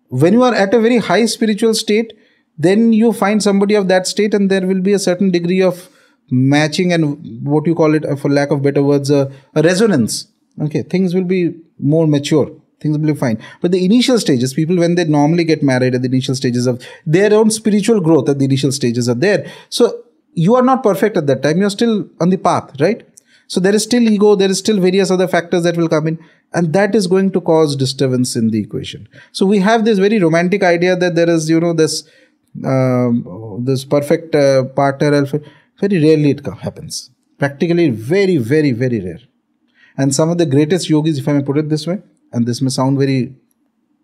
when you are at a very high spiritual state, then you find somebody of that state, and there will be a certain degree of matching and what you call it, for lack of better words, a resonance. Okay, things will be more mature. Things will be fine. But the initial stages, people when they normally get married at the initial stages of their own spiritual growth, at the initial stages are there. So you are not perfect at that time. You're still on the path, right? So there is still ego. There is still various other factors that will come in. And that is going to cause disturbance in the equation. So we have this very romantic idea that there is, this perfect partner. Very rarely it happens. Practically very, very, very rare. And some of the greatest yogis, if I may put it this way, and this may sound very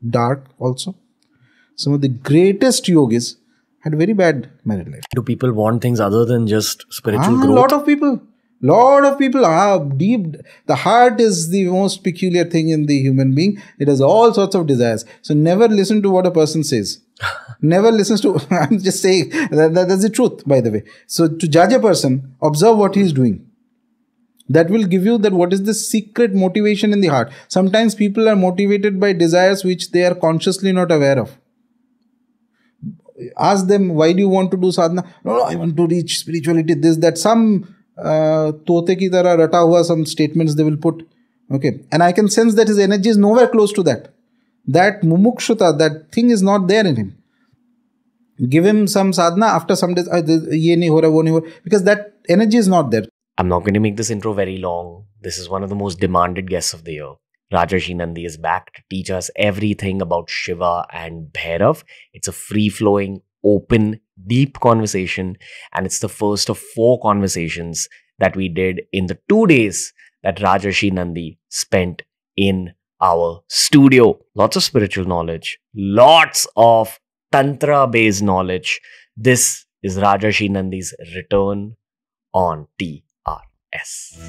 dark also, some of the greatest yogis had very bad married life. Do people want things other than just spiritual growth? A lot of people are deep. The heart is the most peculiar thing in the human being. It has all sorts of desires. So never listen to what a person says. Never listens to, I'm just saying, that's the truth, by the way. So to judge a person, observe what he is doing. That will give you that what is the secret motivation in the heart. Sometimes people are motivated by desires which they are consciously not aware of. Ask them, why do you want to do sadhana? No, I want to reach spirituality, this, that. Some tote ki tarah rata hua, some statements they will put. Okay. And I can sense that his energy is nowhere close to that. That mumukshuta, that thing is not there in him. Give him some sadhana, after some days, ye nahi ho raha, wo nahi ho raha, because that energy is not there. I'm not going to make this intro very long. This is one of the most demanded guests of the year. Rajarshi Nandy is back to teach us everything about Shiva and Bhairav. It's a free-flowing, open, deep conversation, and it's the first of 4 conversations that we did in the 2 days that Rajarshi Nandy spent in our studio. Lots of spiritual knowledge, lots of Tantra-based knowledge. This is Rajarshi Nandy's return on TRS.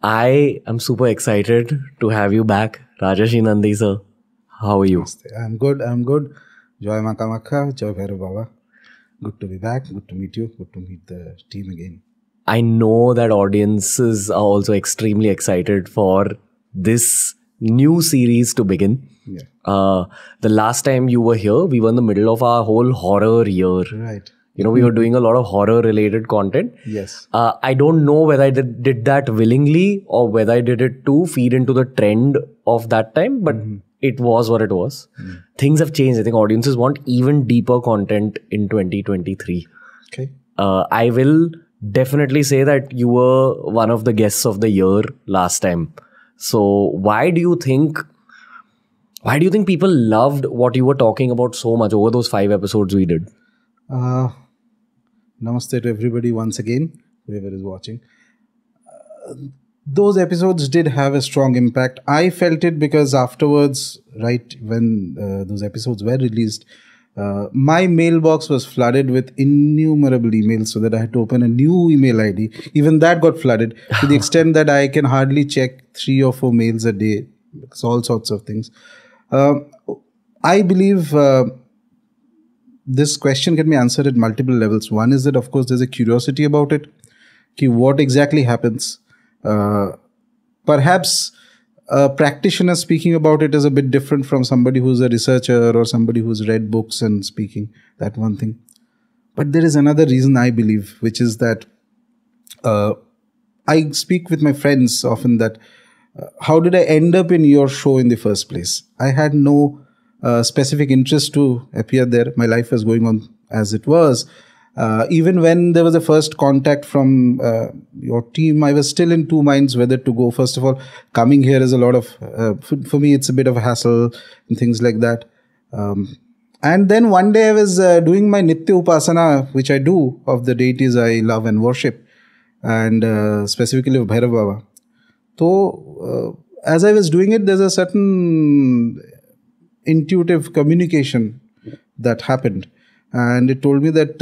I am super excited to have you back, Rajarshi Nandy sir. How are you? I'm good. Joy Maka Maka, Joy Bhairav Baba. Good to be back. Good to meet you. Good to meet the team again. I know that audiences are also extremely excited for this new series to begin. Yeah. The last time you were here, we were in the middle of our whole horror year. Right. We were doing a lot of horror-related content. Yes. I don't know whether I did that willingly or whether I did it to feed into the trend of that time, but it was what it was. Things have changed. I think audiences want even deeper content in 2023. Okay. I will definitely say that you were one of the guests of the year last time. So why do you think people loved what you were talking about so much over those 5 episodes we did? Namaste to everybody once again, whoever is watching. Those episodes did have a strong impact. I felt it because afterwards, right when those episodes were released, my mailbox was flooded with innumerable emails, so that I had to open a new email ID. Even that got flooded to the extent that I can hardly check 3 or 4 mails a day. It's all sorts of things. I believe this question can be answered at multiple levels. One is that, of course, there's a curiosity about it. What exactly happens? Perhaps a practitioner speaking about it is a bit different from somebody who's a researcher or somebody who's read books and speaking. That one thing. But there is another reason, I believe, which is that I speak with my friends often that how did I end up in your show in the first place? I had no specific interest to appear there. My life was going on as it was. Even when there was a first contact from your team, I was still in 2 minds whether to go. First of all, coming here is a lot of, for me, it's a bit of a hassle and things like that. And then one day I was doing my Nitya Upasana, which I do of the deities I love and worship, and specifically of Bhairav Baba. So, as I was doing it, there's a certain intuitive communication that happened. And it told me that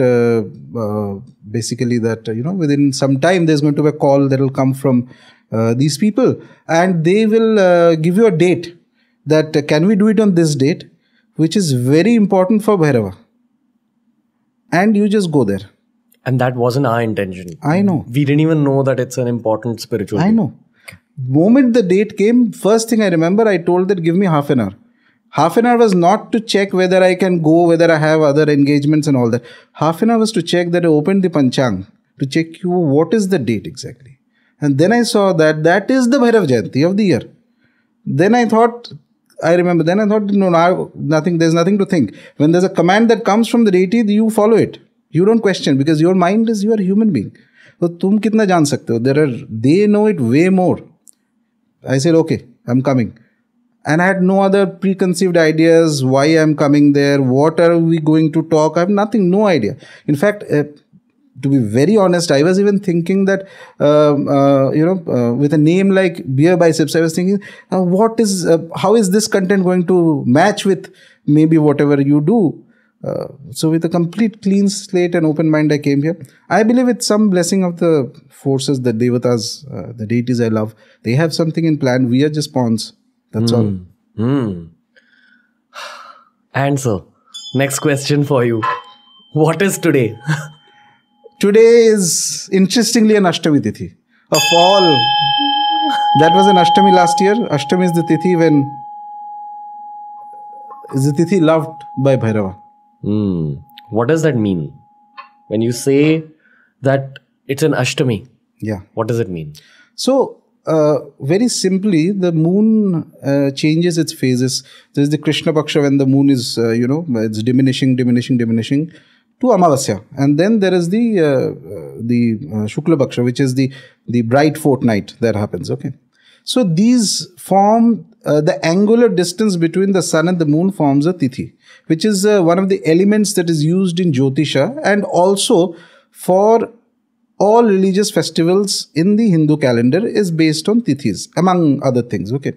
basically that, within some time there's going to be a call that will come from these people, and they will give you a date that can we do it on this date, which is very important for Bhairava. And you just go there. And that wasn't our intention. I know. We didn't even know that it's an important spiritual I thing. know. Moment the date came, first thing I remember, I told that give me half an hour. Half an hour was not to check whether I can go, whether I have other engagements and all that. Half an hour was to check that I opened the Panchang, to check what is the date exactly. And then I saw that that is the Bhairav Jayanti of the year. Then I thought, no, now nothing, there's nothing to think. When there's a command that comes from the deity, you follow it. You don't question, because your mind is, you are a human being. So, tum kitna jaan sakte ho? They know it way more. I said, okay, I'm coming. And I had no other preconceived ideas, why I'm coming there, what are we going to talk. I have nothing, no idea. In fact, to be very honest, I was even thinking that, with a name like Beer Biceps, I was thinking, how is this content going to match with maybe whatever you do? So with a complete clean slate and open mind, I came here. I believe it's some blessing of the forces, the devatas, the deities I love. They have something in plan. We are just pawns. That's all. And so, next question for you. What is today? Today is, interestingly, an Ashtami Tithi. Of all, that was an Ashtami last year. Ashtami is the Tithi loved by Bhairava. What does that mean? When you say that it's an Ashtami, yeah, what does it mean? So, very simply, the moon changes its phases. There is the Krishna Paksha when the moon is, it's diminishing to Amavasya. And then there is the Shukla Paksha, which is the bright fortnight that happens. Okay. So these form, the angular distance between the sun and the moon forms a Tithi, which is one of the elements that is used in Jyotisha and also for all religious festivals in the Hindu calendar is based on Tithis, among other things. Okay.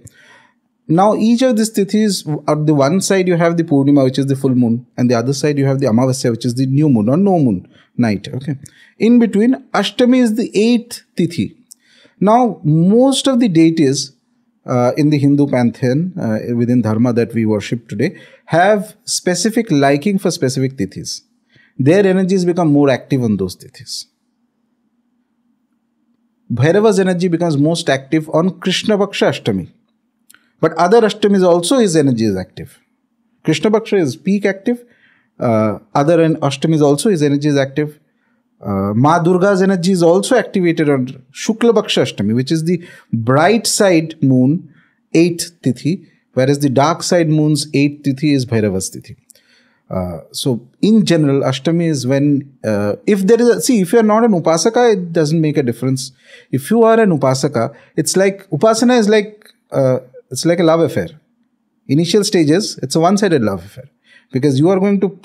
Now, each of these Tithis, on the one side you have the Purnima, which is the full moon, and the other side you have the Amavasya, which is the new moon or no moon night. Okay. In between, Ashtami is the 8th Tithi. Now, most of the deities in the Hindu pantheon, within Dharma that we worship today, have specific liking for specific Tithis. Their energies become more active on those Tithis. Bhairava's energy becomes most active on Krishna Paksha Ashtami. But other Ashtamis also his energy is active. Krishna Paksha is peak active. Other Ashtamis also his energy is active. Ma Durga's energy is also activated on Shukla Paksha Ashtami, which is the bright side moon, 8th Tithi, whereas the dark side moon's 8th Tithi is Bhairava's Tithi. So in general, Ashtami is when, if you are not an Upasaka, it doesn't make a difference. If you are an Upasaka, it's like, Upasana is like, it's like a love affair. Initial stages, it's a one-sided love affair. Because you are going to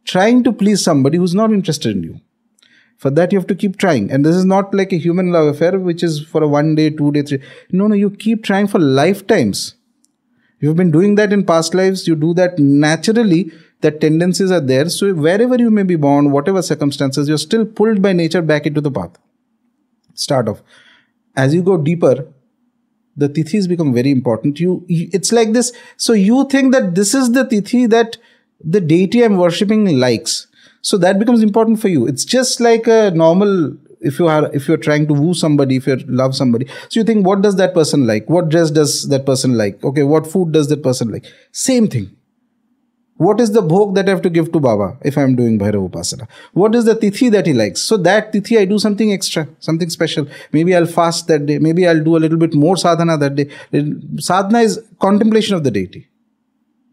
trying to please somebody who's not interested in you. For that, you have to keep trying. And this is not like a human love affair, which is for a 1 day, 2 day, 3. No, you keep trying for lifetimes. You've been doing that in past lives. You do that naturally. That tendencies are there. So wherever you may be born, whatever circumstances, you're still pulled by nature back into the path. Start off. As you go deeper, the tithis become very important. It's like this. So you think that this is the tithi that the deity I'm worshipping likes. So that becomes important for you. It's just like a normal, if you're trying to woo somebody, if you love somebody. So you think, what does that person like? What dress does that person like? Okay, what food does that person like? Same thing. What is the bhog that I have to give to Baba if I'm doing Bhairav Upasana? What is the tithi that he likes? So that tithi I do something extra, something special. Maybe I'll fast that day. Maybe I'll do a little bit more sadhana that day. Sadhana is contemplation of the deity.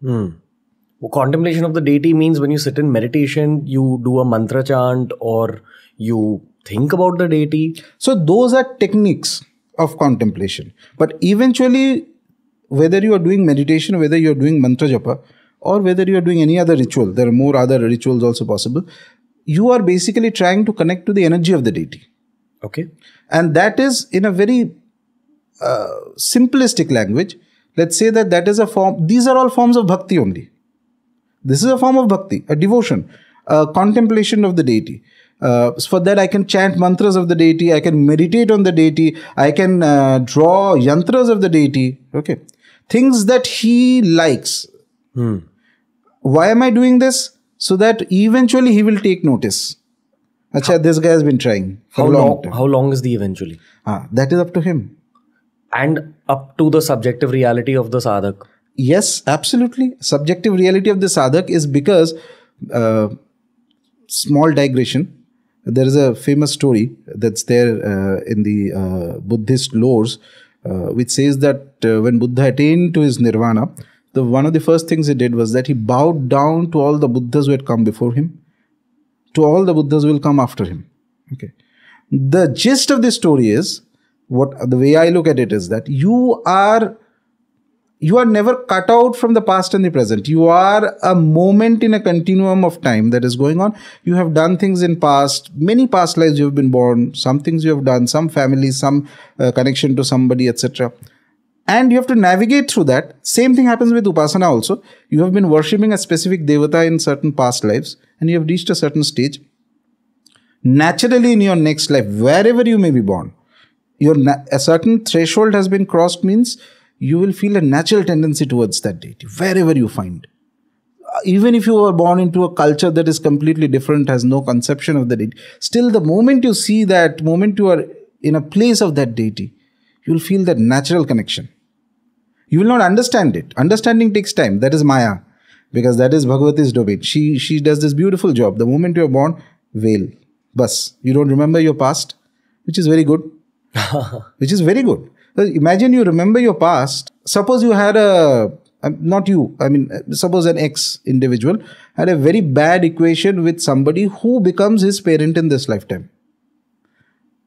Well, contemplation of the deity means when you sit in meditation, you do a mantra chant or you think about the deity. So those are techniques of contemplation. But eventually, whether you are doing meditation, whether you are doing mantra japa, or whether you are doing any other ritual, there are more other rituals also possible, you are basically trying to connect to the energy of the deity. Okay. And that is in a very simplistic language. Let's say that is a form, these are all forms of bhakti only. This is a form of bhakti, a devotion, a contemplation of the deity. For that, I can chant mantras of the deity. I can meditate on the deity. I can draw yantras of the deity. Okay. Things that he likes. Why am I doing this? So that eventually he will take notice. Acha, this guy has been trying for a long time. How long is the eventually? That is up to him. And up to the subjective reality of the sadhak. Yes, absolutely. Subjective reality of the sadhak is because, small digression, there is a famous story that's there in the Buddhist lores, which says that when Buddha attained to his nirvana, one of the first things he did was that he bowed down to all the Buddhas who had come before him, to all the Buddhas who will come after him. Okay. The gist of this story is, the way I look at it is that you are never cut out from the past and the present. You are a moment in a continuum of time that is going on. You have done things in past, many past lives you have been born, some things you have done, some family, some connection to somebody, etc. And you have to navigate through that. Same thing happens with Upasana also. You have been worshipping a specific devata in certain past lives and you have reached a certain stage. Naturally in your next life, wherever you may be born, a certain threshold has been crossed, means you will feel a natural tendency towards that deity, wherever you find. Even if you were born into a culture that is completely different, has no conception of the deity, still the moment you see that, moment you are in a place of that deity, you will feel that natural connection. You will not understand it. Understanding takes time. That is Maya, because that is Bhagavati's domain. She does this beautiful job. The moment you are born, veil. Bas. You don't remember your past, which is very good. Which is very good. Imagine you remember your past. Suppose you had suppose an ex-individual had a very bad equation with somebody who becomes his parent in this lifetime.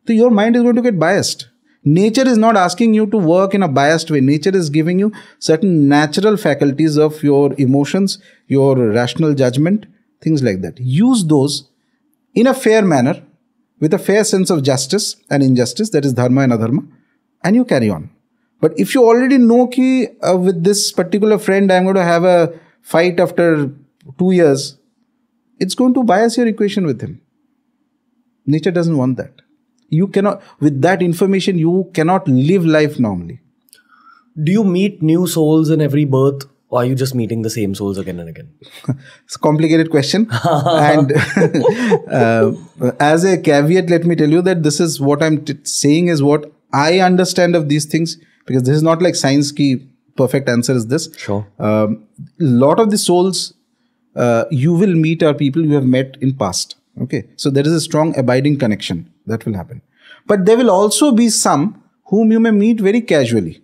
So your mind is going to get biased. Nature is not asking you to work in a biased way. Nature is giving you certain natural faculties of your emotions, your rational judgment, things like that. Use those in a fair manner, with a fair sense of justice and injustice, that is dharma and adharma, and you carry on. But if you already know ki with this particular friend I am going to have a fight after 2 years, it's going to bias your equation with him. Nature doesn't want that. You cannot, with that information, you cannot live life normally. Do you meet new souls in every birth, or are you just meeting the same souls again and again? It's a complicated question. And as a caveat, let me tell you that this is what I'm saying is what I understand of these things, because this is not like science ki perfect answer is this. Sure. Lot of the souls you will meet are people you have met in past. Okay. So there is a strong abiding connection that will happen. But there will also be some whom you may meet very casually.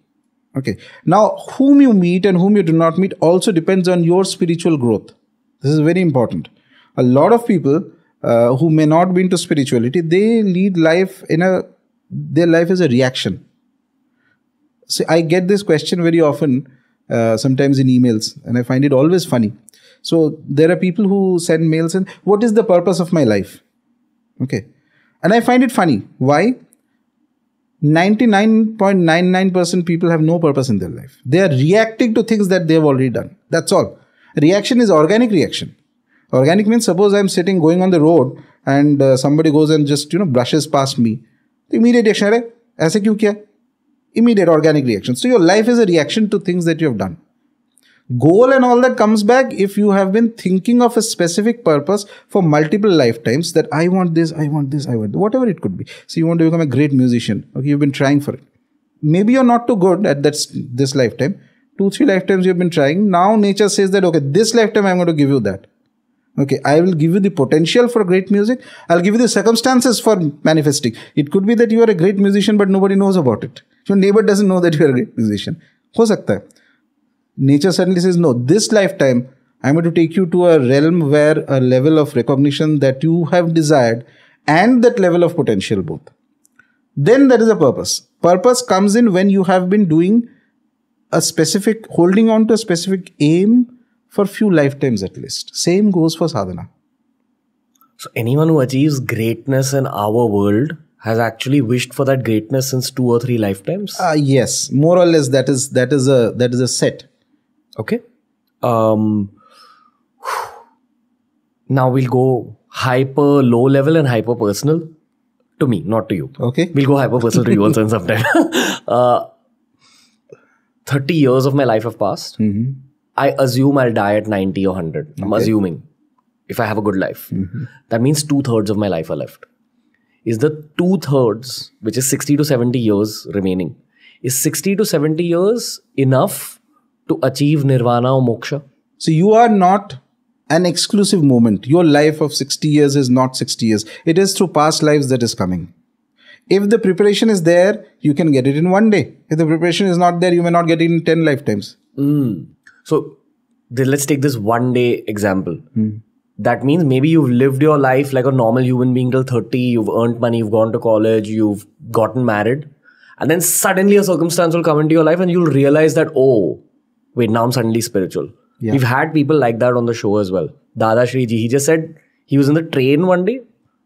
Okay. Now, whom you meet and whom you do not meet also depends on your spiritual growth. This is very important. A lot of people who may not be into spirituality, they lead life their life is a reaction. See, I get this question very often, sometimes in emails, and I find it always funny. So there are people who send mails and, what is the purpose of my life? Okay. And I find it funny. Why? 99.99% people have no purpose in their life. They are reacting to things that they have already done. That's all. Reaction is organic reaction. Organic means, suppose I'm going on the road and somebody goes and just, brushes past me. The immediate reaction, aise kyun kiya? Immediate organic reaction. So your life is a reaction to things that you have done. Goal and all that comes back if you have been thinking of a specific purpose for multiple lifetimes, that I want this, I want this, I want this, whatever it could be. So you want to become a great musician. Okay, you've been trying for it. Maybe you're not too good at this lifetime. 2-3 lifetimes you've been trying. Now nature says that, okay, this lifetime I'm going to give you that. Okay, I will give you the potential for great music. I'll give you the circumstances for manifesting. It could be that you are a great musician, but nobody knows about it. Your neighbor doesn't know that you are a great musician. Ho sakta hai. Nature suddenly says, no, this lifetime, I'm going to take you to a realm where a level of recognition that you have desired and that level of potential both. Then there is a purpose. Purpose comes in when you have been doing holding on to a specific aim for few lifetimes at least. Same goes for sadhana. So anyone who achieves greatness in our world has actually wished for that greatness since 2 or 3 lifetimes? Yes, more or less that is a set. Okay. Now we'll go hyper low level and hyper personal to me, not to you. Okay. We'll go hyper personal to you also in some time. 30 years of my life have passed. I assume I'll die at 90 or 100. I'm assuming if I have a good life. That means 2/3 of my life are left. Is the 2/3, which is 60 to 70 years remaining, is 60 to 70 years enough to achieve nirvana or moksha? So you are not an exclusive moment. Your life of 60 years is not 60 years. It is through past lives that is coming. If the preparation is there, you can get it in one day. If the preparation is not there, you may not get it in 10 lifetimes. So let's take this one day example. That means maybe you've lived your life like a normal human being till 30, you've earned money, you've gone to college, you've gotten married. And then suddenly a circumstance will come into your life and you'll realize that, oh, wait, now I'm suddenly spiritual. Yeah. We've had people like that on the show as well. Dada Shri Ji, he just said he was in the train one day,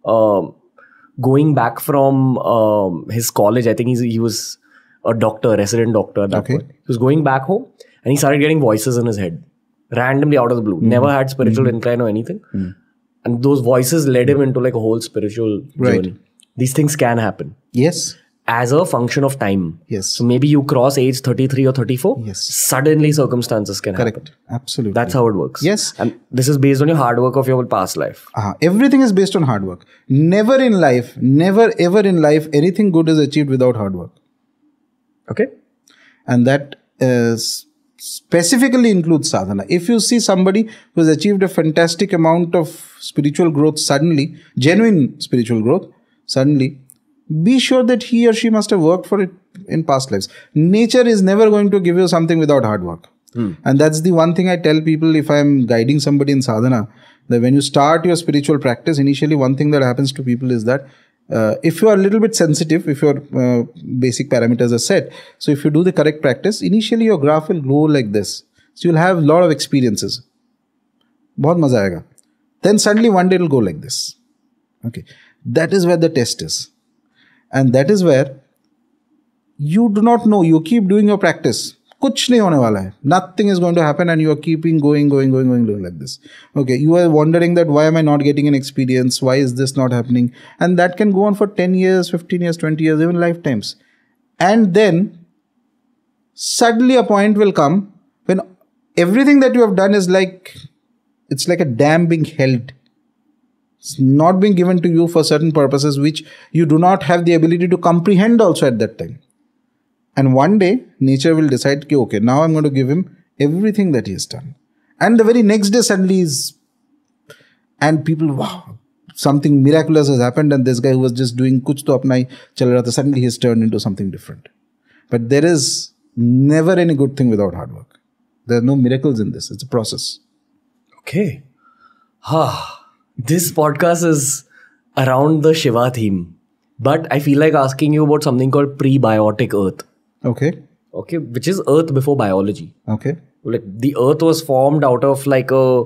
going back from his college. I think he was a doctor, resident doctor at that point. He was going back home and he started getting voices in his head. Randomly out of the blue. Never had spiritual incline or anything. And those voices led him into like a whole spiritual journey. These things can happen. Yes. As a function of time. Yes. So maybe you cross age 33 or 34. Yes. Suddenly circumstances can happen. Correct. Absolutely. That's how it works. Yes. And this is based on your hard work of your past life. Everything is based on hard work. Never in life, never ever in life, anything good is achieved without hard work. Okay. And that is specifically includes sadhana. If you see somebody who has achieved a fantastic amount of spiritual growth suddenly, genuine spiritual growth suddenly, be sure that he or she must have worked for it in past lives. Nature is never going to give you something without hard work. And that's the one thing I tell people if I'm guiding somebody in sadhana, that when you start your spiritual practice, initially one thing that happens to people is that if you are a little bit sensitive, if your basic parameters are set, so if you do the correct practice, initially your graph will grow like this. So you'll have a lot of experiences. Bahut maza aayega. Then suddenly one day it will go like this. Okay. That is where the test is. And that is where you do not know. You keep doing your practice. Kuch nahi hone wala hai. Nothing is going to happen and you are keeping going like this. Okay, you are wondering that why am I not getting an experience? Why is this not happening? And that can go on for 10 years, 15 years, 20 years, even lifetimes. And then suddenly a point will come when everything that you have done is like, it's like a dam being held. It's not being given to you for certain purposes which you do not have the ability to comprehend also at that time. And one day, nature will decide, okay, now I'm going to give him everything that he has done. And the very next day suddenly is, and people, wow, something miraculous has happened and this guy who was just doing kuch to apna hi chal raha tha, suddenly he has turned into something different. But there is never any good thing without hard work. There are no miracles in this. It's a process. Okay. This podcast is around the Shiva theme. But I feel like asking you about something called prebiotic earth. Okay. Okay, which is earth before biology. Okay. Like the earth was formed out of like a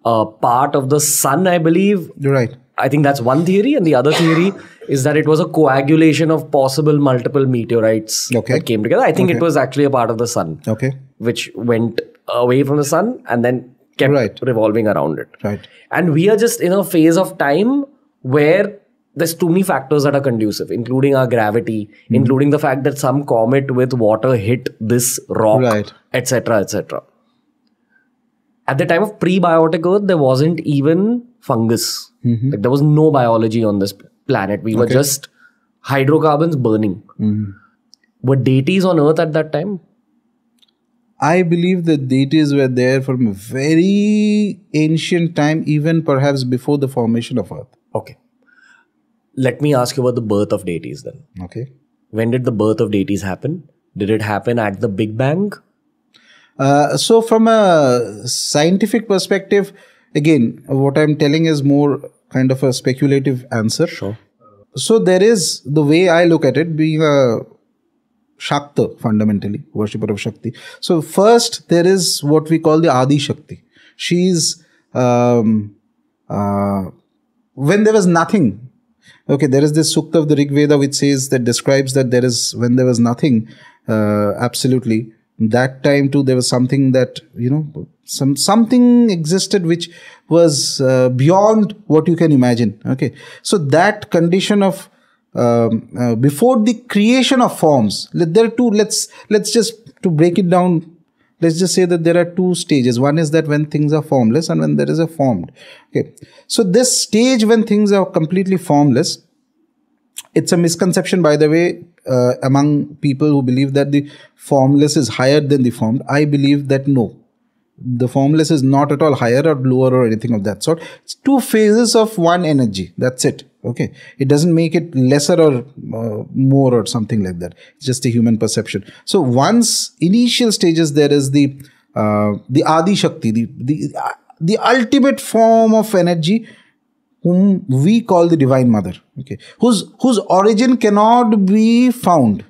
part of the sun, I believe. You're right. I think that's one theory. And the other theory is that it was a coagulation of possible multiple meteorites that came together. I think it was actually a part of the sun. Okay. Which went away from the sun and then kept revolving around it. Right. And we are just in a phase of time where there's too many factors that are conducive, including our gravity, including the fact that some comet with water hit this rock, etc., etc. At the time of prebiotic Earth, there wasn't even fungus. Like there was no biology on this planet. We were just hydrocarbons burning. Were deities on Earth at that time? I believe that deities were there from a very ancient time, even perhaps before the formation of Earth. Okay. Let me ask you about the birth of deities then. Okay. When did the birth of deities happen? Did it happen at the Big Bang? So from a scientific perspective, again, what I'm telling is more kind of a speculative answer. Sure. So there is, the way I look at it, being a Shakta, fundamentally, worshipper of Shakti. So first, there is what we call the Adi Shakti. She's, when there was nothing, okay, there is this Sukta of the Rig Veda which says, that describes that there is, when there was nothing, absolutely, That time too, there was something that, something existed which was beyond what you can imagine. Okay. So that condition of before the creation of forms, there are two, let's just to break it down. Let's just say that there are two stages. One is that when things are formless and when there is a formed. Okay. So this stage when things are completely formless, it's a misconception, by the way, among people who believe that the formless is higher than the formed. I believe that no, the formless is not at all higher or lower or anything of that sort. It's two phases of one energy. That's it. Okay. It doesn't make it lesser or more or something like that. It's just a human perception. So once initial stages, there is the Adi Shakti, the ultimate form of energy, whom we call the Divine Mother. Okay. Whose origin cannot be found.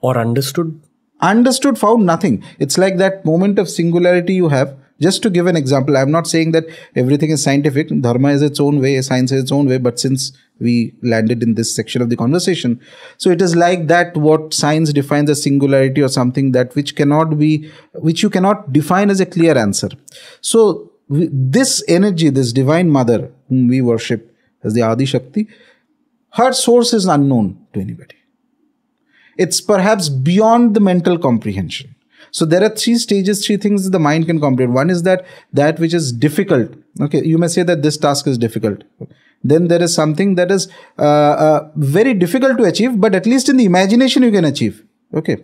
Or understood. Understood, found, nothing. It's like that moment of singularity you have. Just to give an example, I'm not saying that everything is scientific. Dharma is its own way, science is its own way. But since we landed in this section of the conversation, so it is like that what science defines as singularity or something that which you cannot define as a clear answer. So this energy, this Divine Mother whom we worship as the Adi Shakti, her source is unknown to anybody. It's perhaps beyond the mental comprehension. So there are three stages, three things that the mind can comprehend. One is that which is difficult. Okay, you may say that this task is difficult. Then there is something that is very difficult to achieve, but at least in the imagination you can achieve. Okay,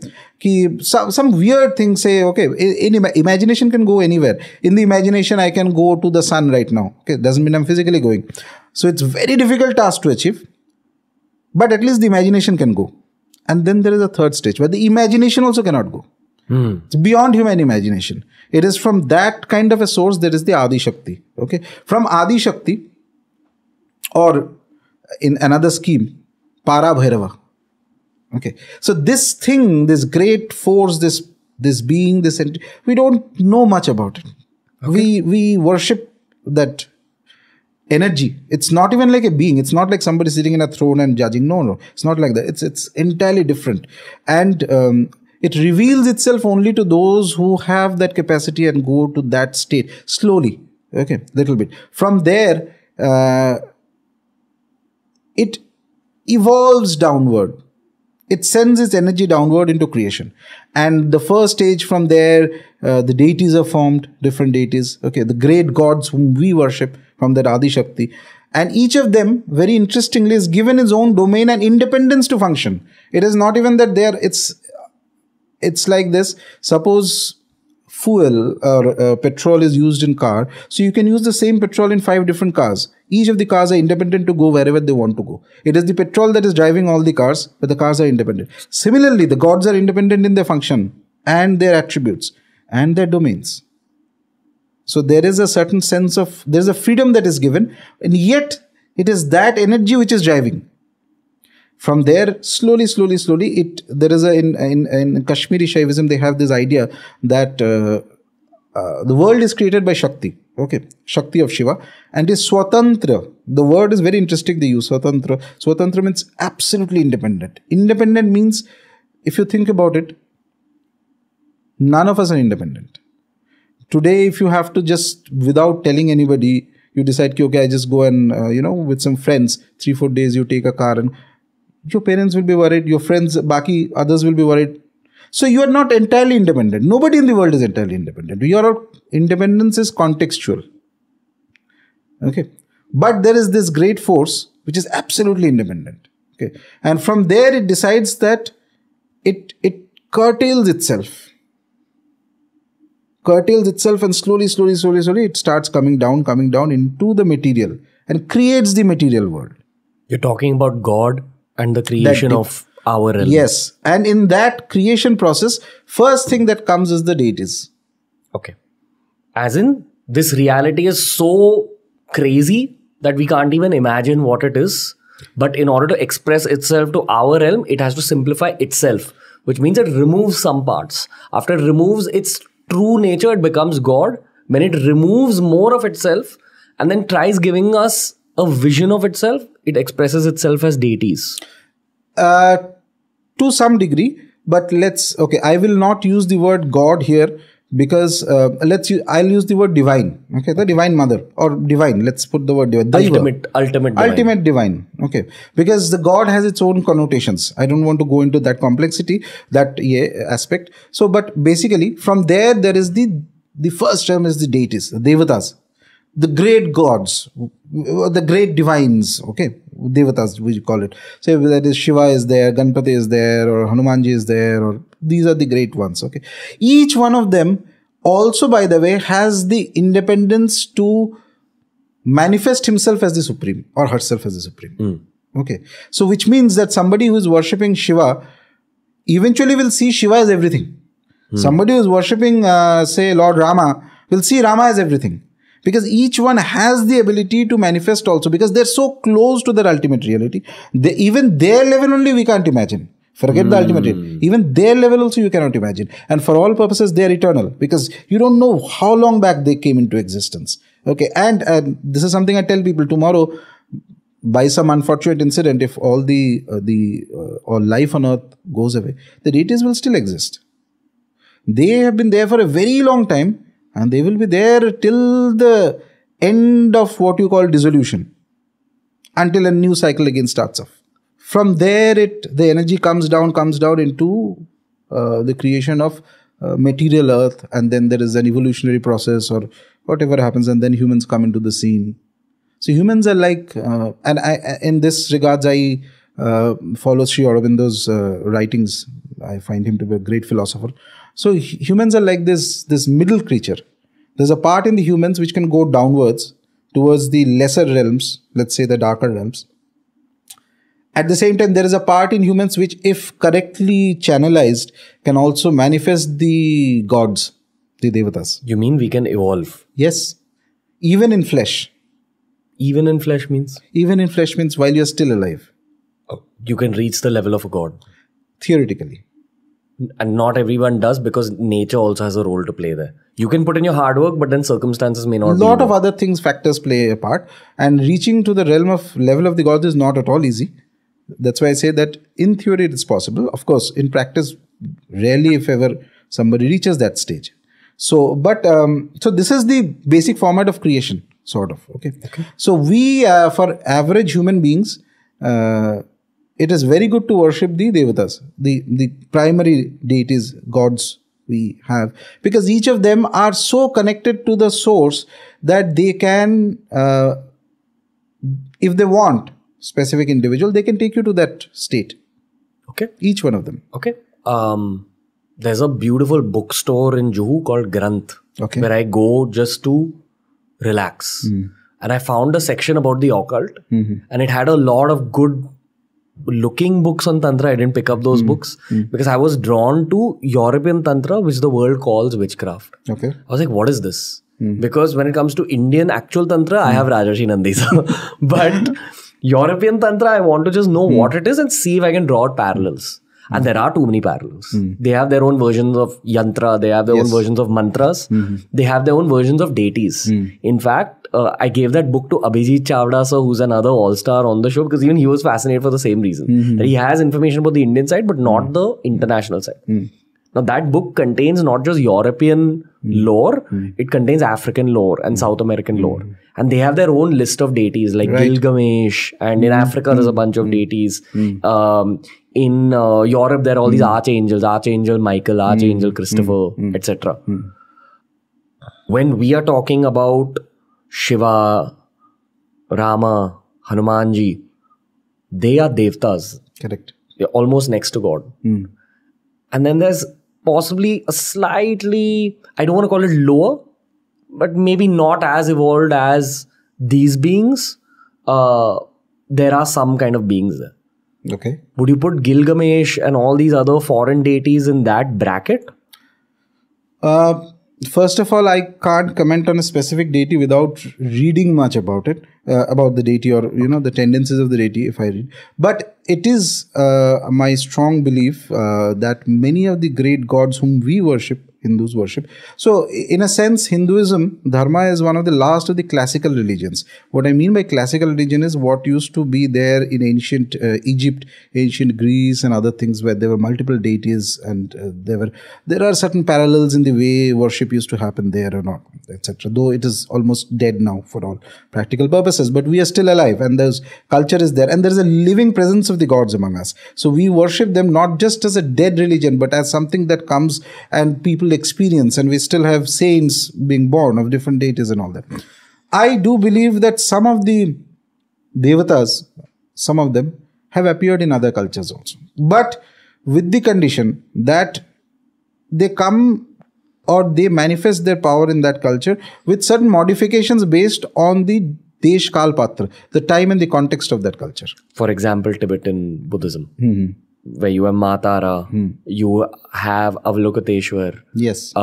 some weird thing, say, okay, in imagination can go anywhere. In the imagination, I can go to the sun right now. Okay, doesn't mean I'm physically going. So it's very difficult task to achieve, but at least the imagination can go. And then there is a third stage where the imagination also cannot go. It's beyond human imagination. It is from that kind of a source that is the Adi Shakti. Okay, from Adi Shakti, or in another scheme, Para Bhairava. Okay, so this thing, this great force, this being, this entity, we don't know much about it. Okay. We worship that energy. It's not even like a being. It's not like somebody sitting in a throne and judging. No, it's not like that. It's entirely different, and it reveals itself only to those who have that capacity and go to that state slowly. Okay, little bit. From there, it evolves downward. It sends its energy downward into creation. And the first stage, from there, the deities are formed, different deities. Okay, the great gods whom we worship from that Adi Shakti. And each of them, very interestingly, is given its own domain and independence to function. It is not even that it's like this. Suppose fuel or petrol is used in car. So you can use the same petrol in 5 different cars. Each of the cars are independent to go wherever they want to go. It is the petrol that is driving all the cars, but the cars are independent. Similarly, the gods are independent in their function and their attributes and their domains. So there is a certain sense of, there is a freedom that is given, and yet it is that energy which is driving. From there, slowly, there is in Kashmiri Shaivism, they have this idea that the world is created by Shakti. Okay, Shakti of Shiva, and is Swatantra. The word is very interesting, they use Swatantra. Swatantra means absolutely independent. Independent means, if you think about it, none of us are independent. Today, if you have to just, without telling anybody, you decide, okay, I just go and, with some friends, 3-4 days, you take a car, and your parents will be worried, your friends, baki, others will be worried. So you are not entirely independent. Nobody in the world is entirely independent. Your independence is contextual. Okay. But there is this great force which is absolutely independent. Okay. And from there it decides that it curtails itself. And slowly it starts coming down into the material and creates the material world. You're talking about God and the creation of our realm. Yes. And in that creation process, first thing that comes is the deities. Okay. As in, this reality is so crazy that we can't even imagine what it is. But in order to express itself to our realm, it has to simplify itself, which means it removes some parts. After it removes its true nature, it becomes God. When it removes more of itself and then tries giving us a vision of itself, it expresses itself as deities. To some degree, But okay, I will not use the word God here because I'll use the word divine. Okay, the divine mother or divine. Let's put the word divine. Ultimate divine. Okay, because the God has its own connotations. I don't want to go into that complexity, that aspect. So, but basically from there is the first term is the deities, the devatas, the great gods, the great divines. Okay, devatas we call it. So that is Shiva is there, Ganpati is there, or Hanumanji is there, or these are the great ones. Okay, each one of them also, by the way, has the independence to manifest himself as the supreme or herself as the supreme. Okay, so which means that somebody who is worshipping Shiva eventually will see Shiva as everything. Somebody who is worshipping, say, Lord Rama will see Rama as everything. Because each one has the ability to manifest also, because they're so close to their ultimate reality. Even their level only we can't imagine. Forget the ultimate reality. Even their level also you cannot imagine. And for all purposes, they're eternal, because you don't know how long back they came into existence. Okay, and this is something I tell people tomorrow. By some unfortunate incident, if all all life on earth goes away, the deities will still exist. They have been there for a very long time. And they will be there till the end of what you call dissolution, until a new cycle again starts off. From there, the energy comes down into the creation of material earth, and then there is an evolutionary process or whatever happens, and then humans come into the scene. So humans are like, and in this regards, I follow Sri Aurobindo's writings. I find him to be a great philosopher. So humans are like this middle creature. There's a part in the humans which can go downwards towards the lesser realms, let's say the darker realms. At the same time, there is a part in humans which, if correctly channelized, can also manifest the gods, the devatas. You mean we can evolve? Yes. Even in flesh. Even in flesh means? Even in flesh means while you're still alive. Oh, you can reach the level of a god? Theoretically. And not everyone does, because nature also has a role to play there. You can put in your hard work, but then circumstances may not be. A lot of other factors play a part. And reaching to the level of the gods is not at all easy. That's why I say that in theory it is possible. Of course, in practice, rarely if ever somebody reaches that stage. So, so this is the basic format of creation, sort of. Okay. So we, for average human beings, it is very good to worship the devatas, the primary deities, gods we have, because each of them are so connected to the source that they can, if they want specific individual, they can take you to that state. Okay. Each one of them. Okay. There's a beautiful bookstore in Juhu called Granth, where I go just to relax. And I found a section about the occult, and it had a lot of good looking books on Tantra. I didn't pick up those books because I was drawn to European Tantra, which the world calls witchcraft. Okay. I was like, what is this? Because when it comes to Indian actual Tantra, I have Rajarshi Nandy. But European Tantra, I want to just know what it is and see if I can draw out parallels. And there are too many parallels. They have their own versions of yantra. They have their own versions of mantras. They have their own versions of deities. In fact, I gave that book to Abhijit Chavda, sir, who's another all-star on the show, because even he was fascinated for the same reason. That he has information about the Indian side, but not the international side. Now, that book contains not just European lore, it contains African lore and South American lore. And they have their own list of deities, like Gilgamesh, and in Africa, there's a bunch of deities. In Europe, there are all these archangels, Archangel Michael, Archangel Christopher, etc. When we are talking about Shiva, Rama, Hanumanji, they are devatas. Correct. They're almost next to God. And then there's possibly a slightly, I don't want to call it lower, but maybe not as evolved as these beings. There are some kind of beings there. Okay. Would you put Gilgamesh and all these other foreign deities in that bracket? First of all, I can't comment on a specific deity without reading much about it, about the deity or, the tendencies of the deity if I read. But it is my strong belief that many of the great gods whom we worship Hindus worship. So in a sense, Hinduism, Dharma is one of the last of the classical religions. What I mean by classical religion is what used to be there in ancient Egypt, ancient Greece and other things where there were multiple deities, and there are certain parallels in the way worship used to happen there or not, etc. Though it is almost dead now for all practical purposes, but we are still alive, and there's culture is there, and there is a living presence of the gods among us. So we worship them not just as a dead religion, but as something that comes and people experience, and we still have saints being born of different deities and all that. I do believe that some of the devatas, some of them have appeared in other cultures also, but with the condition that they come or they manifest their power in that culture with certain modifications based on the Desh Kal Patra, the time and the context of that culture. For example, Tibetan Buddhism, where you have Matara, you have Avalokiteshwar. Yes.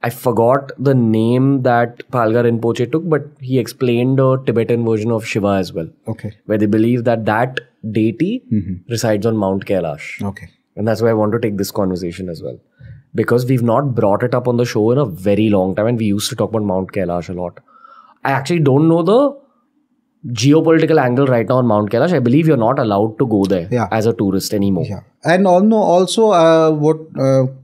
I forgot the name that Palga Rinpoche took, but he explained a Tibetan version of Shiva as well. Okay. Where they believe that that deity resides on Mount Kailash. Okay. And that's why I want to take this conversation as well. Because we've not brought it up on the show in a very long time, and we used to talk about Mount Kailash a lot. I actually don't know the geopolitical angle right now on Mount Kailash. I believe you're not allowed to go there as a tourist anymore. Yeah. And also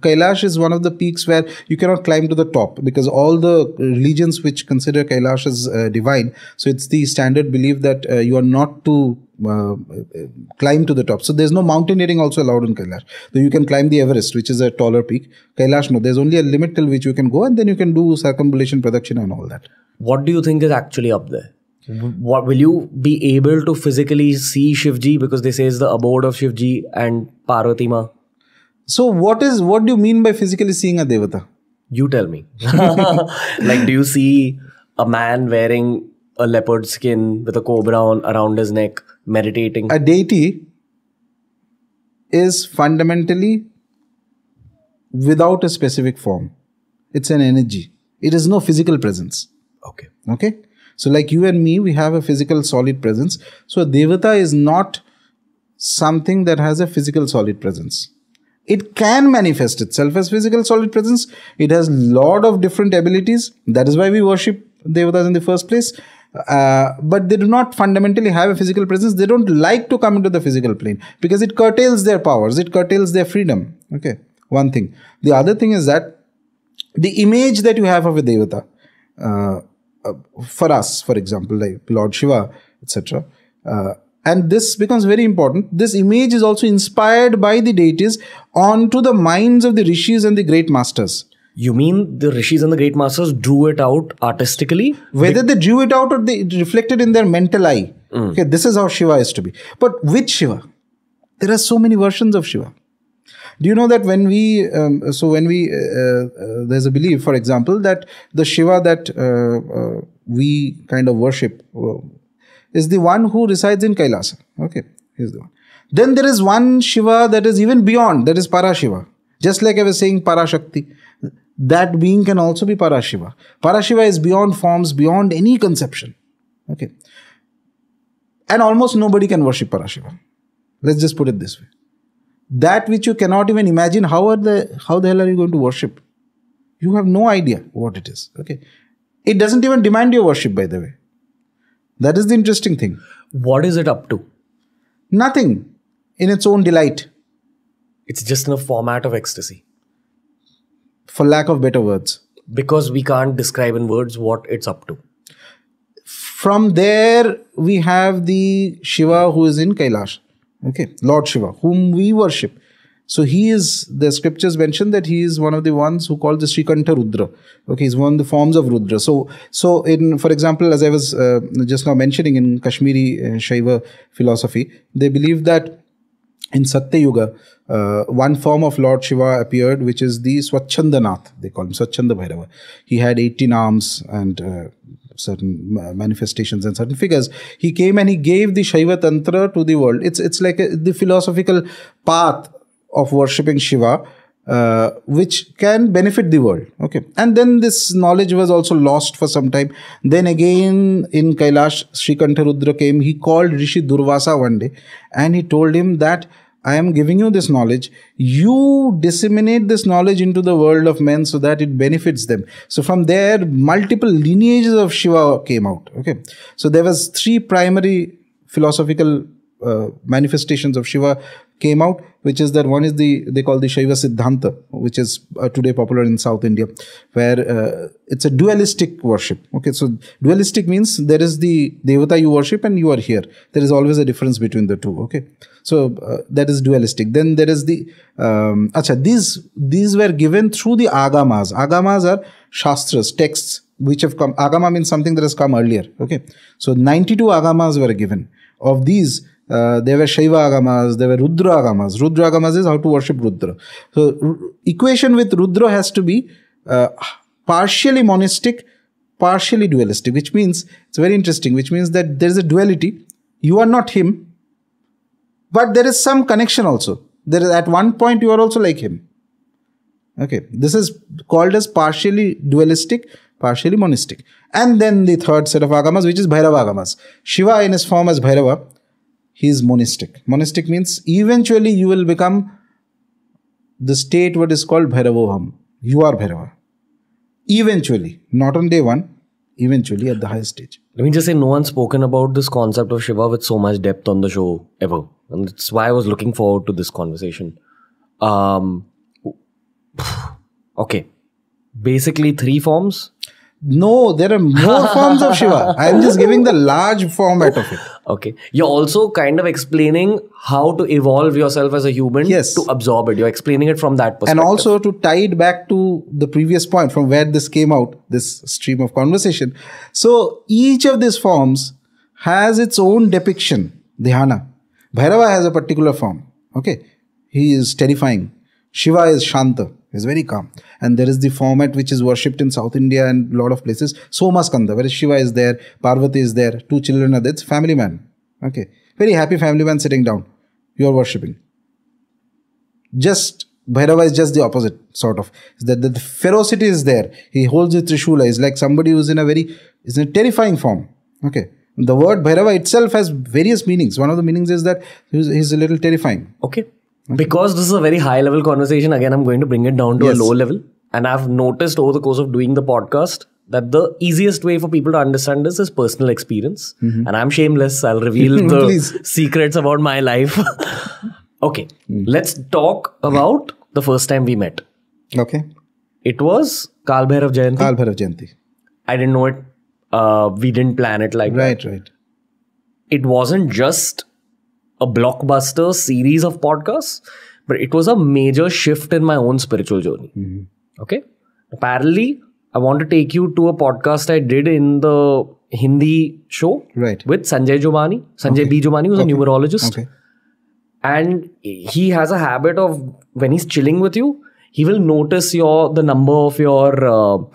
Kailash is one of the peaks where you cannot climb to the top, because all the religions which consider Kailash as divine, so it's the standard belief that you are not to climb to the top. So there's no mountaineering also allowed in Kailash. Though you can climb the Everest, which is a taller peak. Kailash, no. There's only a limit till which you can go, and then you can do circumambulation, pradakshina and all that. What do you think is actually up there? What will you be able to physically see Shivji, because they say it's the abode of Shivji and Parvati Ma? So what do you mean by physically seeing a devata? You tell me. Like, do you see a man wearing a leopard skin with a cobra around his neck, meditating? A deity is fundamentally without a specific form. It's an energy. It is no physical presence. Okay. So like you and me, we have a physical solid presence. So a devata is not something that has a physical solid presence. It can manifest itself as physical solid presence. It has lot of different abilities. That is why we worship devatas in the first place. But they do not fundamentally have a physical presence. They don't like to come into the physical plane because it curtails their powers. It curtails their freedom. Okay. One thing. The other thing is that the image that you have of a devata, for us, for example, like Lord Shiva, etc. And this becomes very important. This image is also inspired by the deities onto the minds of the rishis and the great masters. You mean the rishis and the great masters drew it out artistically? Whether they drew it out or they reflected in their mental eye. Okay, this is how Shiva is to be. But which Shiva? There are so many versions of Shiva. Do you know that when there's a belief, for example, that the Shiva that we kind of worship is the one who resides in Kailasa. Okay, he's the one. Then there is one Shiva that is even beyond, that is Parashiva. Just like I was saying Parashakti, that being can also be Parashiva. Parashiva is beyond forms, beyond any conception. Okay. And almost nobody can worship Parashiva. Let's just put it this way. That which you cannot even imagine, how the hell are you going to worship? You have no idea what it is. Okay. It doesn't even demand your worship, by the way. That is the interesting thing. What is it up to? Nothing in its own delight. It's just in a format of ecstasy. For lack of better words. Because we can't describe in words what it's up to. From there, we have the Shiva who is in Kailash. Okay, Lord Shiva, whom we worship. So he is, the scriptures mention that he is one of the ones who called the Srikanta Rudra. Okay, he's one of the forms of Rudra. So in, for example, as I was just now mentioning in Kashmiri Shaiva philosophy, they believe that in Satya Yuga, one form of Lord Shiva appeared, which is the Swachhandanath. They call him Swachhanda Bhairava. He had 18 arms and certain manifestations and certain figures. He came and he gave the Shaiva Tantra to the world. It's like the philosophical path of worshipping Shiva, which can benefit the world. Okay. And then this knowledge was also lost for some time. Then again in Kailash, Srikanta Rudra came. He called Rishi Durvasa one day and he told him that I am giving you this knowledge. You disseminate this knowledge into the world of men so that it benefits them. So from there, multiple lineages of Shiva came out. Okay. So there was 3 primary philosophical manifestations of Shiva came out, which is that one is they call the Shaiva Siddhanta, which is today popular in South India, where it's a dualistic worship. Okay, so dualistic means there is the Devata you worship and you are here. There is always a difference between the two. Okay, so that is dualistic. Then there is the these were given through the agamas. Agamas are shastras, texts which have come. Agama means something that has come earlier. Okay, so 92 agamas were given. Of these, there were Shaiva agamas, there were Rudra agamas. Rudra agamas is how to worship Rudra. So equation with Rudra has to be partially monistic, partially dualistic, which means, it's very interesting, which means that there is a duality. You are not him, but there is some connection also. There is, at one point you are also like him. Okay, this is called as partially dualistic, partially monistic. And then the third set of agamas, which is Bhairava agamas. Shiva in his form as Bhairava, he is monistic. Monistic means eventually you will become the state what is called Bhairavoham. You are Bhairava. Eventually, not on day one, eventually at the highest stage. Let me just say, no one's spoken about this concept of Shiva with so much depth on the show ever. And that's why I was looking forward to this conversation. Okay. Basically 3 forms. No, there are more forms of Shiva. I am just giving the large format of it. Okay. You're also kind of explaining how to evolve yourself as a human to absorb it. You're explaining it from that perspective. And also to tie it back to the previous point from where this came out, this stream of conversation. So each of these forms has its own depiction. Dhyana. Bhairava has a particular form. Okay. He is terrifying. Shiva is Shanta. Is very calm. And there is the format which is worshipped in South India and a lot of places. Soma Skanda, where Shiva is there, Parvati is there, 2 children are there. It's family man. Okay. Very happy family man sitting down. You are worshipping. Just, Bhairava is just the opposite, sort of. The ferocity is there. He holds the Trishula. He's like somebody who's in a terrifying form. Okay. The word Bhairava itself has various meanings. One of the meanings is that he's a little terrifying. Okay. Because this is a very high level conversation, again, I'm going to bring it down to a low level. And I've noticed over the course of doing the podcast that the easiest way for people to understand this is personal experience. And I'm shameless. I'll reveal the secrets about my life. Okay. Let's talk about the first time we met. Okay. It was Kal Bhairav Jayanti. Kal Bhairav Jayanti. I didn't know it. We didn't plan it like that. Right. It wasn't just a blockbuster series of podcasts, but it was a major shift in my own spiritual journey. Okay. Parallelly, I want to take you to a podcast I did in the Hindi show with Sanjay Jomani. Sanjay B. Jomani was a numerologist. Okay. And he has a habit of, when he's chilling with you, he will notice the number of your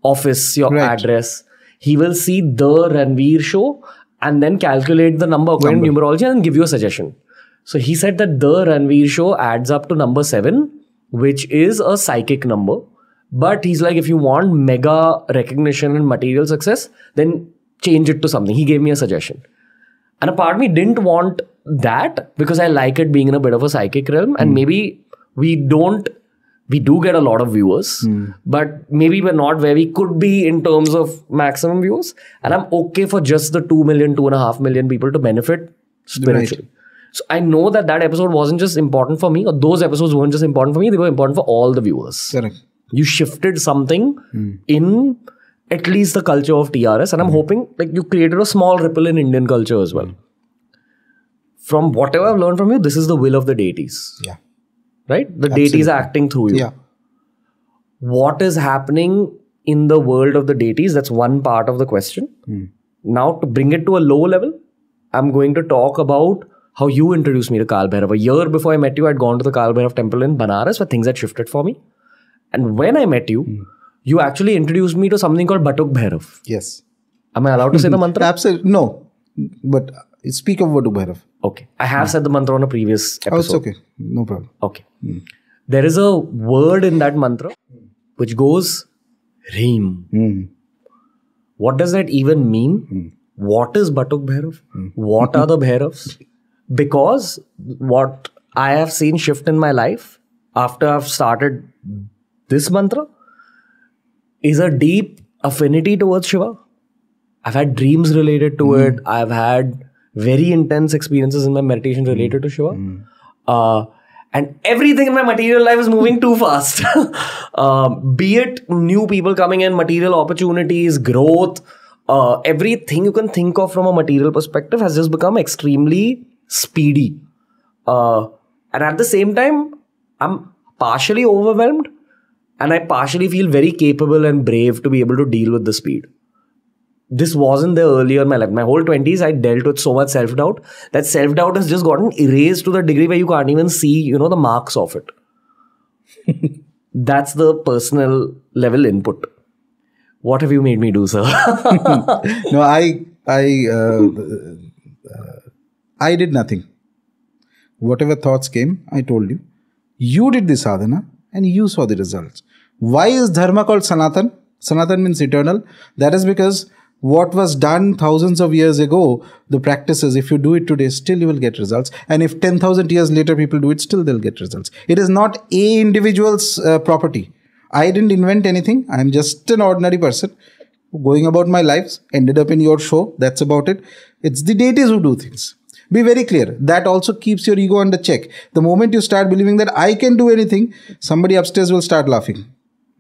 office, your address. He will see the Ranveer show and then calculate the number according to numerology and give you a suggestion. So he said that the Ranveer show adds up to number 7, which is a psychic number. But he's like, if you want mega recognition and material success, then change it to something. He gave me a suggestion. And a part of me didn't want that because I like it being in a bit of a psychic realm. And maybe we do get a lot of viewers, but maybe we're not where we could be in terms of maximum views. And I'm okay for just the 2 million, 2.5 million people to benefit spiritually. Right. So I know that episode wasn't just important for me, or those episodes weren't just important for me, they were important for all the viewers. Correct. You shifted something in at least the culture of TRS, and I'm hoping like you created a small ripple in Indian culture as well. From whatever I've learned from you, this is the will of the deities. Yeah. Right? The deities are acting through you. Yeah. What is happening in the world of the deities? That's one part of the question. Now, to bring it to a low level, I'm going to talk about how you introduced me to Kal Bhairav. A year before I met you, I'd gone to the Kal Bhairav temple in Banaras where things had shifted for me. And when I met you, you actually introduced me to something called Batuk Bhairav. Yes. Am I allowed to say the mantra? Absolutely. No. But speak of Batuk Bhairav. Okay. I have said the mantra on a previous episode. Oh, it's okay. No problem. Okay. There is a word in that mantra which goes Reem. What does that even mean? What is Batuk Bhairav? What are the Bhairavs? Because what I have seen shift in my life after I've started this mantra is a deep affinity towards Shiva. I've had dreams related to it. I've had very intense experiences in my meditation related to Shiva. And everything in my material life is moving too fast. Be it new people coming in, material opportunities, growth, everything you can think of from a material perspective has just become extremely speedy. And at the same time, I'm partially overwhelmed and I partially feel very capable and brave to be able to deal with the speed. This wasn't there earlier in my life. My whole 20s, I dealt with so much self-doubt that self-doubt has just gotten erased to the degree where you can't even see, the marks of it. That's the personal level input. What have you made me do, sir? No, I did nothing. Whatever thoughts came, I told you. You did the sadhana and you saw the results. Why is dharma called Sanatan? Sanatan means eternal. That is because what was done thousands of years ago, the practices, if you do it today, still you will get results. And if 10,000 years later people do it, still they'll get results. It is not a individual's property. I didn't invent anything. I'm just an ordinary person going about my lives, ended up in your show. That's about it. It's the deities who do things. Be very clear. That also keeps your ego under check. The moment you start believing that I can do anything, somebody upstairs will start laughing.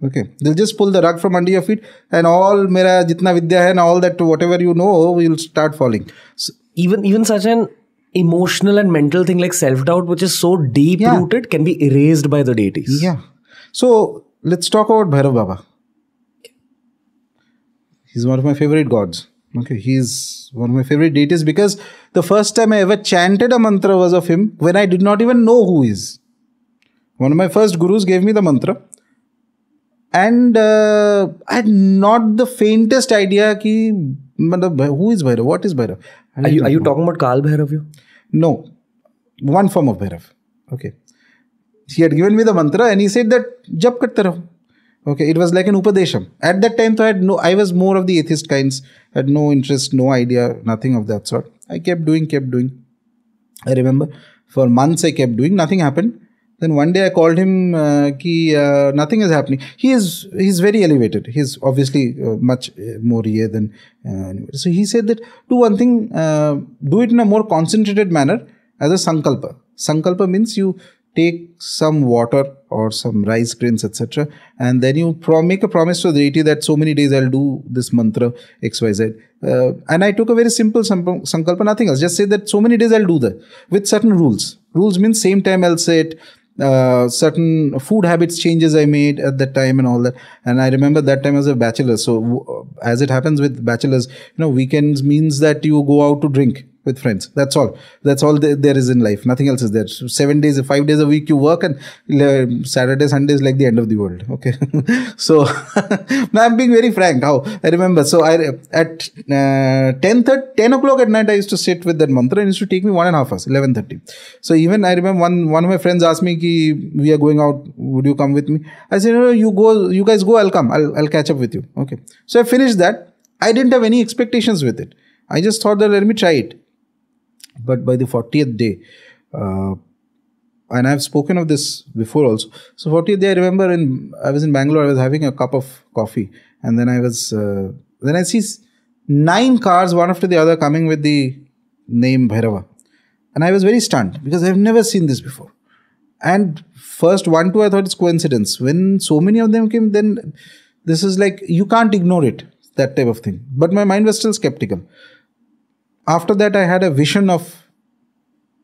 Okay. They'll just pull the rug from under your feet and all mera jitna vidya hai and all that whatever you know will start falling. So even such an emotional and mental thing like self-doubt, which is so deep-rooted, can be erased by the deities. Yeah. So let's talk about Bhairav Baba. He's one of my favorite gods. Okay, he's one of my favorite deities because the first time I ever chanted a mantra was of him when I did not even know who he is. One of my first gurus gave me the mantra and I had not the faintest idea who is Bhairav, what is Bhairav. Are you talking about Kal Bhairav? No, one form of Bhairav. Okay. He had given me the mantra and he said that jap karte raho. Okay, it was like an upadesham. At that time, I was more of the atheist kinds, had no interest, no idea, nothing of that sort. I kept doing. I remember for months I kept doing, nothing happened. Then one day I called him, nothing is happening. He's very elevated. He's obviously much more here than anybody. So he said that do one thing, do it in a more concentrated manner as a sankalpa. Sankalpa means you take some water or some rice grains, etc. And then you make a promise to the deity that so many days I'll do this mantra XYZ. And I took a very simple sankalpa, nothing else. Just say that so many days I'll do that with certain rules. Rules means same time I'll say it. Certain food habits changes I made at that time and all that. And I remember that time as a bachelor. So as it happens with bachelors, weekends means that you go out to drink with friends. That's all there is in life. Nothing else is there. So 7 days, 5 days a week you work and Saturday, Sunday is like the end of the world. Okay. So now I'm being very frank how I remember. So at 10 o'clock at night, I used to sit with that mantra and it used to take me 1.5 hours, 11:30. So even I remember one of my friends asked me, we are going out, would you come with me? I said, no, you guys go, I'll come. I'll catch up with you. Okay. So I finished that. I didn't have any expectations with it. I just thought that let me try it. But by the 40th day, and I've spoken of this before also. So 40th day, I remember I was in Bangalore, I was having a cup of coffee. And then then I see 9 cars, one after the other, coming with the name Bhairava. And I was very stunned because I've never seen this before. And first 1, 2, I thought it's coincidence. When so many of them came, then this is like, you can't ignore it, that type of thing. But my mind was still skeptical. After that, I had a vision of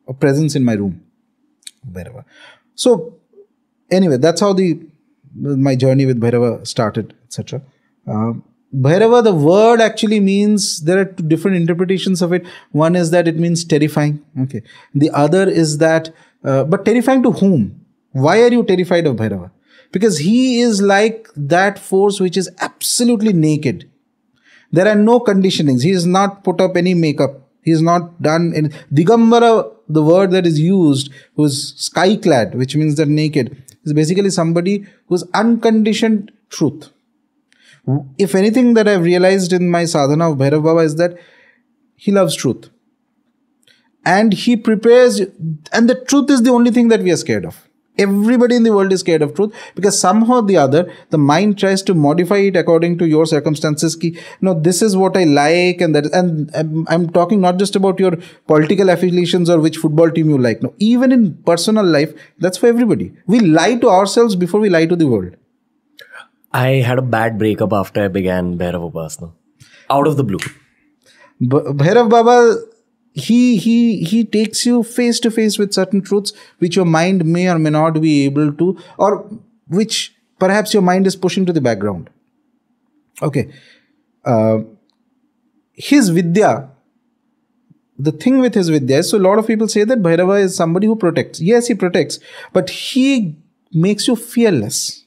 a presence in my room. Bhairava. So, anyway, that's how my journey with Bhairava started, etc. Bhairava, the word actually means, there are 2 different interpretations of it. One is that it means terrifying. Okay. The other is that, but terrifying to whom? Why are you terrified of Bhairava? Because he is like that force which is absolutely naked. There are no conditionings. He has not put up any makeup. He has not done any. Digambara, the word that is used, who's sky-clad, which means they're naked, is basically somebody who's unconditioned truth. If anything that I've realized in my sadhana of Bhairav Baba is that he loves truth. and he prepares you. And the truth is the only thing that we are scared of. Everybody in the world is scared of truth, because somehow or the other the mind tries to modify it according to your circumstances. Ki, no, this is what I like, and that. And I'm talking not just about your political affiliations or which football team you like. No, even in personal life, that's for everybody. We lie to ourselves before we lie to the world. I had a bad breakup after I began Bhairav Upasana. Out of the blue. Bhairav Baba, he takes you face to face with certain truths which your mind may or may not be able to, or which perhaps your mind is pushing to the background. Okay. His Vidya, the thing with his Vidya is, so a lot of people say that Bhairava is somebody who protects. Yes, he protects, but he makes you fearless.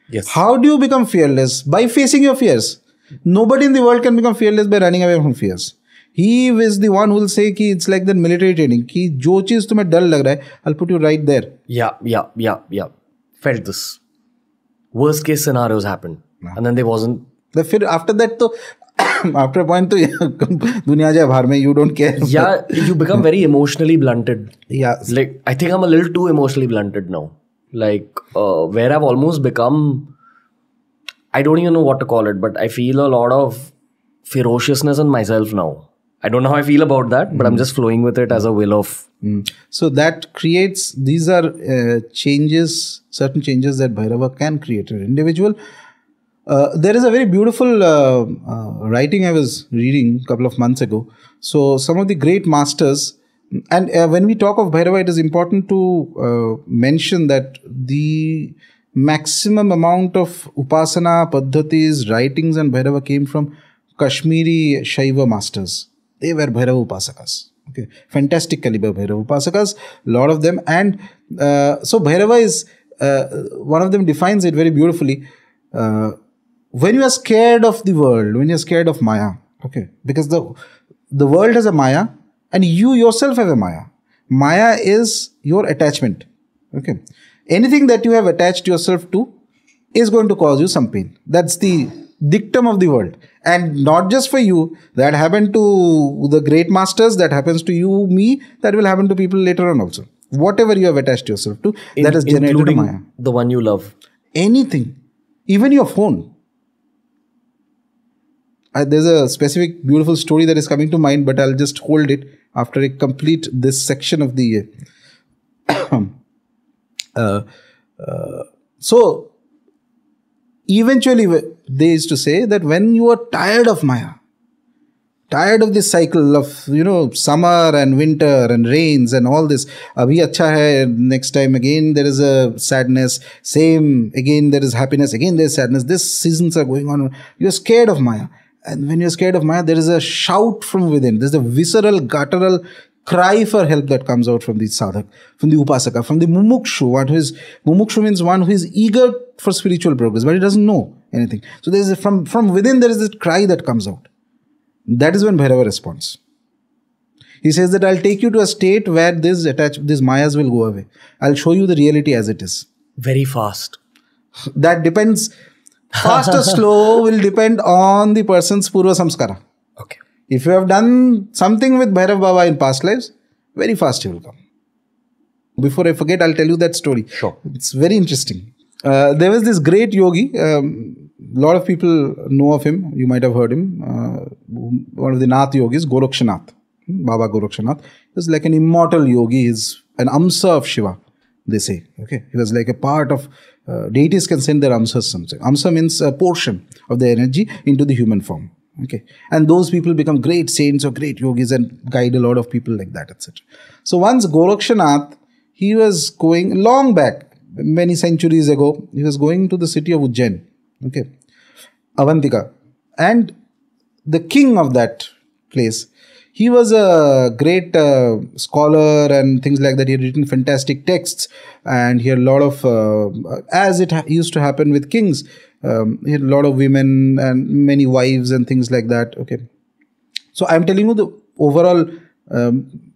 Yes. How do you become fearless? By facing your fears. Nobody in the world can become fearless by running away from fears. He is the one who will say कि it's like that military training कि जो चीज तुम्हें डर लग रहा है, I'll put you right there. Yeah. Felt this. Worst case scenarios happened, and then there wasn't. फिर after that तो after a point तो दुनिया जाए बाहर में, you don't care. Yeah, you become very emotionally blunted. Yeah. Like, I think I'm a little too emotionally blunted now. Like, where I've almost become, I don't even know what to call it, but I feel a lot of ferociousness in myself now. I don't know how I feel about that, but I'm just flowing with it as a will of. So that creates, these are changes, certain changes that Bhairava can create in an individual. There is a very beautiful writing I was reading a couple of months ago. So some of the great masters, and when we talk of Bhairava, it is important to mention that the maximum amount of Upasana, Paddhatis, writings on Bhairava came from Kashmiri Shaiva masters. They were Bhairava Upasakas. Okay, fantastic caliber Bhairava Upasakas, a lot of them. And so Bhairava is, one of them defines it very beautifully. When you are scared of the world, when you're scared of Maya, okay, because the world has a Maya and you yourself have a Maya. Maya is your attachment. Okay. Anything that you have attached yourself to is going to cause you some pain. That's the dictum of the world. And not just for you, that happened to the great masters, that happens to you, me, that will happen to people later on also. Whatever you have attached yourself to, that has generated a Maya. The one you love. Anything. Even your phone. There's a specific beautiful story that is coming to mind, but I'll just hold it after I complete this section of the... So, eventually they used to say that when you are tired of Maya, tired of this cycle of, summer and winter and rains and all this, abhi acha hai, next time again there is a sadness, same, again there is happiness, again there is sadness, these seasons are going on, you are scared of Maya. And when you're scared of Maya, there is a shout from within. There's a visceral, guttural cry for help that comes out from the sadhak, from the upasaka, from the mumukshu. Mumukshu means one who is eager for spiritual progress, but he doesn't know anything. So there's from within there is this cry that comes out. That is when Bhairava responds. He says that I'll take you to a state where these mayas will go away. I'll show you the reality as it is. Very fast. That depends. Fast or slow will depend on the person's purva samskara. Okay. If you have done something with Bhairav Baba in past lives, very fast he will come. Before I forget, I'll tell you that story. Sure. It's very interesting. There was this great yogi. A lot of people know of him. You might have heard him. One of the Nath yogis, Gorakshanath. Baba Gorakshanath. He was like an immortal yogi. He's an amsa of Shiva, they say. Okay. He was like a part of... deities can send their amsas something. Amsa means a portion of the energy into the human form. Okay. And those people become great saints or great yogis and guide a lot of people like that, etc. So once Gorakshanath, he was going long back, many centuries ago, he was going to the city of Ujjain. Okay. Avantika. And the king of that place, he was a great scholar and things like that. He had written fantastic texts and he had a lot of, as it used to happen with kings, he had a lot of women and many wives and things like that. Okay. So I'm telling you the overall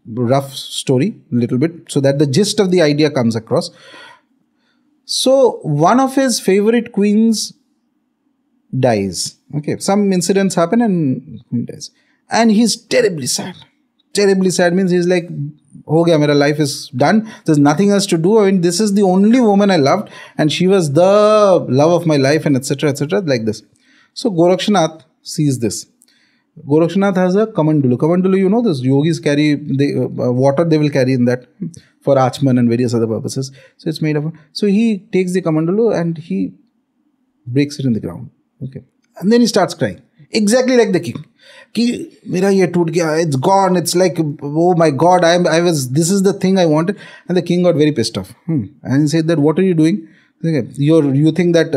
rough story a little bit so that the gist of the idea comes across. So one of his favorite queens dies. Okay. Some incidents happen and he dies. And he's terribly sad. terribly sad, means he's like, ho gaya, mera life is done. There's nothing else to do. I mean, this is the only woman I loved, and she was the love of my life, and etc. etc. like this. So Gorakshanath sees this. Gorakshanath has a kamandulu. Kamandulu, you know, those yogis carry water, they will carry in that for Achman and various other purposes. So it's made of. So he takes the kamandulu and he breaks it in the ground. Okay. And then he starts crying. Exactly like the king. Ki, mera ye toot gaya, it's gone. It's like, oh my God, this is the thing I wanted. And the king got very pissed off. And he said that, what are you doing? You think that,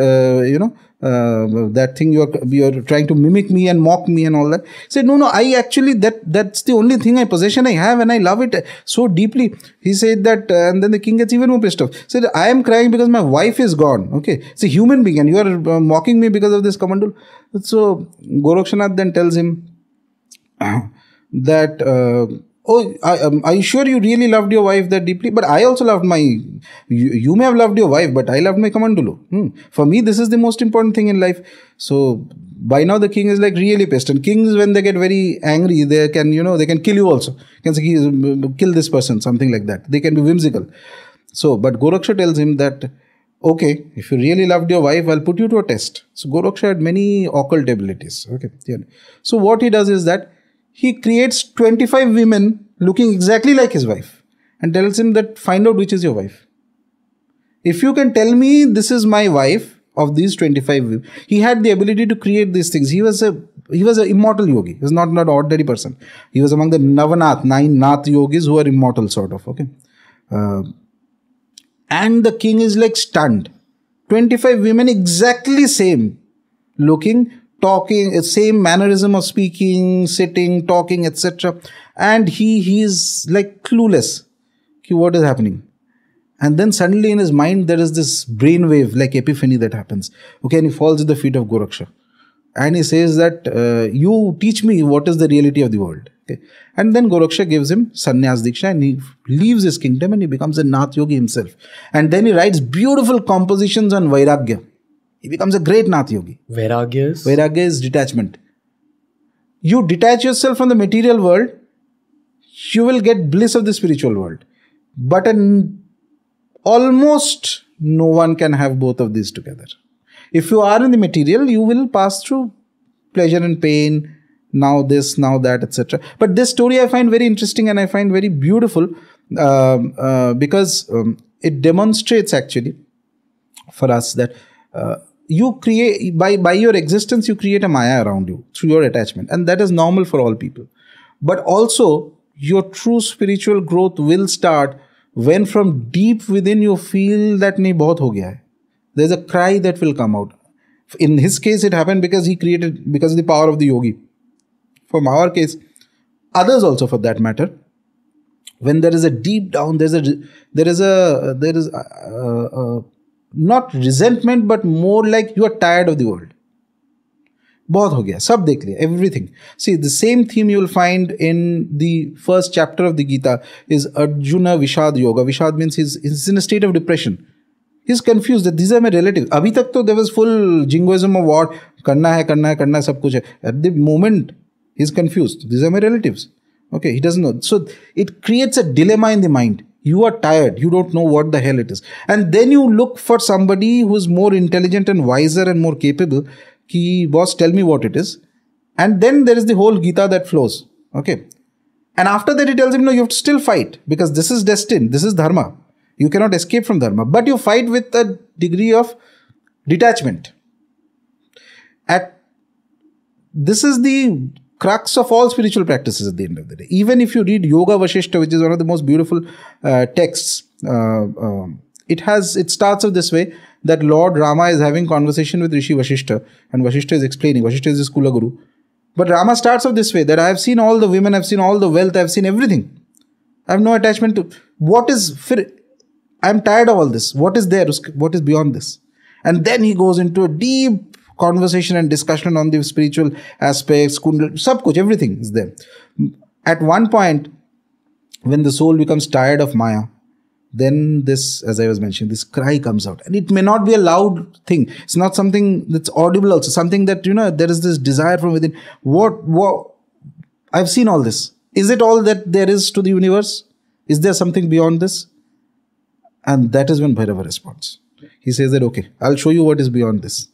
that thing you're trying to mimic me and mock me and all that. He said, no, I actually, that's the only thing possession I have, and I love it so deeply. He said that, and then the king gets even more pissed off. He said, I am crying because my wife is gone. Okay. It's a human being and you are mocking me because of this kamandul. So Gorakshanath then tells him that, are you sure you really loved your wife that deeply? But I also loved you may have loved your wife, but I loved my kamandulu. For me, this is the most important thing in life. So by now the king is like really pissed. And kings, when they get very angry, they can kill you also. Can say, kill this person, something like that. They can be whimsical. So, but Goraksha tells him that, okay, if you really loved your wife, I'll put you to a test. So Goraksha had many occult abilities. Okay. Yeah. So what he does is that he creates 25 women looking exactly like his wife and tells him that, find out which is your wife. If you can tell me this is my wife of these 25 women, he had the ability to create these things. He was an immortal yogi. He was not an ordinary person. He was among the Navanath, 9 Nath yogis who are immortal sort of. Okay. And the king is like stunned. 25 women exactly same looking, talking, same mannerism of speaking, sitting, talking, etc. And he is like clueless. What is happening? And then suddenly in his mind there is this brainwave like epiphany that happens. Okay, and he falls at the feet of Goraksha. And he says that, you teach me what is the reality of the world. Okay. And then Goraksha gives him sannyas diksha and he leaves his kingdom and he becomes a Nath yogi himself. And then he writes beautiful compositions on Vairagya. He becomes a great Nath yogi. Vairagya is detachment. You detach yourself from the material world, you will get bliss of the spiritual world. But almost no one can have both of these together. If you are in the material, you will pass through pleasure and pain, now this, now that, etc. But this story I find very interesting and I find very beautiful because it demonstrates actually for us that you create, by your existence, you create a maya around you through your attachment. And that is normal for all people. But also, your true spiritual growth will start when from deep within you feel that nahi bahut ho gaya hai. There's a cry that will come out. In his case, it happened because because of the power of the yogi. From our case, others also for that matter, when there is a deep down, there is not resentment, but more like you are tired of the world. बहुत हो गया, सब देख लिया, everything. See, the same theme you will find in the first chapter of the Gita is Arjuna Vishad Yoga. Vishad means he's in a state of depression. He's confused that these are my relatives. अभी तक तो there was full jingoism of war. करना है, सब कुछ है. At the moment, he's confused. These are my relatives. Okay, he doesn't know. So it creates a dilemma in the mind. You are tired. You don't know what the hell it is. And then you look for somebody who is more intelligent and wiser and more capable. Ki, boss, tell me what it is. And then there is the whole Gita that flows. Okay. And after that he tells him, no, you have to still fight because this is destined. This is dharma. You cannot escape from dharma. But you fight with a degree of detachment. This is the crux of all spiritual practices at the end of the day. Even if you read Yoga Vasishta, which is one of the most beautiful texts, it starts off this way, that Lord Rama is having conversation with Rishi Vasishta and Vasishta is explaining. Vasishta is his Kula Guru. But Rama starts off this way, that I have seen all the women, I have seen all the wealth, I have seen everything. I have no attachment to I am tired of all this. What is there? What is beyond this? And then he goes into a deep conversation and discussion on the spiritual aspects, sab kuch, everything is there. At one point, when the soul becomes tired of Maya, then this, as I was mentioning, this cry comes out. And it may not be a loud thing. It's not something that's audible also. Something that, there is this desire from within. What I've seen all this. Is it all that there is to the universe? Is there something beyond this? And that is when Bhairava responds. He says that, okay, I'll show you what is beyond this.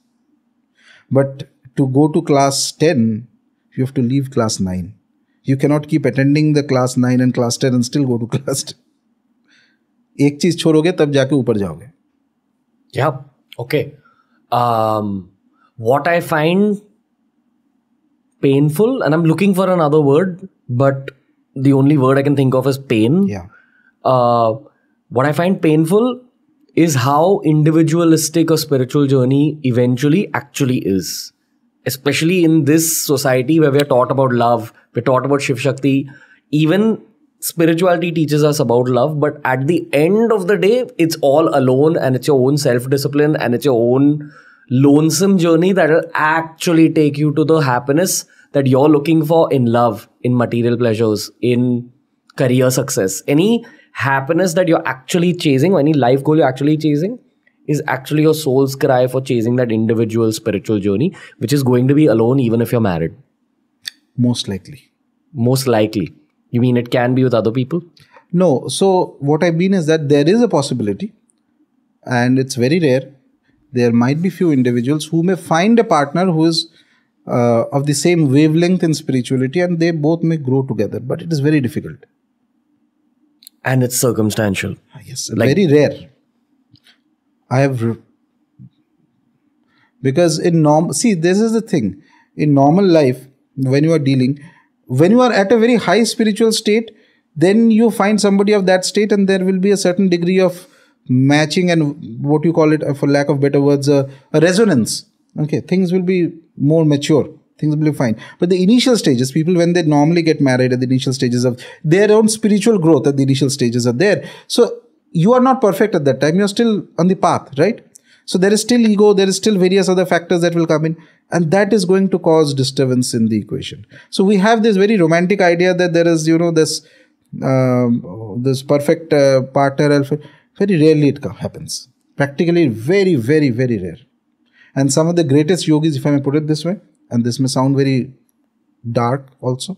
But to go to class 10, you have to leave class 9. You cannot keep attending the class 9 and class 10 and still go to class 10. एक चीज छोड़ोगे तब जाके ऊपर जाओगे. Yeah, okay. What I find painful, and I'm looking for another word, but the only word I can think of is pain. Yeah. What I find painful is how individualistic a spiritual journey eventually actually is. Especially in this society where we are taught about love, we're taught about Shiv Shakti. Even spirituality teaches us about love, but at the end of the day, it's all alone and it's your own self-discipline and it's your own lonesome journey that will actually take you to the happiness that you're looking for in love, in material pleasures, in career success. Any happiness that you're actually chasing, or any life goal you're actually chasing, is actually your soul's cry for chasing that individual spiritual journey, which is going to be alone even if you're married. Most likely. Most likely. You mean it can be with other people? No. So what I mean is that there is a possibility, and it's very rare. There might be few individuals who may find a partner who is of the same wavelength in spirituality, and they both may grow together. But it is very difficult. And it's circumstantial. Yes, very rare. Because in this is the thing. In normal life, when you are at a very high spiritual state, then you find somebody of that state, and there will be a certain degree of matching and what you call it, for lack of better words, a resonance. Okay, things will be more mature. Things will be fine. But the initial stages, people when they normally get married at the initial stages of their own spiritual growth, at the initial stages are there. So you are not perfect at that time. You're still on the path, right? So there is still ego. There is still various other factors that will come in. And that is going to cause disturbance in the equation. So we have this very romantic idea that there is, this perfect partner. Very rarely it happens. Practically very, very, very rare. And some of the greatest yogis, if I may put it this way, and this may sound very dark also,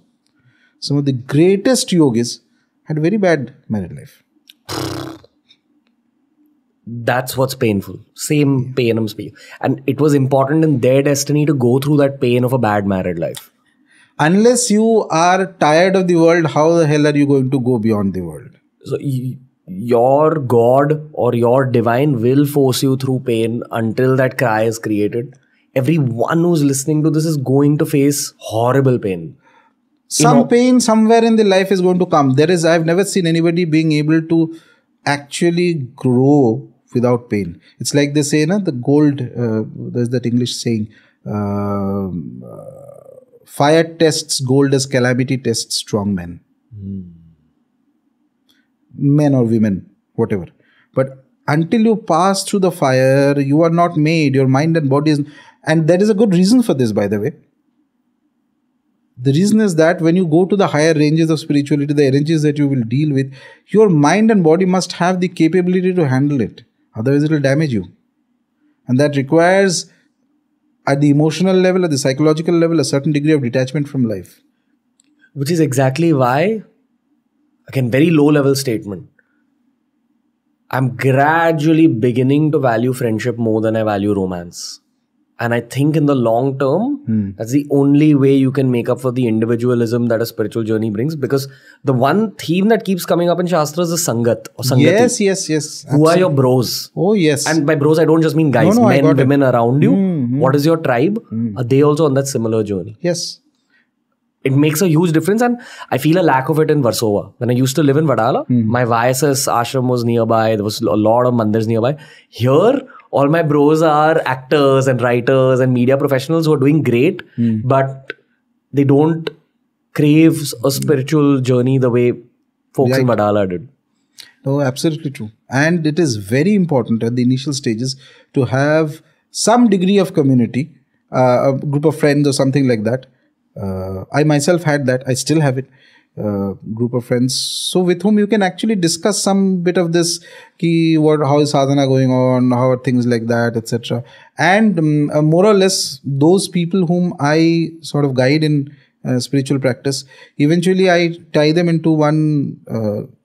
some of the greatest yogis had very bad married life. That's what's painful. Same pain I'm speaking. And it was important in their destiny to go through that pain of a bad married life. Unless you are tired of the world, how the hell are you going to go beyond the world? So your God or your divine will force you through pain until that cry is created. Everyone who's listening to this is going to face horrible pain. Some pain somewhere in the life is going to come. I've never seen anybody being able to actually grow without pain. It's like they say, the gold, there's that English saying, fire tests gold as calamity tests strong men. Men or women, whatever. But until you pass through the fire, you are not made. Your mind and body is... And there is a good reason for this, by the way. The reason is that when you go to the higher ranges of spirituality, the energies that you will deal with, your mind and body must have the capability to handle it. Otherwise, it will damage you. And that requires, at the emotional level, at the psychological level, a certain degree of detachment from life. Which is exactly why, again, very low level statement, I'm gradually beginning to value friendship more than I value romance. And I think in the long term, that's the only way you can make up for the individualism that a spiritual journey brings. Because the one theme that keeps coming up in Shastras is Sangat or Sangati. Yes. Who Absolutely. are your bros? Oh, yes. And by bros, I don't just mean guys, men, women around you. What is your tribe? Are they also on that similar journey? Yes. It makes a huge difference, and I feel a lack of it in Warsaw. When I used to live in Vadala, my YSS ashram was nearby. There was a lot of mandirs nearby. Here, all my bros are actors and writers and media professionals who are doing great, but they don't crave a spiritual journey the way folks in Vadala did. No, absolutely true. And it is very important at the initial stages to have some degree of community, a group of friends or something like that. I myself had that. I still have it. Group of friends, so with whom you can actually discuss some bit of this, how is sadhana going on, how are things like that, etc. And more or less those people whom I sort of guide in spiritual practice. Eventually, I tie them into one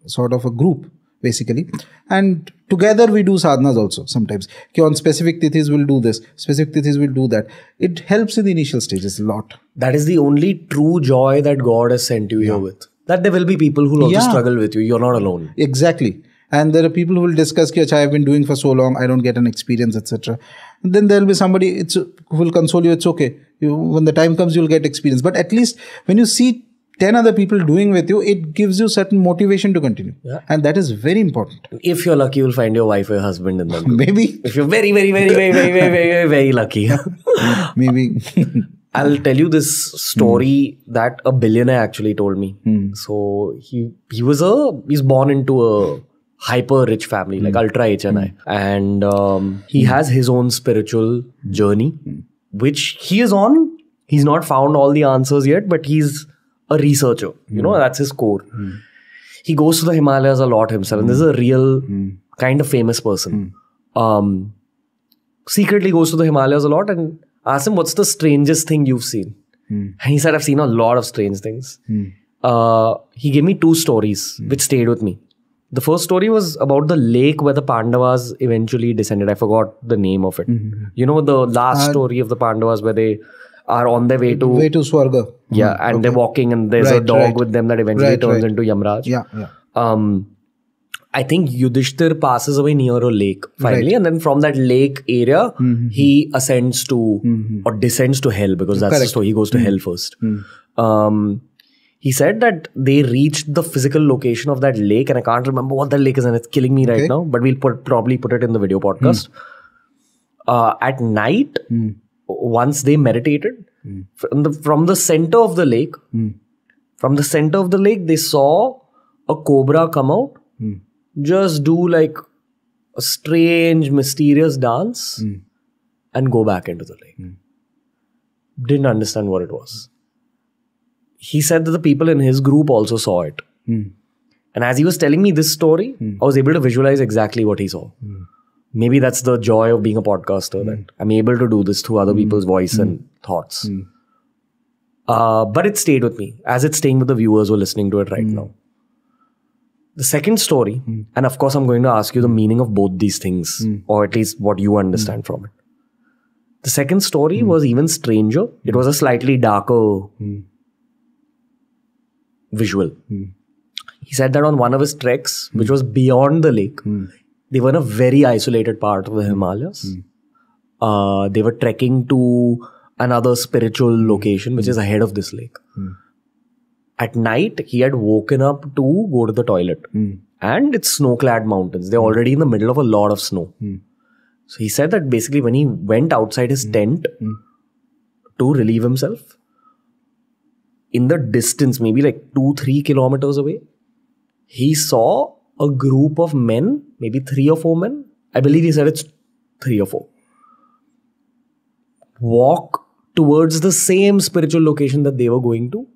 sort of a group, basically. And together we do sadhanas also sometimes. Okay, on specific tithis we'll do this, specific tithis we'll do that. It helps in the initial stages a lot. That is the only true joy that God has sent you here with. That there will be people who will also struggle with you. You're not alone. Exactly. And there are people who will discuss, Ki, I've been doing for so long, I don't get an experience, etc. And then there will be somebody who will console you, it's okay. When the time comes, you'll get experience. But at least when you see 10 other people doing with you, it gives you certain motivation to continue. Yeah. And that is very important. If you're lucky, you'll find your wife or your husband in them. Maybe. If you're very, very, very, very, very, very, very, very lucky. Maybe. I'll tell you this story that a billionaire actually told me. So he's born into a hyper rich family, like ultra HNI. And he has his own spiritual journey, which he is on. He's not found all the answers yet, but he's a researcher. You know, that's his core. He goes to the Himalayas a lot himself. And this is a real kind of famous person. Secretly goes to the Himalayas a lot and asked him, what's the strangest thing you've seen? And he said, I've seen a lot of strange things. He gave me 2 stories which stayed with me. The first story was about the lake where the Pandavas eventually descended. I forgot the name of it. You know, the last story of the Pandavas where they are on their way to Swarga. Yeah, and they're walking and there's a dog with them that eventually turns into Yamraj. I think Yudhishthir passes away near a lake finally, and then from that lake area, he ascends to or descends to hell, because that's the story. He goes to hell first. He said that they reached the physical location of that lake, and I can't remember what that lake is, and it's killing me right now, but we'll probably put it in the video podcast. At night, once they meditated, from the center of the lake, they saw a cobra come out, just do like a strange, mysterious dance and go back into the lake. Didn't understand what it was. He said that the people in his group also saw it. And as he was telling me this story, I was able to visualize exactly what he saw. Maybe that's the joy of being a podcaster, that I'm able to do this through other people's voice and thoughts. But it stayed with me, as it's staying with the viewers who are listening to it right now. The second story, and of course I'm going to ask you the meaning of both these things, or at least what you understand from it. The second story was even stranger. It was a slightly darker visual. He said that on one of his treks, which was beyond the lake, they were in a very isolated part of the Himalayas. They were trekking to another spiritual location, which is ahead of this lake. At night, he had woken up to go to the toilet. And it's snow-clad mountains. They're already in the middle of a lot of snow. So he said that basically when he went outside his tent to relieve himself, in the distance, maybe like 2-3 kilometers away, he saw a group of men, maybe 3 or 4 men. I believe he said it's 3 or 4. Walk towards the same spiritual location that they were going to.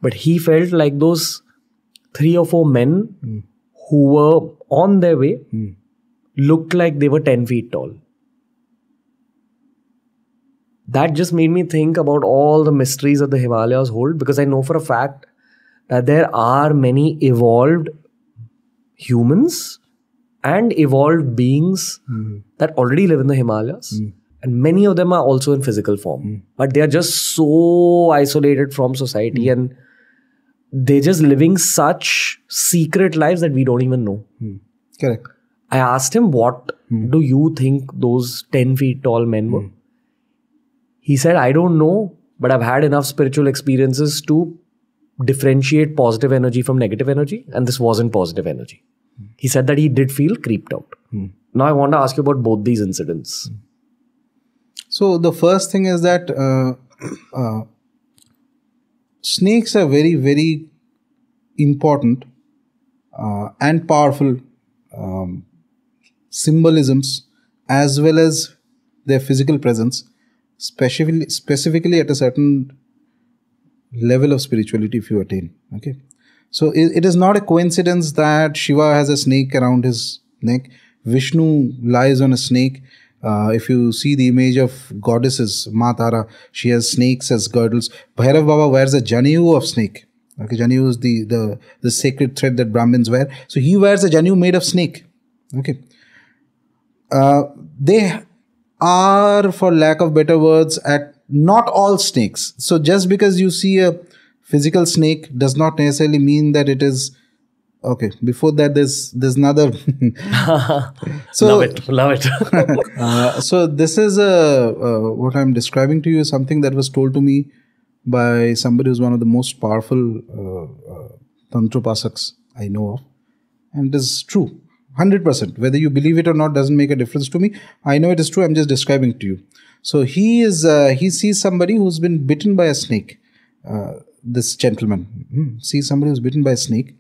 But he felt like those 3 or 4 men who were on their way looked like they were 10 feet tall. That just made me think about all the mysteries that the Himalayas hold, because I know for a fact that there are many evolved humans and evolved beings that already live in the Himalayas. And many of them are also in physical form. But they are just so isolated from society and they're just living such secret lives that we don't even know. Correct. I asked him, what do you think those 10 feet tall men were? He said, I don't know, but I've had enough spiritual experiences to differentiate positive energy from negative energy. And this wasn't positive energy. He said that he did feel creeped out. Now I want to ask you about both these incidents. So the first thing is that snakes are very, very important and powerful symbolisms, as well as their physical presence, specifically at a certain level of spirituality if you attain. Okay, so it is not a coincidence that Shiva has a snake around his neck, Vishnu lies on a snake, If you see the image of goddesses, Ma Tara, she has snakes as girdles. Bhairav Baba wears a janayu of snake. Okay, janayu is the sacred thread that Brahmins wear. So he wears a janayu made of snake. Okay. They are, for lack of better words, at not all snakes. So just because you see a physical snake does not necessarily mean that it is okay. Before that, there's another. Love it. So this is what I'm describing to you is something that was told to me by somebody who's one of the most powerful Tantropasaks I know of, and it is true. 100%. Whether you believe it or not doesn't make a difference to me. I know it is true. I'm just describing it to you. So he sees somebody who's been bitten by a snake. This gentleman sees somebody who's bitten by a snake.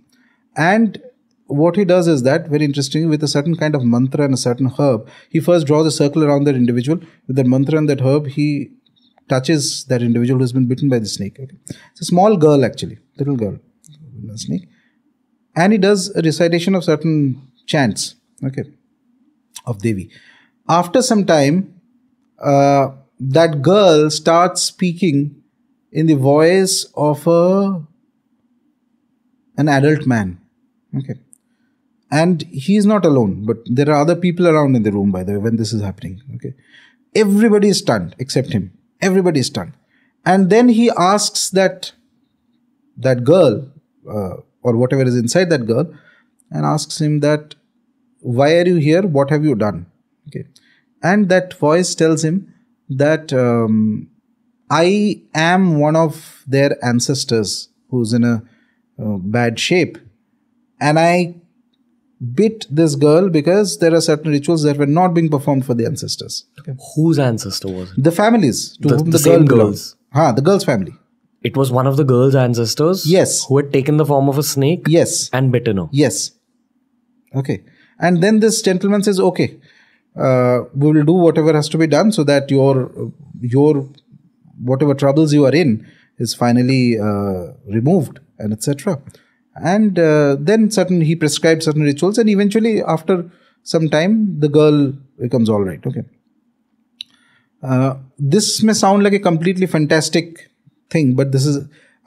And what he does is that, very interestingly, with a certain kind of mantra and a certain herb, he first draws a circle around that individual. With that mantra and that herb, he touches that individual who's been bitten by the snake. Okay. It's a small girl, actually. Little girl. A snake. And he does a recitation of certain chants, okay, of Devi. After some time, that girl starts speaking in the voice of an adult man, okay. And he is not alone, but there are other people around in the room, by the way, when this is happening, okay. Everybody is stunned except him. Everybody is stunned. And then he asks that girl, or whatever is inside that girl, and asks him that, why are you here? What have you done? Okay. And that voice tells him that I am one of their ancestors who's in a bad shape. And I bit this girl because there are certain rituals that were not being performed for the ancestors. Okay. Whose ancestor was it? The families to whom the the girl same belongs. girls. The girl's family. It was one of the girl's ancestors? Yes. Who had taken the form of a snake? Yes. And bitten her? Yes. Okay. And then this gentleman says, okay, we will do whatever has to be done so that your whatever troubles you are in is finally removed, and etc. And then he prescribed certain rituals, and eventually after some time the girl becomes all right. Okay. This may sound like a completely fantastic thing, but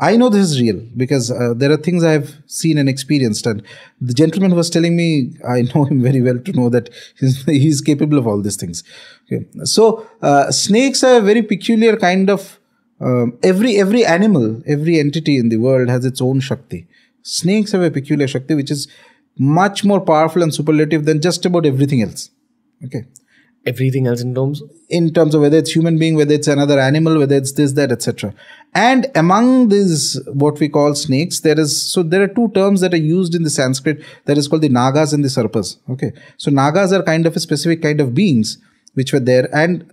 I know this is real because there are things I have seen and experienced. And the gentleman who was telling me, I know him very well to know that he's capable of all these things. Okay. So snakes are a very peculiar kind of, every animal, every entity in the world has its own Shakti. Snakes have a peculiar Shakti which is much more powerful and superlative than just about everything else. Okay. Everything else in terms? In terms of whether it's human being, whether it's another animal, whether it's this, that, etc. And among these, what we call snakes, there are two terms that are used in the Sanskrit that is called the Nagas and the Sarpas. Okay. So Nagas are kind of a specific kind of beings which were there. And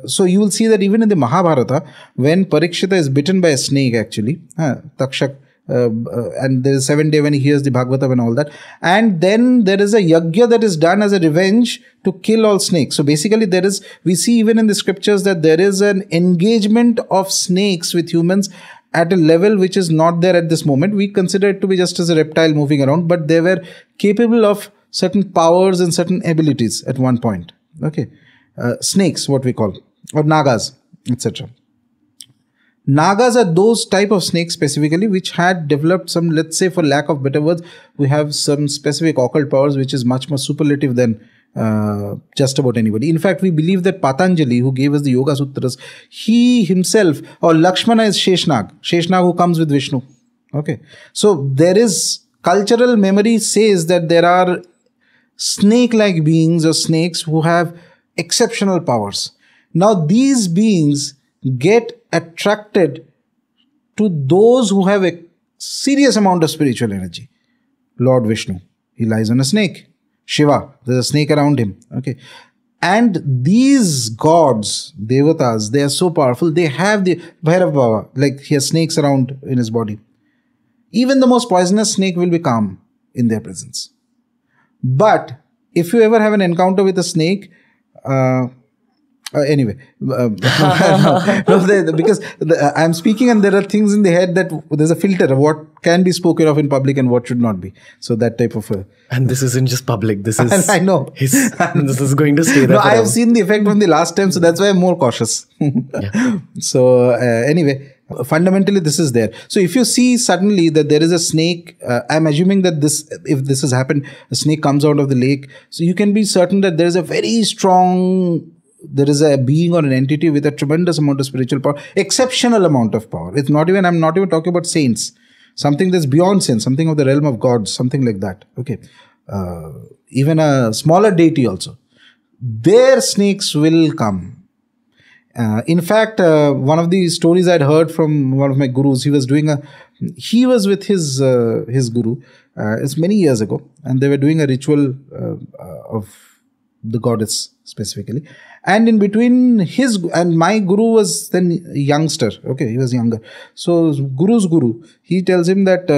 so you will see that even in the Mahabharata, when Parikshita is bitten by a snake actually, Takshak, and there is 7 day when he hears the Bhagavatam and all that, and then there is a yajna that is done as a revenge to kill all snakes. So basically we see even in the scriptures that there is an engagement of snakes with humans at a level which is not there at this moment. We consider it to be just as a reptile moving around, but they were capable of certain powers and certain abilities at one point. Okay, snakes, what we call, or Nagas, etc. Nagas are those type of snakes specifically which had developed some, let's say for lack of better words, we have some specific occult powers which is much more superlative than just about anybody. In fact, we believe that Patanjali, who gave us the Yoga Sutras, he himself, or Lakshmana is Sheshnag who comes with Vishnu. Okay. So there is, cultural memory says that there are snake-like beings or snakes who have exceptional powers. Now these beings get attracted to those who have a serious amount of spiritual energy. Lord Vishnu, he lies on a snake. Shiva, there's a snake around him. Okay. And these gods, devatas, they are so powerful. They have the Bhairav Baba, like he has snakes around in his body. Even the most poisonous snake will be calm in their presence. But if you ever have an encounter with a snake, Anyway, because I'm speaking and there are things in the head that there's a filter of what can be spoken of in public and what should not be. So that type of and this isn't just public. This is I know. This is going to stay there. No, I have seen the effect from the last time, so that's why I'm more cautious. Yeah. So anyway, fundamentally this is there. So if you see suddenly that there is a snake, I'm assuming that if this has happened, a snake comes out of the lake. So you can be certain that there is a very strong, there is a being or an entity with a tremendous amount of spiritual power, exceptional amount of power. I'm not even talking about saints, something that's beyond saints, something of the realm of gods, something like that. Okay. Even a smaller deity also. Their snakes will come. In fact, one of the stories I'd heard from one of my gurus, he was with his guru, it's many years ago, and they were doing a ritual of the goddess specifically. And in between and my guru was then a youngster. Okay, he was younger. So guru's guru, he tells him that,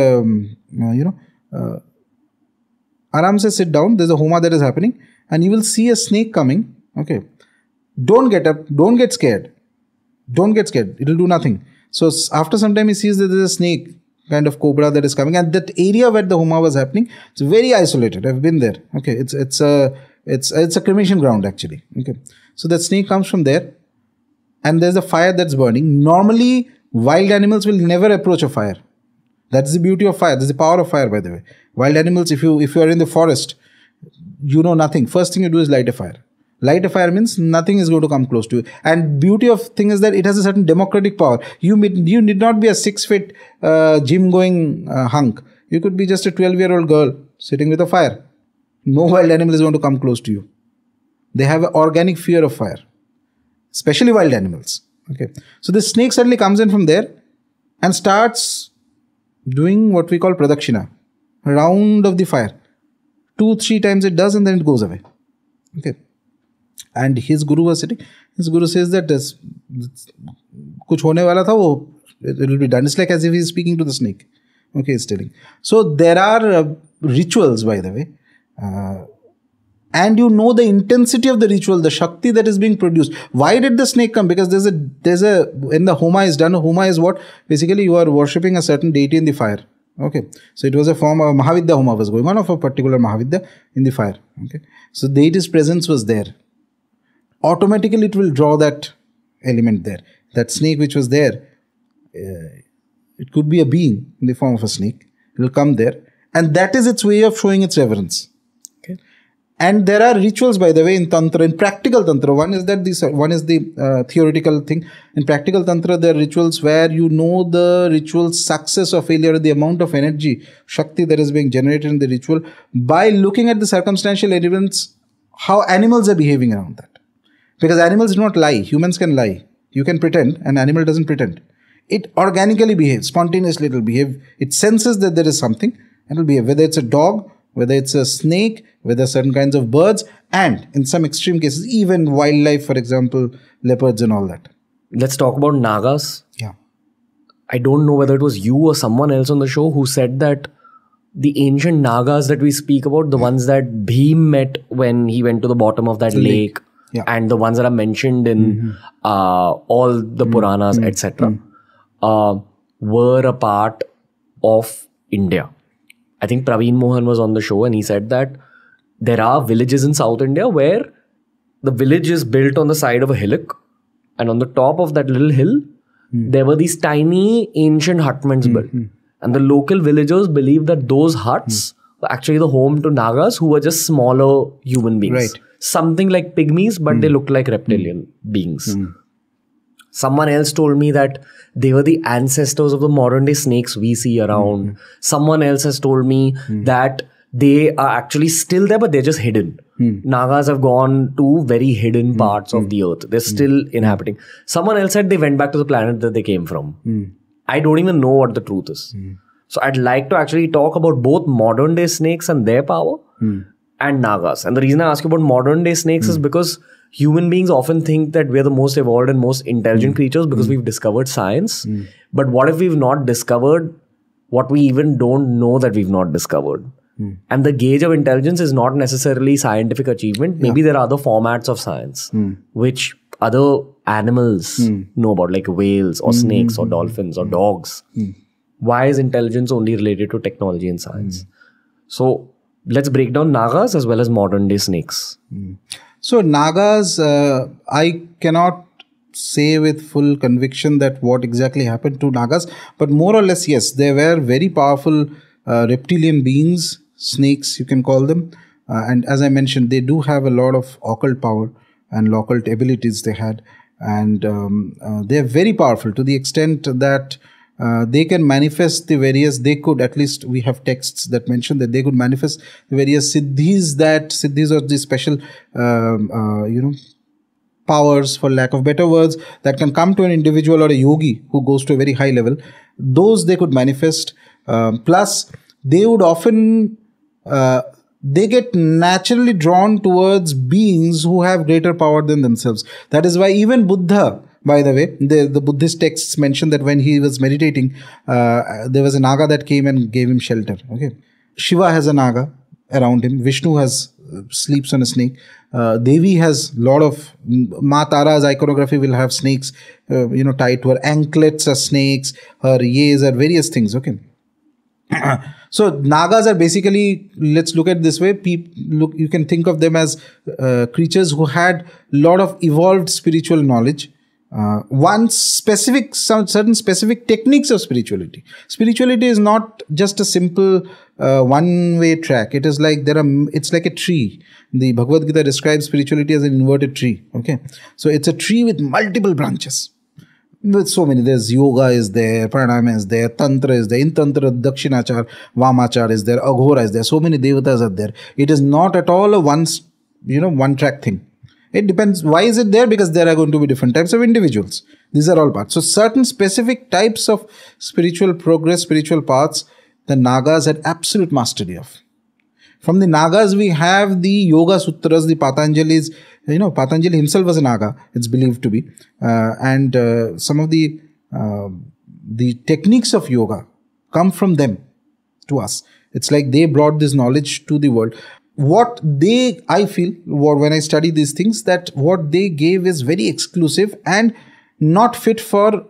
Aram se sit down, there's a homa that is happening, and you will see a snake coming. Okay. Don't get up. Don't get scared. Don't get scared. It will do nothing. So after some time, he sees that there's a snake, kind of cobra that is coming, and that area where the homa was happening, it's very isolated. I've been there. Okay, it's a cremation ground actually. Okay, so that snake comes from there, and there's a fire that's burning. Normally, wild animals will never approach a fire. That's the beauty of fire. That's the power of fire, by the way. Wild animals, if you are in the forest, you know nothing. First thing you do is light a fire. Light a fire means nothing is going to come close to you. And beauty of thing is that it has a certain democratic power. You need not be a 6-foot gym going hunk. You could be just a 12-year-old girl sitting with a fire. No wild animal is going to come close to you. They have an organic fear of fire, especially wild animals. Okay, so the snake suddenly comes in from there and starts doing what we call pradakshina, round of the fire. 2-3 times it does, and then it goes away. Okay. And his guru was sitting. His guru says that kuch hone wala tha, it will be done. It's like as if he's speaking to the snake. Okay, he's telling. So there are rituals, by the way. And you know the intensity of the ritual, the Shakti that is being produced. Why did the snake come? Because when the homa is done, homa is what? Basically, you are worshipping a certain deity in the fire. Okay. So it was a form of Mahavidya homa was going on, of a particular Mahavidya in the fire. Okay. So deity's presence was there. Automatically it will draw that element there. That snake which was there, it could be a being in the form of a snake. It will come there, and that is its way of showing its reverence. Okay. And there are rituals, by the way, in Tantra, in practical Tantra. One is the theoretical thing. In practical Tantra, there are rituals where you know the ritual's success or failure, the amount of energy, Shakti that is being generated in the ritual by looking at the circumstantial evidence, how animals are behaving around that. Because animals do not lie. Humans can lie. You can pretend. An animal doesn't pretend. It organically behaves. Spontaneously it will behave. It senses that there is something and it will behave. Whether it's a dog, whether it's a snake, whether certain kinds of birds, and in some extreme cases, even wildlife, for example, leopards and all that. Let's talk about Nagas. Yeah. I don't know whether it was you or someone else on the show who said that the ancient Nagas that we speak about, the ones that Bhim met when he went to the bottom of that lake. Yeah. And the ones that are mentioned in all the Puranas, etc., were a part of India. I think Praveen Mohan was on the show and he said that there are villages in South India where the village is built on the side of a hillock, and on the top of that little hill, there were these tiny ancient hutments built. And the local villagers believed that those huts were actually the home to Nagas, who were just smaller human beings. Right. Something like pygmies, but they look like reptilian beings. Someone else told me that they were the ancestors of the modern day snakes we see around. Someone else has told me that they are actually still there, but they're just hidden. Nagas have gone to very hidden parts of the earth. They're still inhabiting. Someone else said they went back to the planet that they came from. I don't even know what the truth is. So I'd like to actually talk about both modern day snakes and their power. And Nagas. And the reason I ask you about modern day snakes is because human beings often think that we're the most evolved and most intelligent creatures because we've discovered science. But what if we've not discovered what we even don't know that we've not discovered? And the gauge of intelligence is not necessarily scientific achievement. Maybe there are other formats of science which other animals know about, like whales or snakes or dolphins or dogs. Why is intelligence only related to technology and science? So let's break down Nagas as well as modern day snakes. So Nagas, I cannot say with full conviction that what exactly happened to Nagas, but more or less, yes, they were very powerful reptilian beings, snakes you can call them. And as I mentioned, they do have a lot of occult power and occult abilities they had. And they are very powerful to the extent that they can manifest the various, they could, at least we have texts that mention that they could manifest the various siddhis, that siddhis are the special, powers, for lack of better words, that can come to an individual or a yogi who goes to a very high level. Those they could manifest. Plus, they would often, they get naturally drawn towards beings who have greater power than themselves. That is why even Buddha, by the way, the Buddhist texts mention that when he was meditating, there was a Naga that came and gave him shelter. Okay, Shiva has a Naga around him. Vishnu has sleeps on a snake. Devi has lot of, Ma Tara's iconography will have snakes, tied to her anklets are snakes, her yeas are various things. Okay. So Nagas are basically, let's look at this way. You can think of them as creatures who had lot of evolved spiritual knowledge. Certain specific techniques of spirituality. Spirituality is not just a simple one-way track. It is like it's like a tree. The Bhagavad Gita describes spirituality as an inverted tree. Okay, so it's a tree with multiple branches. With so many, there's yoga is there, pranayama is there, tantra is there. In tantra, dakshinachar, vamachar is there, aghora is there. So many devatas are there. It is not at all a one-track thing. It depends. Why is it there? Because there are going to be different types of individuals. These are all parts. So certain specific types of spiritual progress, spiritual paths, the Nagas had absolute mastery of. From the Nagas, we have the Yoga Sutras, the Patanjali's. Patanjali himself was a Naga, it's believed to be. And some of the techniques of yoga come from them to us. It's like they brought this knowledge to the world. I feel, when I study these things, that what they gave is very exclusive and not fit for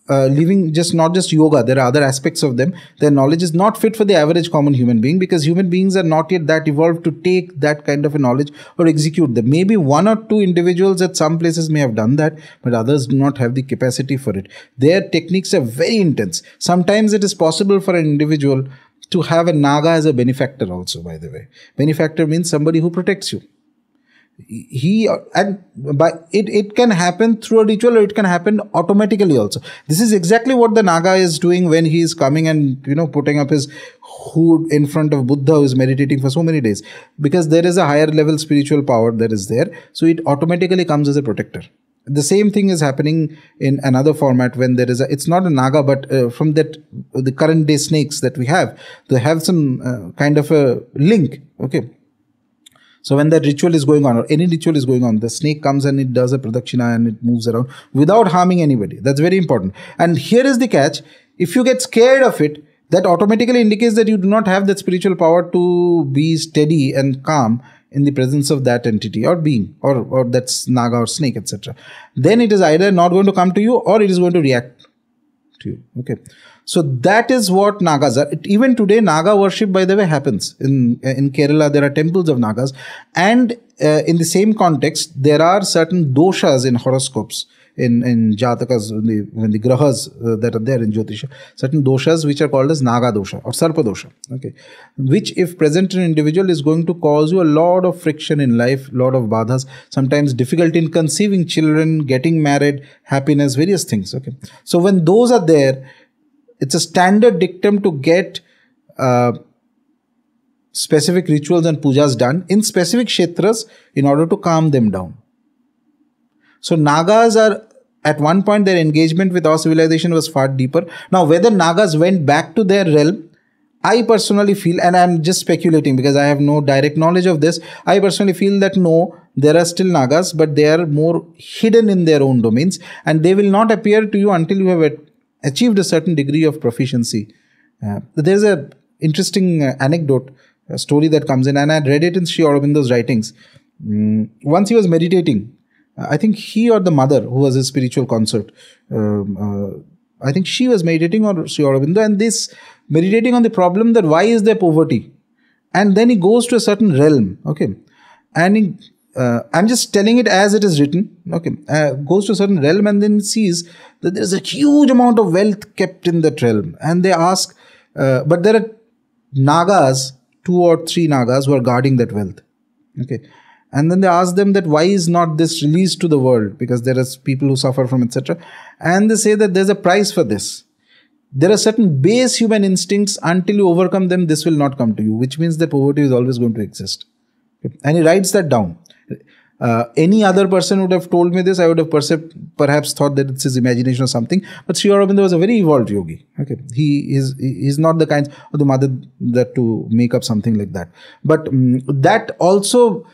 living, not just yoga. There are other aspects of them. Their knowledge is not fit for the average common human being, because human beings are not yet that evolved to take that kind of a knowledge or execute them. Maybe one or two individuals at some places may have done that, but others do not have the capacity for it. Their techniques are very intense. Sometimes it is possible for an individual to have a Naga as a benefactor also, by the way. Benefactor means somebody who protects you. It can happen through a ritual, or it can happen automatically also. This is exactly what the Naga is doing when he is coming and putting up his hood in front of Buddha, who is meditating for so many days, because there is a higher level spiritual power that is there, so it automatically comes as a protector. The same thing is happening in another format when there is it's not a Naga, but from the current day snakes that we have, they have some kind of a link. Okay. So when that ritual is going on, or any ritual is going on, the snake comes and it does a pradakshina and it moves around without harming anybody. That's very important. And here is the catch. If you get scared of it, that automatically indicates that you do not have that spiritual power to be steady and calm in the presence of that entity or being, or that's Naga or snake, etc. Then it is either not going to come to you, or it is going to react to you. Okay. So that is what Nagas are. Even today, Naga worship, by the way, happens. In Kerala, there are temples of Nagas. And in the same context, there are certain doshas in horoscopes, in Jatakas, when the grahas that are there in Jyotisha, certain doshas which are called as Naga dosha or Sarpa dosha. Okay. Which, if present in an individual, is going to cause you a lot of friction in life, lot of badhas, sometimes difficulty in conceiving children, getting married, happiness, various things. Okay. So when those are there, it's a standard dictum to get specific rituals and pujas done in specific kshetras in order to calm them down. So Nagas are, at one point, their engagement with our civilization was far deeper. Now, whether Nagas went back to their realm, I personally feel, and I'm just speculating because I have no direct knowledge of this, I personally feel that no, there are still Nagas, but they are more hidden in their own domains, and they will not appear to you until you have achieved a certain degree of proficiency. There's a interesting anecdote, a story that comes in, and I read it in Sri Aurobindo's writings. Once he was meditating, I think he or the mother, who was his spiritual consort, I think she was meditating on Sri Aurobindo, and this meditating on the problem that why is there poverty, and then he goes to a certain realm, okay, and he, I'm just telling it as it is written, okay, goes to a certain realm and then sees that there is a huge amount of wealth kept in that realm, and they ask, but there are Nagas, 2 or 3 Nagas who are guarding that wealth, okay. And then they ask them that why is not this released to the world, because there are people who suffer from etc. And they say that there's a price for this. There are certain base human instincts, until you overcome them, this will not come to you, which means that poverty is always going to exist. Okay. And he writes that down. Any other person would have told me this, I would have perhaps thought that it's his imagination or something. But Sri Aurobindo was a very evolved yogi. Okay, he's not the kind of the mother that to make up something like that. But that also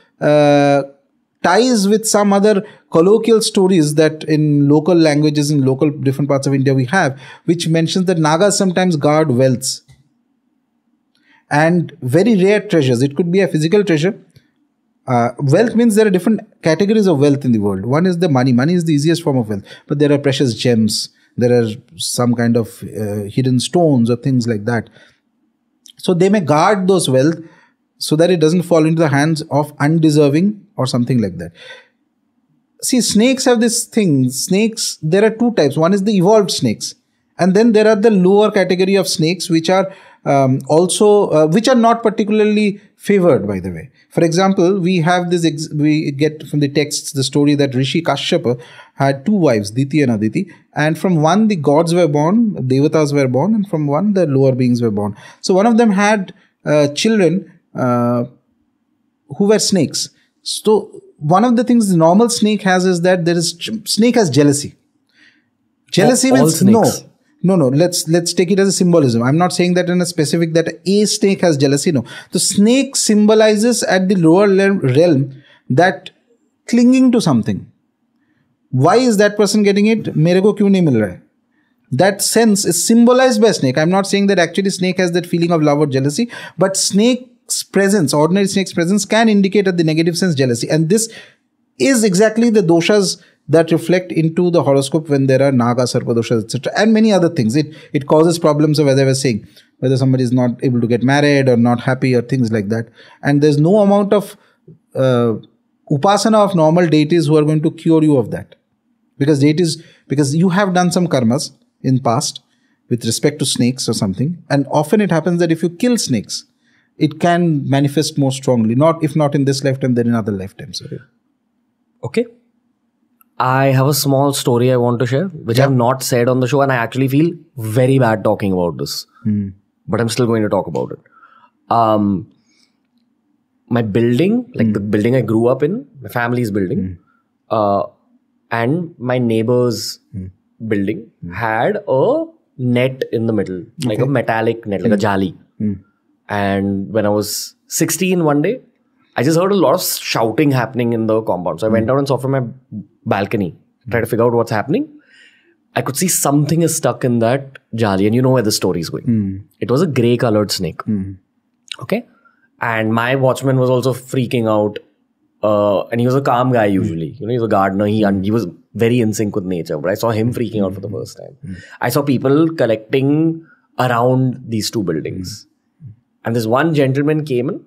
ties with some other colloquial stories that in local languages, in local different parts of India we have, which mentions that Nagas sometimes guard wealths and very rare treasures. It could be a physical treasure. Wealth means there are different categories of wealth in the world. One is the money. Money is the easiest form of wealth. But there are precious gems. There are some kind of hidden stones or things like that. So they may guard those wealth so that it doesn't fall into the hands of undeserving or something like that. See, snakes have this thing. Snakes, there are 2 types. One is the evolved snakes. And then there are the lower category of snakes which are which are not particularly favored, by the way. For example, we have this, we get from the texts the story that Rishi Kashyapa had 2 wives, Diti and Aditi, and from one the gods were born, Devatas were born, and from one the lower beings were born. So one of them had children who were snakes. So one of the things the normal snake has is that snake has jealousy. Jealousy means no. Let's take it as a symbolism. I'm not saying that in a specific that a snake has jealousy. No, the snake symbolizes at the lower realm that clinging to something. Why is that person getting it? Mere ko kyun nahi mil raha hai? That sense is symbolized by snake. I'm not saying that actually snake has that feeling of love or jealousy, but snake's presence, ordinary snake's presence, can indicate at the negative sense jealousy, and this is exactly the doshas that reflect into the horoscope when there are Naga, Sarpa doshas, etc. and many other things. It causes problems of, as I was saying, whether somebody is not able to get married or not happy or things like that. And there's no amount of upasana of normal deities who are going to cure you of that. Because you have done some karmas in past with respect to snakes or something. And often it happens that if you kill snakes, it can manifest more strongly. If not in this lifetime, then in other lifetimes. Okay. I have a small story I want to share, which I've not said on the show, and I actually feel very bad talking about this. But I'm still going to talk about it. My building, like the building I grew up in, my family's building, and my neighbor's building had a net in the middle, like a metallic net, like a jali. And when I was 16 one day, I just heard a lot of shouting happening in the compound. So I went out and saw from my balcony, tried to figure out what's happening. I could see something is stuck in that jali, and you know where the story is going. It was a grey colored snake. Okay. And my watchman was also freaking out. And he was a calm guy usually. You know, he's a gardener. He was very in sync with nature. But I saw him freaking out for the first time. I saw people collecting around these 2 buildings. And this one gentleman came in,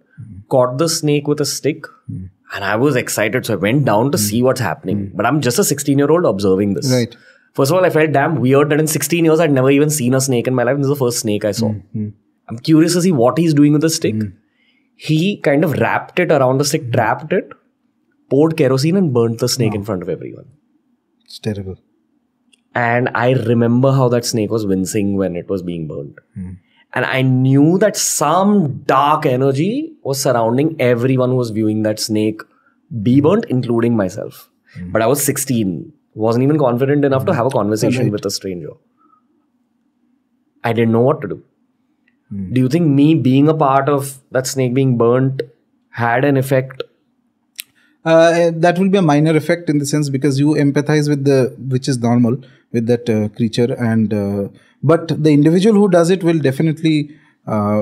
caught the snake with a stick, and I was excited. So I went down to see what's happening. But I'm just a 16-year-old observing this. Right. First of all, I felt damn weird that in 16 years I'd never even seen a snake in my life. This is the first snake I saw. I'm curious to see what he's doing with the stick. He kind of wrapped it around the stick, trapped it, poured kerosene and burnt the snake in front of everyone. It's terrible. And I remember how that snake was wincing when it was being burnt. And I knew that some dark energy was surrounding everyone who was viewing that snake be burnt, including myself. But I was 16, wasn't even confident enough to have a conversation with a stranger. I didn't know what to do. Do you think me being a part of that snake being burnt had an effect? That will be a minor effect in the sense because you empathize with which is normal with that creature, and but the individual who does it will definitely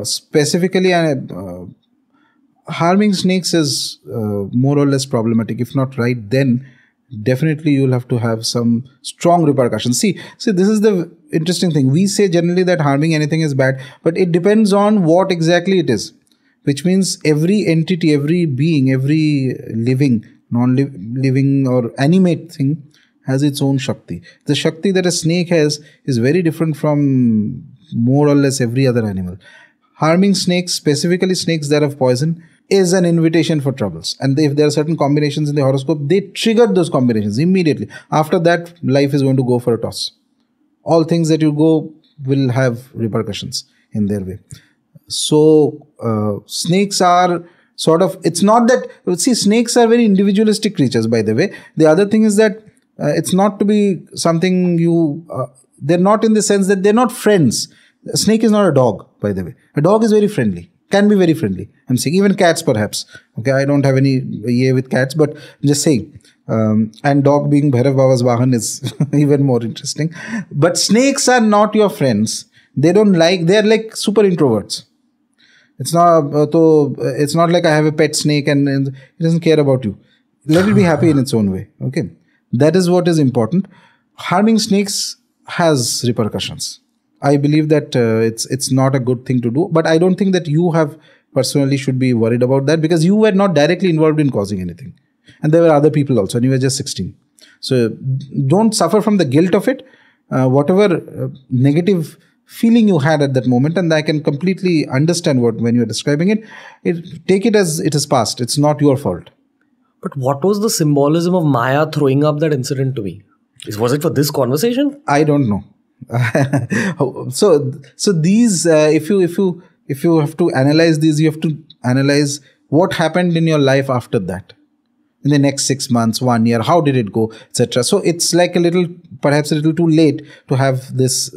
specifically harming snakes is more or less problematic. If not right then, definitely you'll have to have some strong repercussions. See, this is the interesting thing. We say generally that harming anything is bad, but it depends on what exactly it is. Which means every entity, every being, every living, non-living or animate thing has its own Shakti. The Shakti that a snake has is very different from more or less every other animal. Harming snakes, specifically snakes that have poison, is an invitation for troubles. And if there are certain combinations in the horoscope, they trigger those combinations immediately. After that, life is going to go for a toss. All things that you go will have repercussions in their way. So, snakes are sort of, it's not that, see, snakes are very individualistic creatures, by the way. The other thing is that it's not to be something they're not in the sense that they're not friends. A snake is not a dog, by the way. A dog is very friendly, can be very friendly. I'm saying even cats perhaps. Okay, I don't have any with cats, but I'm just saying. And dog being Bhairav Baba's Vahan is even more interesting. But snakes are not your friends. They're like super introverts. It's not like I have a pet snake and it doesn't care about you. Let it be happy in its own way. Okay, that is what is important. Harming snakes has repercussions. I believe that it's not a good thing to do, but I don't think that you have personally should be worried about that, because you were not directly involved in causing anything, and there were other people also, and you were just 16. So don't suffer from the guilt of it. Whatever negative feeling you had at that moment, and I can completely understand when you are describing it, take it as it is past. It's not your fault. But what was the symbolism of Maya throwing up that incident to me? Was it for this conversation? I don't know. So these, if you have to analyze these, you have to analyze what happened in your life after that, in the next 6 months, 1 year, how did it go, etc. So it's like perhaps a little too late to have this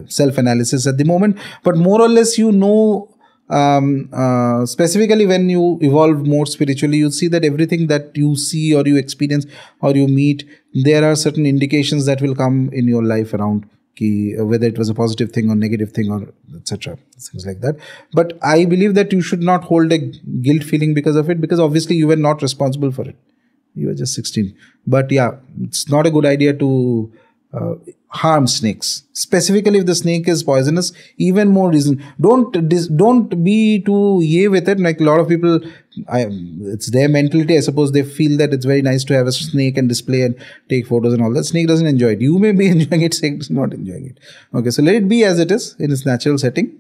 self-analysis at the moment, but more or less specifically when you evolve more spiritually, you see that everything that you see or you experience or you meet, there are certain indications that will come in your life around whether it was a positive thing or negative thing or etc. Things like that. But I believe that you should not hold a guilt feeling because of it, because obviously you were not responsible for it. You were just 16. But yeah, it's not a good idea to harm snakes, specifically if the snake is poisonous. Even more reason, don't be too with it. Like a lot of people, it's their mentality, I suppose. They feel that it's very nice to have a snake and display and take photos and all that. Snake doesn't enjoy it. You may be enjoying it, snake is not enjoying it. Okay, so let it be as it is in its natural setting.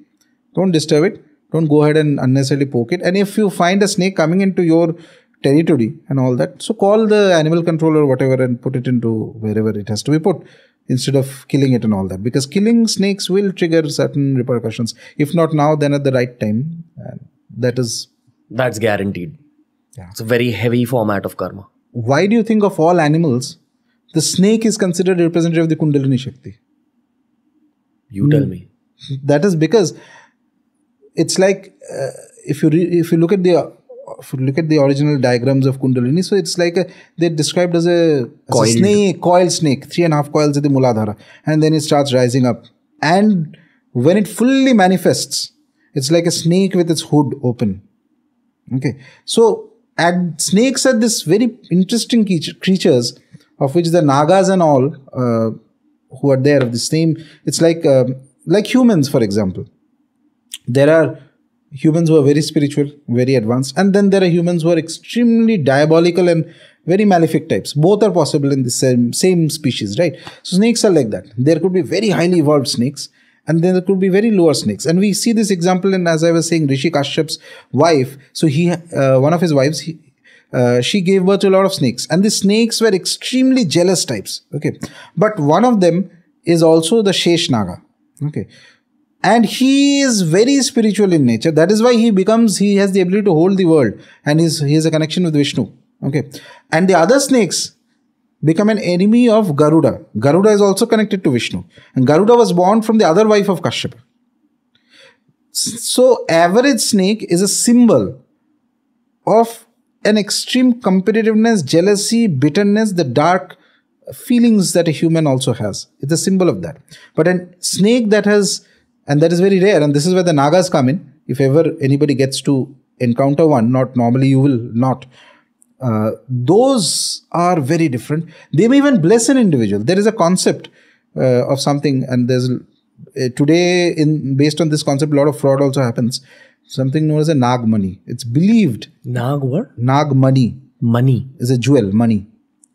Don't disturb it. Don't go ahead and unnecessarily poke it. And if you find a snake coming into your territory and all that, so call the animal control or whatever and put it into wherever it has to be put, instead of killing it and all that, because killing snakes will trigger certain repercussions, if not now, then at the right time. And that's guaranteed. Yeah. It's a very heavy format of karma. Why do you think of all animals the snake is considered representative of the Kundalini Shakti? You tell me. That is because it's like if you look at the original diagrams of Kundalini, so it's like they're described as a coiled snake, 3.5 coils at the Muladhara, and then it starts rising up. And when it fully manifests, it's like a snake with its hood open. Okay, so snakes are this very interesting creatures, of which the Nagas and all who are there of the same. It's like humans, for example. There are humans who are very spiritual, very advanced, and then there are humans who are extremely diabolical and very malefic types. Both are possible in the same species, right? So snakes are like that. There could be very highly evolved snakes, and then there could be very lower snakes. And we see this example in, as I was saying, Rishi Kashyap's wife. So one of his wives, she gave birth to a lot of snakes, and the snakes were extremely jealous types. Okay, but one of them is also the Shesh Naga. Okay. And he is very spiritual in nature. That is why he has the ability to hold the world. And he has a connection with Vishnu. Okay. And the other snakes become an enemy of Garuda. Garuda is also connected to Vishnu. And Garuda was born from the other wife of Kashyapa. So average snake is a symbol of an extreme competitiveness, jealousy, bitterness, the dark feelings that a human also has. It's a symbol of that. But a snake that has, and that is very rare, and this is where the Nagas come in. If ever anybody gets to encounter one, not normally, you will not. Those are very different. They may even bless an individual. There is a concept of something, and there's today, based on this concept, a lot of fraud also happens. Something known as a Nag money. It's believed. Nag what? Nag money. Money. Is a jewel. Money.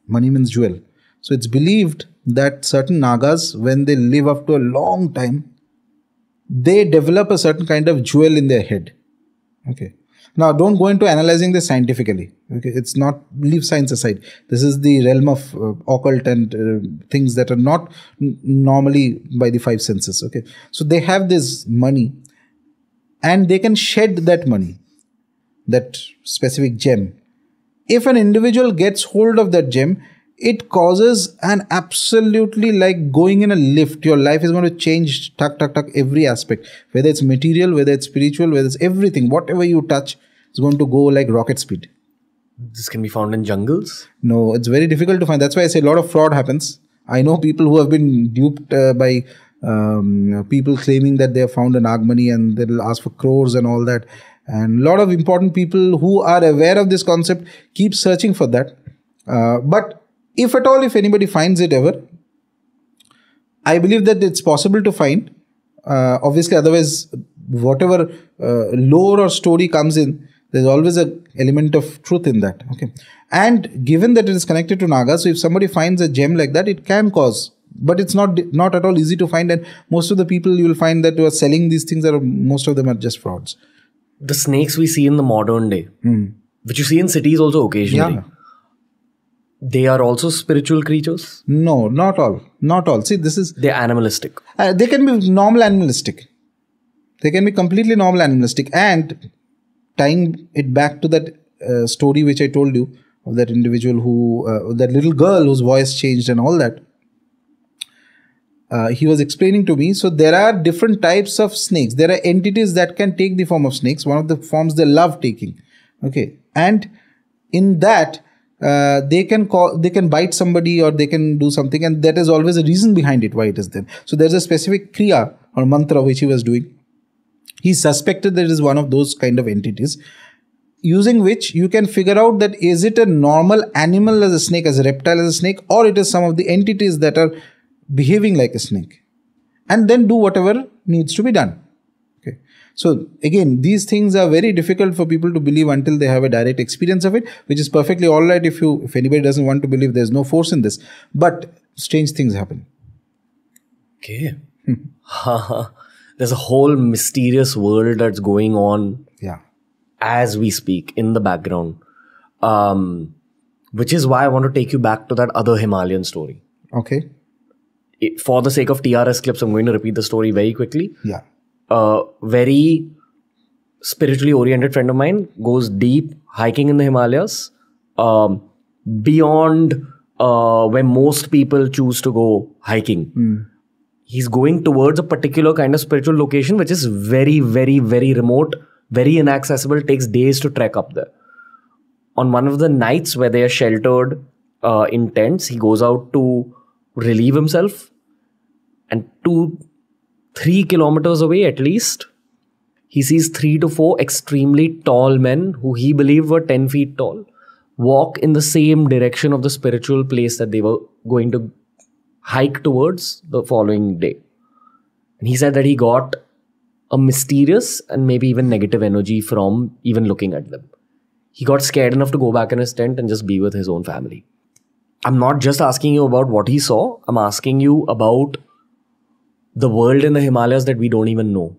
Money means jewel. So it's believed that certain Nagas, when they live up to a long time, they develop a certain kind of jewel in their head. Okay. Now, don't go into analyzing this scientifically. Okay, it's not, leave science aside. This is the realm of occult and things that are not normally by the five senses. Okay, so they have this money, and they can shed that money, that specific gem. If an individual gets hold of that gem, it causes an absolutely like going in a lift. Your life is going to change, every aspect. Whether it's material, whether it's spiritual, whether it's everything, whatever you touch is going to go like rocket speed. This can be found in jungles? No, it's very difficult to find. That's why I say a lot of fraud happens. I know people who have been duped by people claiming that they have found a Nag money and they'll ask for crores and all that. And a lot of important people who are aware of this concept keep searching for that. But if at all, if anybody finds it ever, I believe that it's possible to find. Obviously, otherwise, whatever lore or story comes in, there's always an element of truth in that. Okay, and given that it is connected to Naga, so if somebody finds a gem like that, it can cause. But it's not at all easy to find, and most of the people you will find that who are selling these things most of them are just frauds. The snakes we see in the modern day, which you see in cities also occasionally. Yeah. They are also spiritual creatures? No, not all. Not all. See, they're animalistic. They can be normal animalistic. They can be completely normal animalistic. And tying it back to that story which I told you of that individual who, that little girl whose voice changed and all that. He was explaining to me. So there are different types of snakes. There are entities that can take the form of snakes. One of the forms they love taking. Okay. And in that, they can bite somebody or they can do something, and that is always a reason behind it why it is there. So there's a specific kriya or mantra which he was doing. He suspected that it is one of those kind of entities, using which you can figure out that is it a normal animal as a snake, as a reptile as a snake, or it is some of the entities that are behaving like a snake, and then do whatever needs to be done. Okay. So again, these things are very difficult for people to believe until they have a direct experience of it, which is perfectly all right if anybody doesn't want to believe. There's no force in this, but strange things happen. Okay. There's a whole mysterious world that's going on as we speak in the background, which is why I want to take you back to that other Himalayan story. Okay. For the sake of TRS clips, I'm going to repeat the story very quickly. Yeah. A very spiritually oriented friend of mine goes deep hiking in the Himalayas, beyond where most people choose to go hiking. He's going towards a particular kind of spiritual location which is very, very, very remote, very inaccessible, takes days to trek up there. On one of the nights where they are sheltered in tents, he goes out to relieve himself, and 2-3 kilometers away at least, he sees 3 to 4 extremely tall men who he believed were 10 feet tall walk in the same direction of the spiritual place that they were going to hike towards the following day. And he said that he got a mysterious and maybe even negative energy from even looking at them. He got scared enough to go back in his tent and just be with his own family. I'm not just asking you about what he saw. I'm asking you about the world in the Himalayas that we don't even know.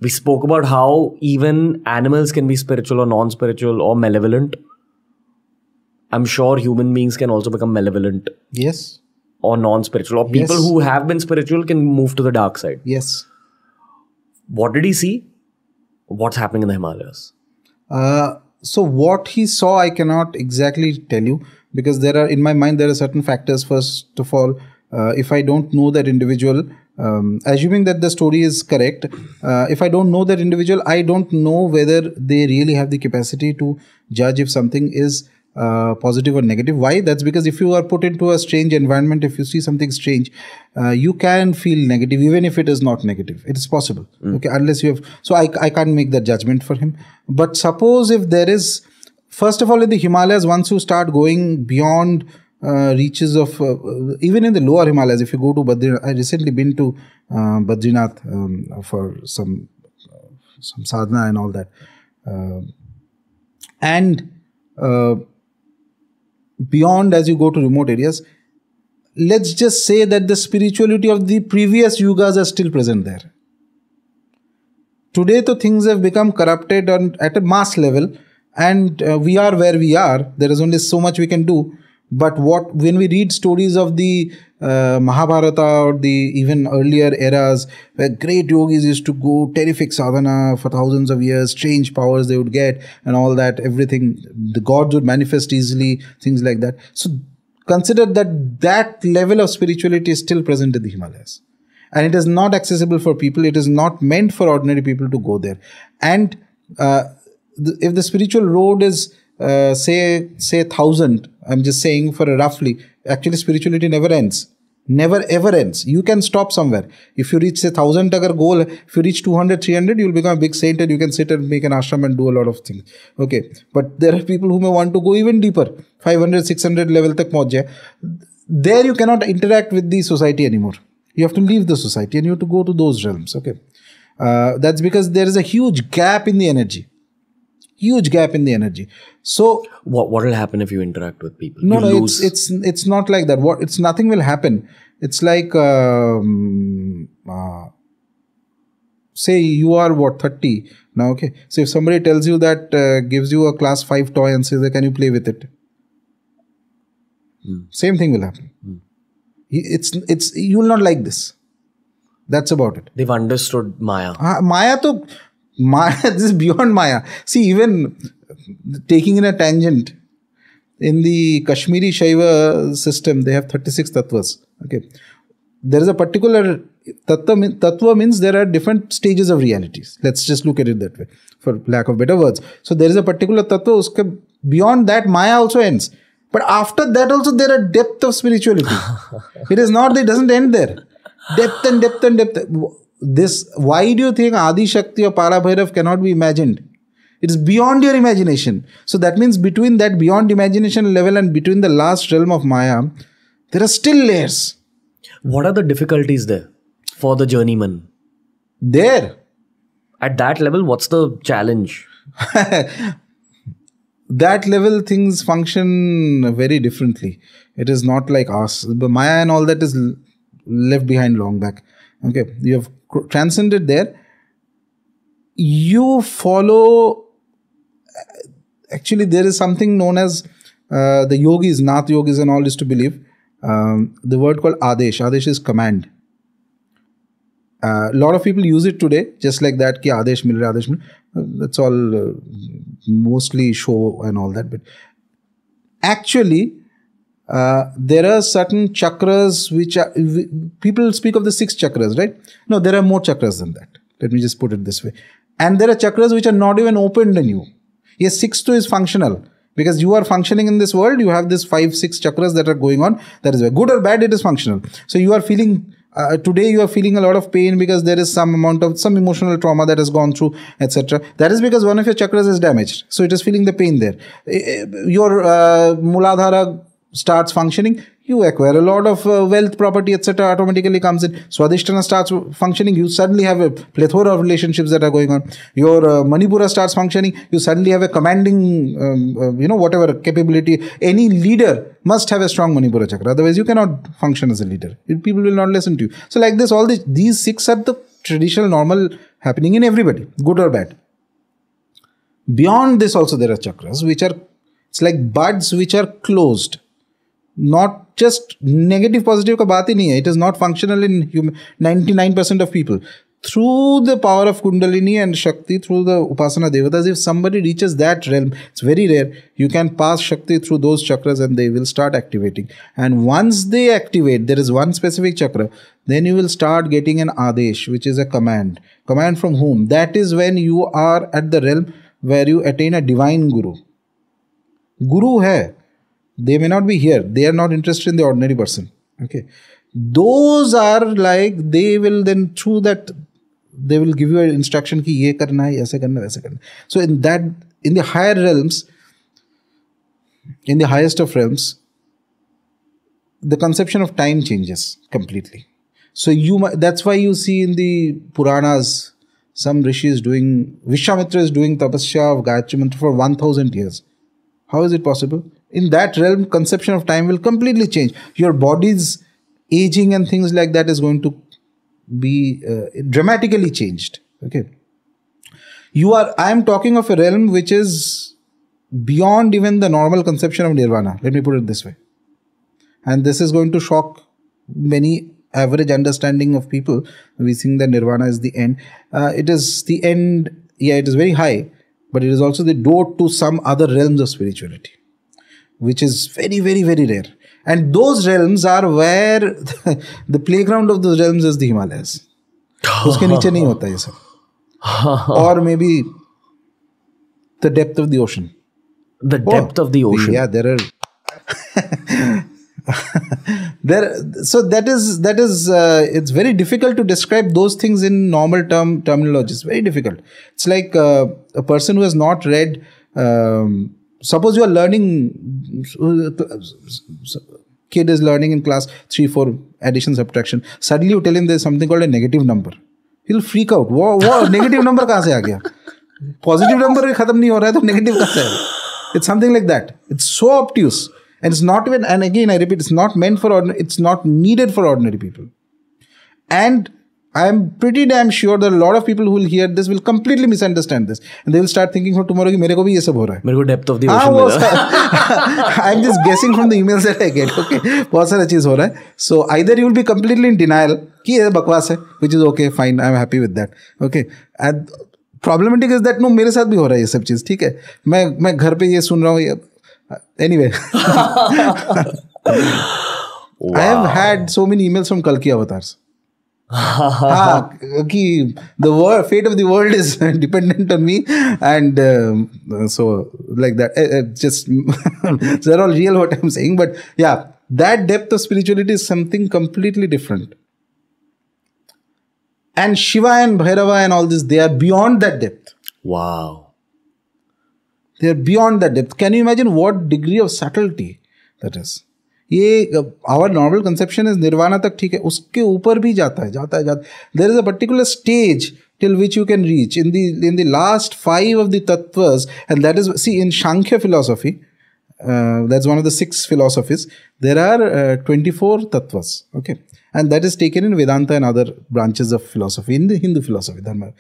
We spoke about how even animals can be spiritual or non-spiritual or malevolent. I'm sure human beings can also become malevolent. Yes. Or non-spiritual. Or people who have been spiritual can move to the dark side. Yes. What did he see? What's happening in the Himalayas? So what he saw, I cannot exactly tell you, because in my mind, there are certain factors. First of all, if I don't know that individual, assuming that the story is correct, if I don't know that individual, I don't know whether they really have the capacity to judge if something is positive or negative. Why? That's because if you are put into a strange environment, if you see something strange, you can feel negative, even if it is not negative. It is possible. Okay, unless you have. So I can't make that judgment for him. But suppose if there is first of all, in the Himalayas, once you start going beyond reaches of, even in the lower Himalayas, if you go to Badrinath, I recently been to Badrinath for some sadhana and all that. And beyond, as you go to remote areas, let's just say that the spirituality of the previous yugas are still present there. Today, though, things have become corrupted at a mass level, and we are where we are. There is only so much we can do. But when we read stories of the Mahabharata or the even earlier eras, where great yogis used to go terrific sadhana for thousands of years, strange powers they would get, and all that, everything, the gods would manifest easily, things like that. So consider that level of spirituality is still present in the Himalayas. And it is not accessible for people. It is not meant for ordinary people to go there. And if the spiritual road is, say 1,000, I'm just saying for a roughly, actually spirituality never ends. Never ever ends. You can stop somewhere. If you reach, say, 1,000 agar goal, if you reach 200, 300, you'll become a big saint and you can sit and make an ashram and do a lot of things. Okay. But there are people who may want to go even deeper. 500, 600 level tak pahunch jaye. There you cannot interact with the society anymore. You have to leave the society and you have to go to those realms. Okay. That's because there is a huge gap in the energy. Huge gap in the energy. So what will happen if you interact with people? No, it's not like that. It's nothing will happen. It's like say you are 30 now. Okay, so if somebody tells you that, gives you a class 5 toy and says, "Can you play with it?" Same thing will happen. It's you will not like this. That's about it. They've understood Maya. Maya, this is beyond Maya. See, even taking in a tangent, in the Kashmiri Shaiva system, they have 36 tattvas. Okay, there is a particular tattva means there are different stages of realities. Let's just look at it that way, for lack of better words. So there is a particular tattva. Beyond that, Maya also ends. But after that also there are depth of spirituality. It is not, it doesn't end there. Depth and depth and depth. Why do you think Adi Shakti or Para Bhairav cannot be imagined? It is beyond your imagination. So that means between that beyond imagination level and between the last realm of Maya, there are still layers. What are the difficulties there for the journeyman? There. At that level, what's the challenge? That level things function very differently. It is not like us. The Maya and all that is left behind long back. Okay, you have transcended there. You follow. Actually, there is something known as the yogis, Nath yogis and all used to believe. The word called Adesh. Adesh is command. A lot of people use it today, just like that, ki Adesh mil raha, Adesh mil. That's all mostly show and all that. But actually, there are certain chakras which are, people speak of the 6 chakras, right? No, there are more chakras than that. Let me just put it this way. And there are chakras which are not even opened in you. Yes, 6 is functional. Because you are functioning in this world, you have this 5, 6 chakras that are going on. That is why, good or bad, it is functional. So you are feeling, today you are feeling a lot of pain because there is some amount of, some emotional trauma that has gone through, etc. That is because one of your chakras is damaged. So it is feeling the pain there. Your Muladhara starts functioning, you acquire a lot of wealth, property, etc. automatically comes in. Swadhisthana starts functioning, you suddenly have a plethora of relationships that are going on. Your Manipura starts functioning, you suddenly have a commanding, whatever capability. Any leader must have a strong Manipura chakra. Otherwise, you cannot function as a leader. People will not listen to you. So like this, all these 6 are the traditional, normal happening in everybody, good or bad. Beyond this also there are chakras which are, it's like buds which are closed. Not just negative, positive ka baat hi nahi hai. It is not functional in 99% of people. Through the power of Kundalini and Shakti, through the Upasana Devatas, if somebody reaches that realm, it's very rare, you can pass Shakti through those chakras and they will start activating. And once they activate, there is one specific chakra, then you will start getting an Adesh, which is a command. Command from whom? That is when you are at the realm where you attain a divine Guru. Guru hai. They may not be here. They are not interested in the ordinary person. Okay. Those are like, they will then, through that, they will give you an instruction ki ye karna hai, aise karna, waise karna. So in the higher realms, in the highest of realms, the conception of time changes completely. So that's why you see in the Puranas, some rishis doing, Vishwamitra is doing tapasya of Gayatri Mantra for 1000 years. How is it possible? In that realm, conception of time will completely change. Your body's aging and things like that is going to be dramatically changed. Okay. I am talking of a realm which is beyond even the normal conception of nirvana. Let me put it this way. And this is going to shock many average understanding of people. We think that nirvana is the end. It is the end. Yeah, it is very high, but it is also the door to some other realms of spirituality, which is very, very, very rare. And those realms are where the playground of those realms is the Himalayas. Uske niche nahi hota ye sab. Or maybe the depth of the ocean. The depth of the ocean. Yeah, there are. So that is it's very difficult to describe those things in normal terminology. It's very difficult. It's like a person who has not read. Suppose you are learning. Kid is learning in class 3-4 addition subtraction. Suddenly you tell him there's something called a negative number. He'll freak out. Wow, negative number kahan se aa gaya? Positive number khatam nahi ho raha hai, to negative kahan se aa? It's something like that. It's so obtuse. And it's not even, and again I repeat, it's not meant for ordinary, it's not needed for ordinary people. And I'm pretty damn sure that a lot of people who will hear this will completely misunderstand this. And they will start thinking for tomorrow कि मेरे को भी ये सब हो रहा है. मेरे को depth of the ocean मिला. I'm just guessing from the emails that I get. Okay, बहुत सारा चीज हो रहा है. So either you will be completely in denial कि ये बकवास है, which is okay, fine, I'm happy with that. Okay, and problematic is that no, मेरे साथ भी हो रहा है ये सब चीज. ठीक है, मैं घर पे ये सुन रहा हूँ. Anyway, wow. I have had so many emails from Kalki avatars. The fate of the world is dependent on me, and so like that. Just they're all real what I'm saying, but yeah, that depth of spirituality is something completely different. And Shiva and Bhairava and all this, they are beyond that depth. Wow. They are beyond that depth. Can you imagine what degree of subtlety that is? Our normal conception is nirvana tak theek hai, uske upar bhi jata hai. There is a particular stage till which you can reach in the last 5 of the tattvas, and that is, see, in Shankhya philosophy, that's one of the 6 philosophies. There are 24 tattvas, okay, and that is taken in Vedanta and other branches of philosophy, in the Hindu philosophy, Dharma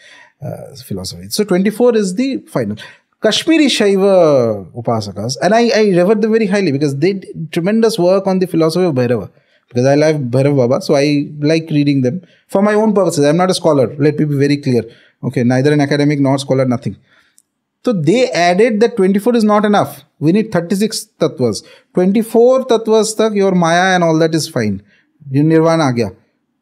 philosophy. So 24 is the final. Kashmiri Shaiva Upasakas, and I revere them very highly because they did tremendous work on the philosophy of Bhairava. Because I like Bhairav Baba, so I like reading them for my own purposes. I'm not a scholar, let me be very clear. Okay, neither an academic nor scholar, nothing. So they added that 24 is not enough. We need 36 tattvas. 24 tattvas tak, your Maya and all that is fine. Your Nirvana aa gaya.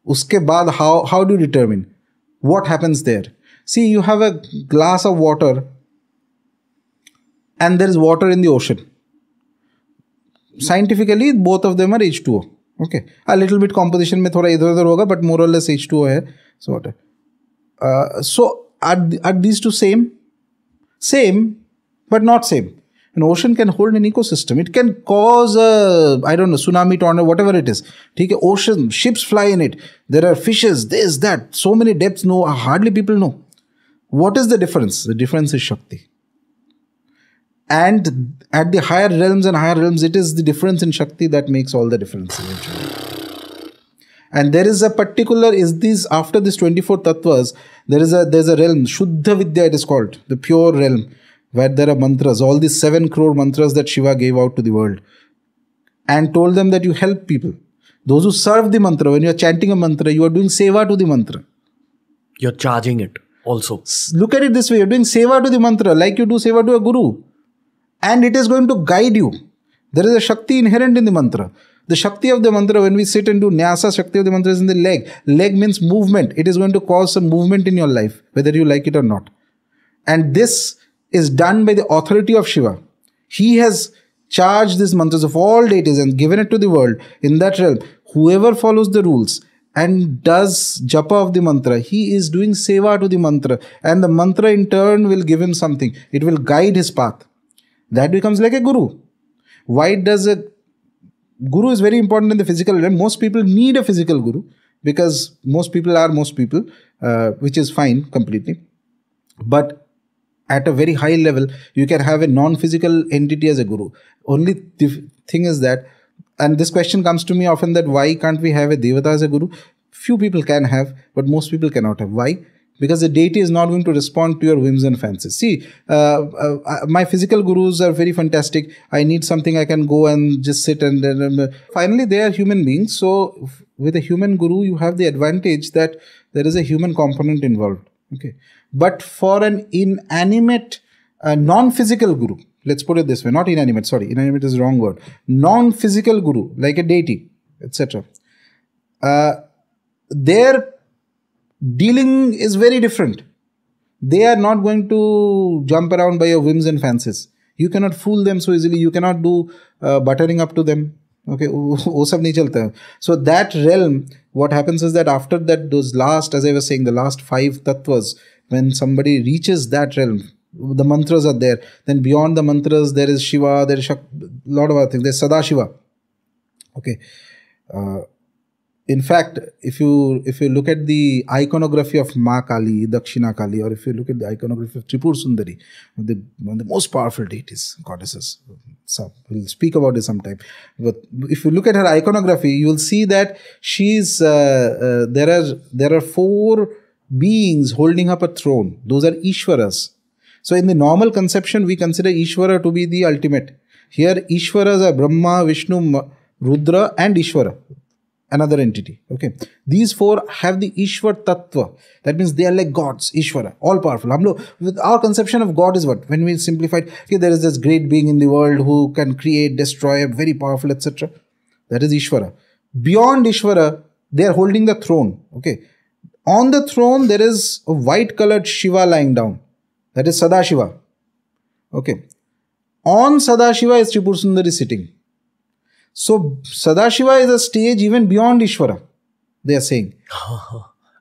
Uske baad, how do you determine? What happens there? See, you have a glass of water, and there is water in the ocean. Scientifically, both of them are H2O. Okay, a little bit composition mein thoda idhar udhar hoga, but more or less H2O hai. So water. So are these two same? Same, but not same. An ocean can hold an ecosystem. It can cause tsunami, tornado, whatever it is. Okay, ocean, ships fly in it. There are fishes, this, that. So many depths, hardly people know. What is the difference? The difference is Shakti. And at the higher realms and higher realms, it is the difference in Shakti that makes all the difference eventually. And there is a particular, after this 24 tattvas, there's a realm, Shuddha Vidya it is called, the pure realm, where there are mantras, all these 7 crore mantras that Shiva gave out to the world, and told them that you help people. Those who serve the mantra, when you are chanting a mantra, you are doing seva to the mantra. You're charging it also. Look at it this way, you're doing seva to the mantra, like you do seva to a guru. And it is going to guide you. There is a Shakti inherent in the mantra. The Shakti of the mantra, when we sit and do Nyasa, Shakti of the mantra is in the leg. Leg means movement. It is going to cause some movement in your life, whether you like it or not. And this is done by the authority of Shiva. He has charged these mantras of all deities and given it to the world in that realm. Whoever follows the rules and does japa of the mantra, he is doing seva to the mantra. And the mantra in turn will give him something. It will guide his path. That becomes like a guru. Why does a guru is very important in the physical realm? Most people need a physical guru because most people are most people, which is fine completely. But at a very high level, you can have a non-physical entity as a guru. Only thing is that, and this question comes to me often, that why can't we have a devata as a guru? Few people can have, but most people cannot have. Why? Because the deity is not going to respond to your whims and fancies. See, my physical gurus are very fantastic. I need something, I can go and just sit and finally they are human beings. So with a human guru, you have the advantage that there is a human component involved. Okay, but for an inanimate, non-physical guru, let's put it this way, not inanimate, sorry, inanimate is the wrong word, non-physical guru, like a deity, etc. Their dealing is very different. They are not going to jump around by your whims and fancies. You cannot fool them so easily. You cannot do buttering up to them. Okay, wo sab nahi chalta hai. So that realm, what happens is that after that, those last, as I was saying, the last 5 tattvas, when somebody reaches that realm, the mantras are there. Then beyond the mantras, there is Shiva, there is a lot of other things. There's Sadashiva. Okay. In fact, if you look at the iconography of Ma Kali, Dakshina Kali, or if you look at the iconography of Tripur Sundari, one of the most powerful deities, goddesses. So we'll speak about it sometime. But if you look at her iconography, you will see that she's there are 4 beings holding up a throne. Those are Ishwaras. So in the normal conception, we consider Ishvara to be the ultimate. Here, Ishwaras are Brahma, Vishnu, Rudra, and Ishvara, another entity. Okay, these 4 have the Ishwar Tattva. That means they are like gods, Ishvara, all powerful. With our conception of God is what? When we simplified, okay, there is this great being in the world who can create, destroy, very powerful, etc. That is Ishvara. Beyond Ishvara, they are holding the throne. Okay, on the throne there is a white colored Shiva lying down. That is Sadashiva. Okay, on Sadashiva is Tripur Sundari sitting. So Sadashiva is a stage even beyond Ishvara, they are saying.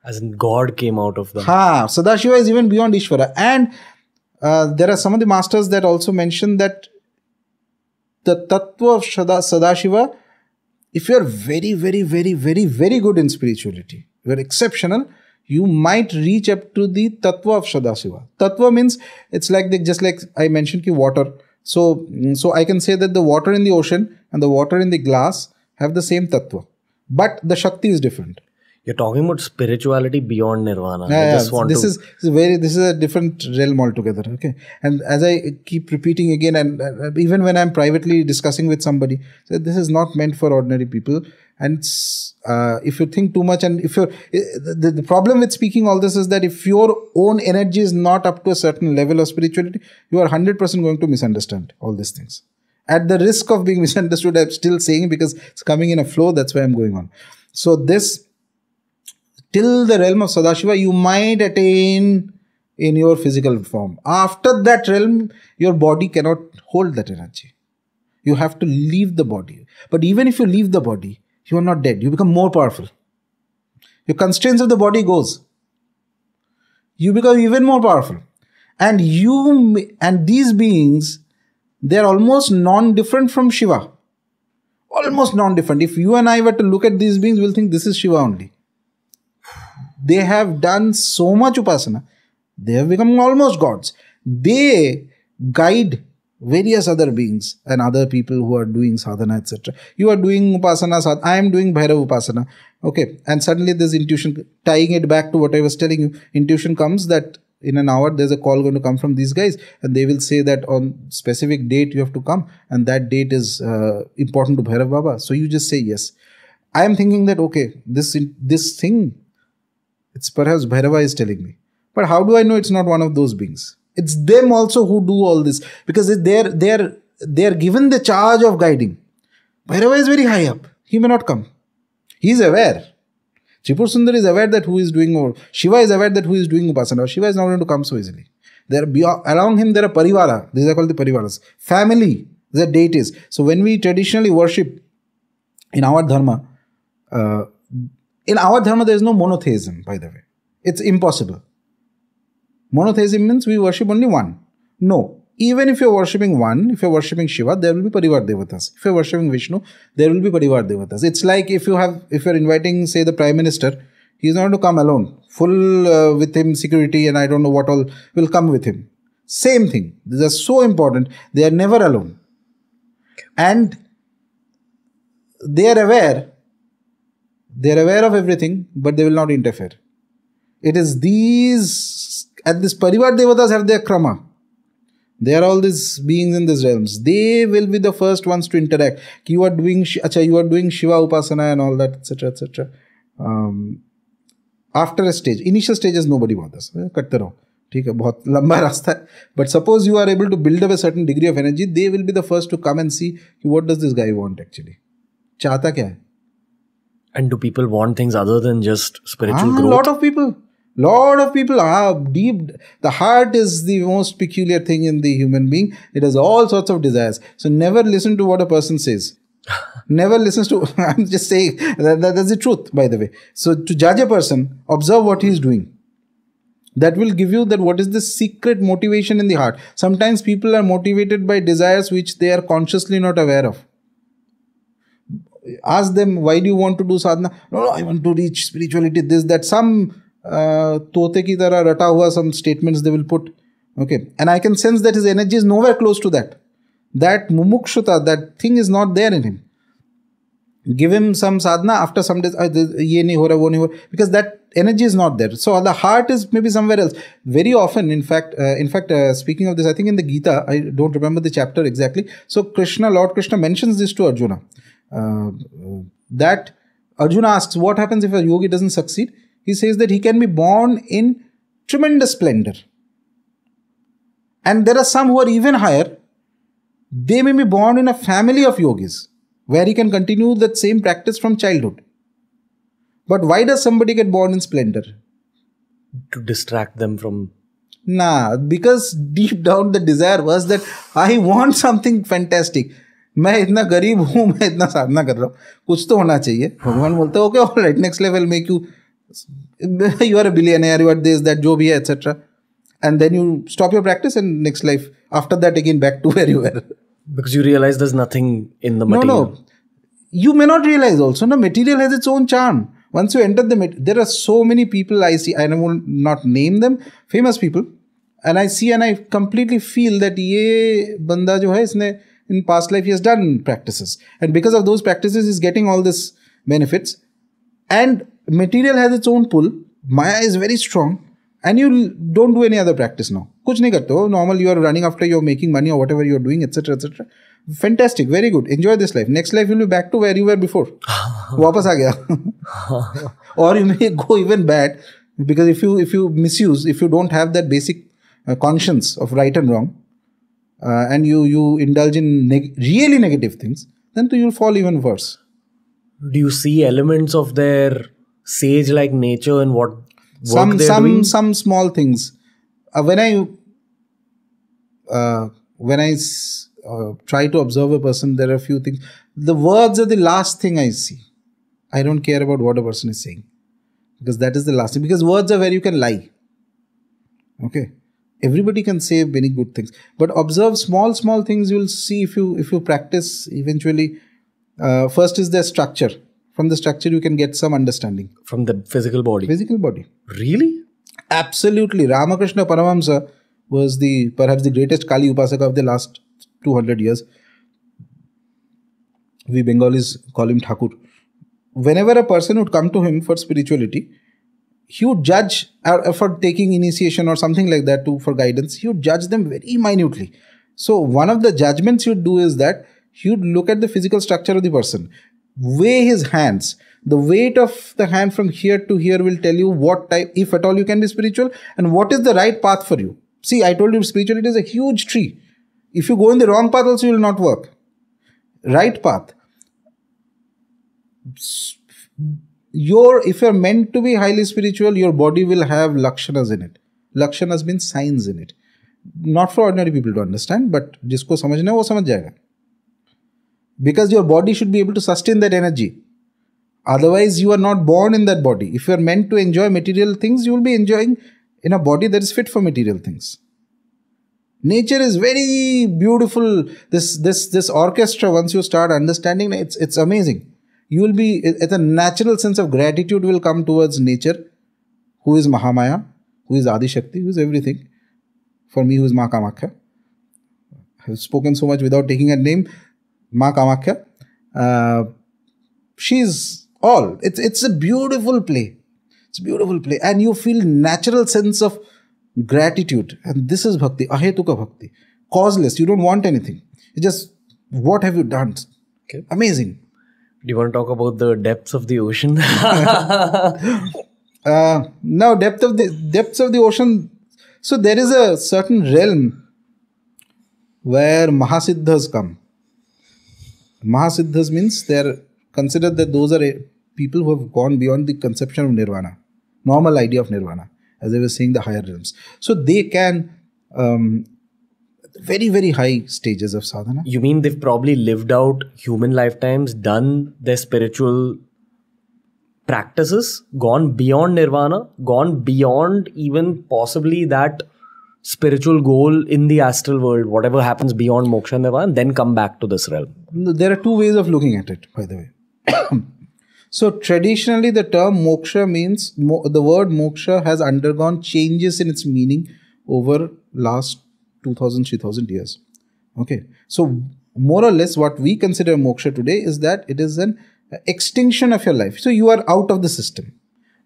As in God came out of them. Sadashiva is even beyond Ishvara. And there are some of the masters that also mention that the tattva of Sadashiva, if you are very, very, very, very, very good in spirituality, you are exceptional, you might reach up to the tattva of Sadashiva. Tattva means it's like just like I mentioned, water. So I can say that the water in the ocean and the water in the glass have the same tattva, but the Shakti is different. You're talking about spirituality beyond Nirvana. This is a different realm altogether. Okay, and as I keep repeating again, and even when I'm privately discussing with somebody, so this is not meant for ordinary people. And if you think too much, and if you're the problem with speaking all this is that if your own energy is not up to a certain level of spirituality, you are 100% going to misunderstand all these things. At the risk of being misunderstood, I'm still saying because it's coming in a flow. That's why I'm going on. So this, till the realm of Sadashiva, you might attain in your physical form. After that realm, your body cannot hold that energy. You have to leave the body. But even if you leave the body, you are not dead. You become more powerful. Your constraints of the body goes. You become even more powerful. And these beings, they are almost non-different from Shiva. Almost non-different. If you and I were to look at these beings, we'll think this is Shiva only. They have done so much upasana. They have become almost gods. They guide various other beings and other people who are doing sadhana, etc. You are doing upasana, I am doing Bhairav upasana. Okay, and suddenly there's intuition, tying it back to what I was telling you. Intuition comes that in an hour there's a call going to come from these guys, and they will say that on specific date you have to come, and that date is important to Bhairav Baba. So you just say yes. I am thinking that okay, this thing, it's perhaps Bhairava is telling me. But how do I know it's not one of those beings? It's them also who do all this, because they're given the charge of guiding. Bhairava is very high up. He may not come. He is aware. Tripur Sundari is aware that who is doing more. Shiva is aware that who is doing upasana. Shiva is not going to come so easily. Around him there are parivara. These are called the parivaras. Family. These are deities. So when we traditionally worship in our dharma, there is no monotheism, by the way. It's impossible. Monotheism means we worship only one. No. Even if you're worshipping one, if you're worshipping Shiva, there will be Parivar Devatas. If you're worshipping Vishnu, there will be Parivar Devatas. It's like if you're inviting, say, the Prime Minister, he's not going to come alone. Full with him security and I don't know what all will come with him. Same thing. These are so important. They are never alone. And they are aware of everything, but they will not interfere. It is these, at this Parivar Devatas have their krama. They are all these beings in these realms. They will be the first ones to interact. You are doing Shiva Upasana and all that, etc., etc. After a stage, initial stages, nobody bothers. Katte raho. ठीक है, बहुत लंबा रास्ता है. But suppose you are able to build up a certain degree of energy, they will be the first to come and see what does this guy want actually. चाहता क्या है? And do people want things other than just spiritual growth? Lot of people are deep. The heart is the most peculiar thing in the human being. It has all sorts of desires. So never listen to what a person says. Never listens to, I'm just saying, that's the truth, by the way. So to judge a person, observe what he is doing. That will give you that what is the secret motivation in the heart. Sometimes people are motivated by desires which they are consciously not aware of. Ask them, why do you want to do sadhana? No, I want to reach spirituality, this, that. Some tote ki tarah rata hua, some statements they will put. Okay. And I can sense that his energy is nowhere close to that. That mumukshata, that thing is not there in him. Give him some sadhana, after some days, ye nahi ho raha, wo nahi ho raha, because that energy is not there. So the heart is maybe somewhere else. Very often, in fact, speaking of this, I think in the Gita, I don't remember the chapter exactly. So Lord Krishna mentions this to Arjuna. That Arjuna asks, what happens if a yogi doesn't succeed? He says that he can be born in tremendous splendor. And there are some who are even higher. They may be born in a family of yogis, where he can continue that same practice from childhood. But why does somebody get born in splendor? To distract them from... Nah, because deep down the desire was that I want something fantastic. मैं इतना गरीब हूँ, मैं इतना साधना कर रहा हूँ, कुछ तो होना चाहिए. भगवान बोलते हैं, okay, all right, next level make you are a billionaire, you are this, that, जो भी है, etc. And then you stop your practice and next life, after that again back to where you were. Because you realize there's nothing in the material. No. You may not realize also, no, material has its own charm. Once you enter there are so many people I see, I will not name them, famous people, and I see and I completely feel that ye banda jo hai, isne in past life he has done practices, and because of those practices he's getting all this benefits, and material has its own pull. Maya is very strong, and you don't do any other practice now. Kuch nahi karte ho. Normal, you are running after, you're making money or whatever you're doing, etc., etc. Fantastic, very good. Enjoy this life. Next life you'll be back to where you were before. Wapas aa gaya. Or you may go even bad, because if you misuse, if you don't have that basic conscience of right and wrong, and you indulge in really negative things, then you'll fall even worse. Do you see elements of their sage-like nature in what work they're doing? Some small things. When I try to observe a person, there are a few things. The words are the last thing I see. I don't care about what a person is saying, because that is the last thing. Because words are where you can lie. Okay. Everybody can say many good things, but observe small things. You will see if you practice eventually. First is the structure. From the structure you can get some understanding. From the physical body? Physical body. Really? Absolutely. Ramakrishna Paramahamsa was perhaps the greatest Kali Upasaka of the last 200 years. We Bengalis call him Thakur. Whenever a person would come to him for spirituality, he would judge, for taking initiation or something like that for guidance, he would judge them very minutely. So one of the judgments he would do is that he would look at the physical structure of the person, weigh his hands. The weight of the hand from here to here will tell you what type, if at all you can be spiritual, and what is the right path for you. See, I told you spirituality is a huge tree. If you go in the wrong path also, you will not work. Right path. If you're meant to be highly spiritual, your body will have lakshanas in it. Lakshanas means signs in it. Not for ordinary people to understand, but jisko samajhna hai, wo samajh jayega. Because your body should be able to sustain that energy. Otherwise, you are not born in that body. If you are meant to enjoy material things, you will be enjoying in a body that is fit for material things. Nature is very beautiful. This orchestra, once you start understanding, it's amazing. You will be, it's a natural sense of gratitude will come towards nature, who is Mahamaya, who is Adi Shakti, who is everything. For me, who is Ma Kamakhya. I've spoken so much without taking her name. Ma Kamakhya. She's all. It's a beautiful play. It's a beautiful play. And you feel natural sense of gratitude. And this is bhakti, ahetuka bhakti. Causeless. You don't want anything. You just, what have you done? Okay. Amazing. Do you want to talk about the depths of the ocean? Now, depths of the ocean. So there is a certain realm where Mahasiddhas come. Mahasiddhas means they are considered that those are people who have gone beyond the conception of nirvana, normal idea of nirvana, as I was saying, the higher realms. So they can very, very high stages of sadhana. You mean they've probably lived out human lifetimes, done their spiritual practices, gone beyond nirvana, gone beyond even possibly that spiritual goal in the astral world, whatever happens beyond moksha and nirvana, and then come back to this realm? There are two ways of looking at it, by the way. So traditionally the term moksha means, the word moksha has undergone changes in its meaning over last 2000, 3000 years. Okay. So more or less what we consider moksha today is that it is an extinction of your life. So you are out of the system.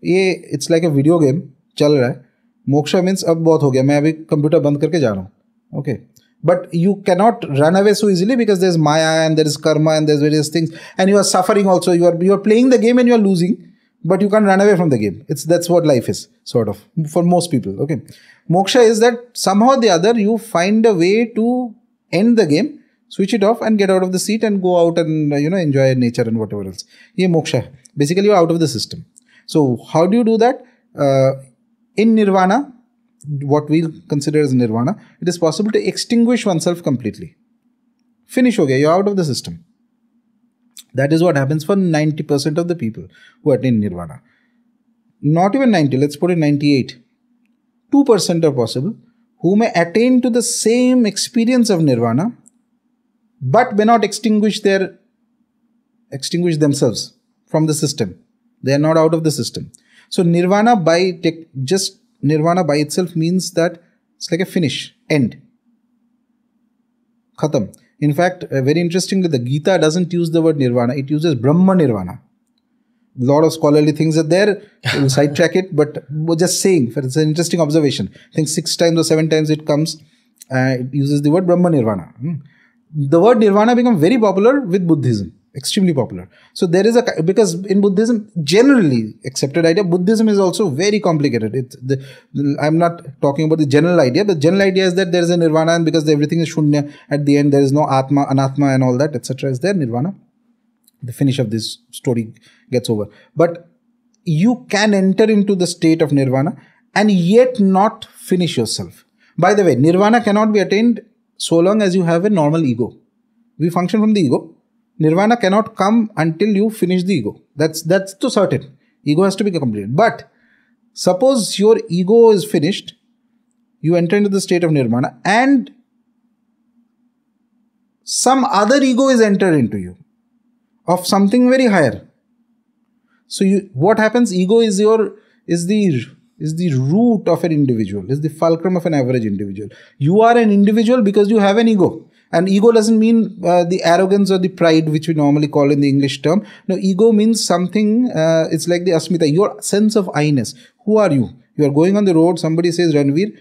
It's like a video game. Chal raha hai. Moksha means ab bahut ho gaya. Main abhi computer band karke ja raha hu. Okay. But you cannot run away so easily because there's maya and there is karma and there's various things. And you are suffering also. You are playing the game and you are losing. But you can't run away from the game. That's what life is, sort of, for most people. Okay. Moksha is that somehow or the other you find a way to end the game, switch it off and get out of the seat and go out and enjoy nature and whatever else. Ye moksha hai. Basically you're out of the system. So how do you do that? In nirvana, what we'll consider as nirvana, it is possible to extinguish oneself completely. Finish ho gaya, you're out of the system. That is what happens for 90% of the people who attain nirvana. Not even 90, let's put it 98. 2% are possible who may attain to the same experience of nirvana but may not extinguish themselves from the system. They are not out of the system. So nirvana by itself means that it's like a finish, end. Khatam. In fact, very interestingly, the Gita doesn't use the word nirvana. It uses Brahma nirvana. A lot of scholarly things are there. We'll sidetrack it, but we're just saying, it's an interesting observation. I think 6 times or 7 times it comes, it uses the word Brahma nirvana. The word nirvana became very popular with Buddhism. Extremely popular. So there is because in Buddhism, generally accepted idea, Buddhism is also very complicated. I'm not talking about the general idea, but general idea is that there is a nirvana and because everything is shunya, at the end there is no atma, anatma and all that, etc. is there, nirvana. The finish of this story gets over. But you can enter into the state of nirvana and yet not finish yourself. By the way, nirvana cannot be attained so long as you have a normal ego. We function from the ego. Nirvana cannot come until you finish the ego. That's to certain. Ego has to be completed. But suppose your ego is finished, you enter into the state of nirvana and some other ego is entered into you of something very higher. So what happens? Ego is the root of an individual, is the fulcrum of an average individual. You are an individual because you have an ego. And ego doesn't mean the arrogance or the pride, which we normally call in the English term. No, ego means something, it's like the asmita, your sense of I-ness. Who are you? You are going on the road, somebody says Ranveer,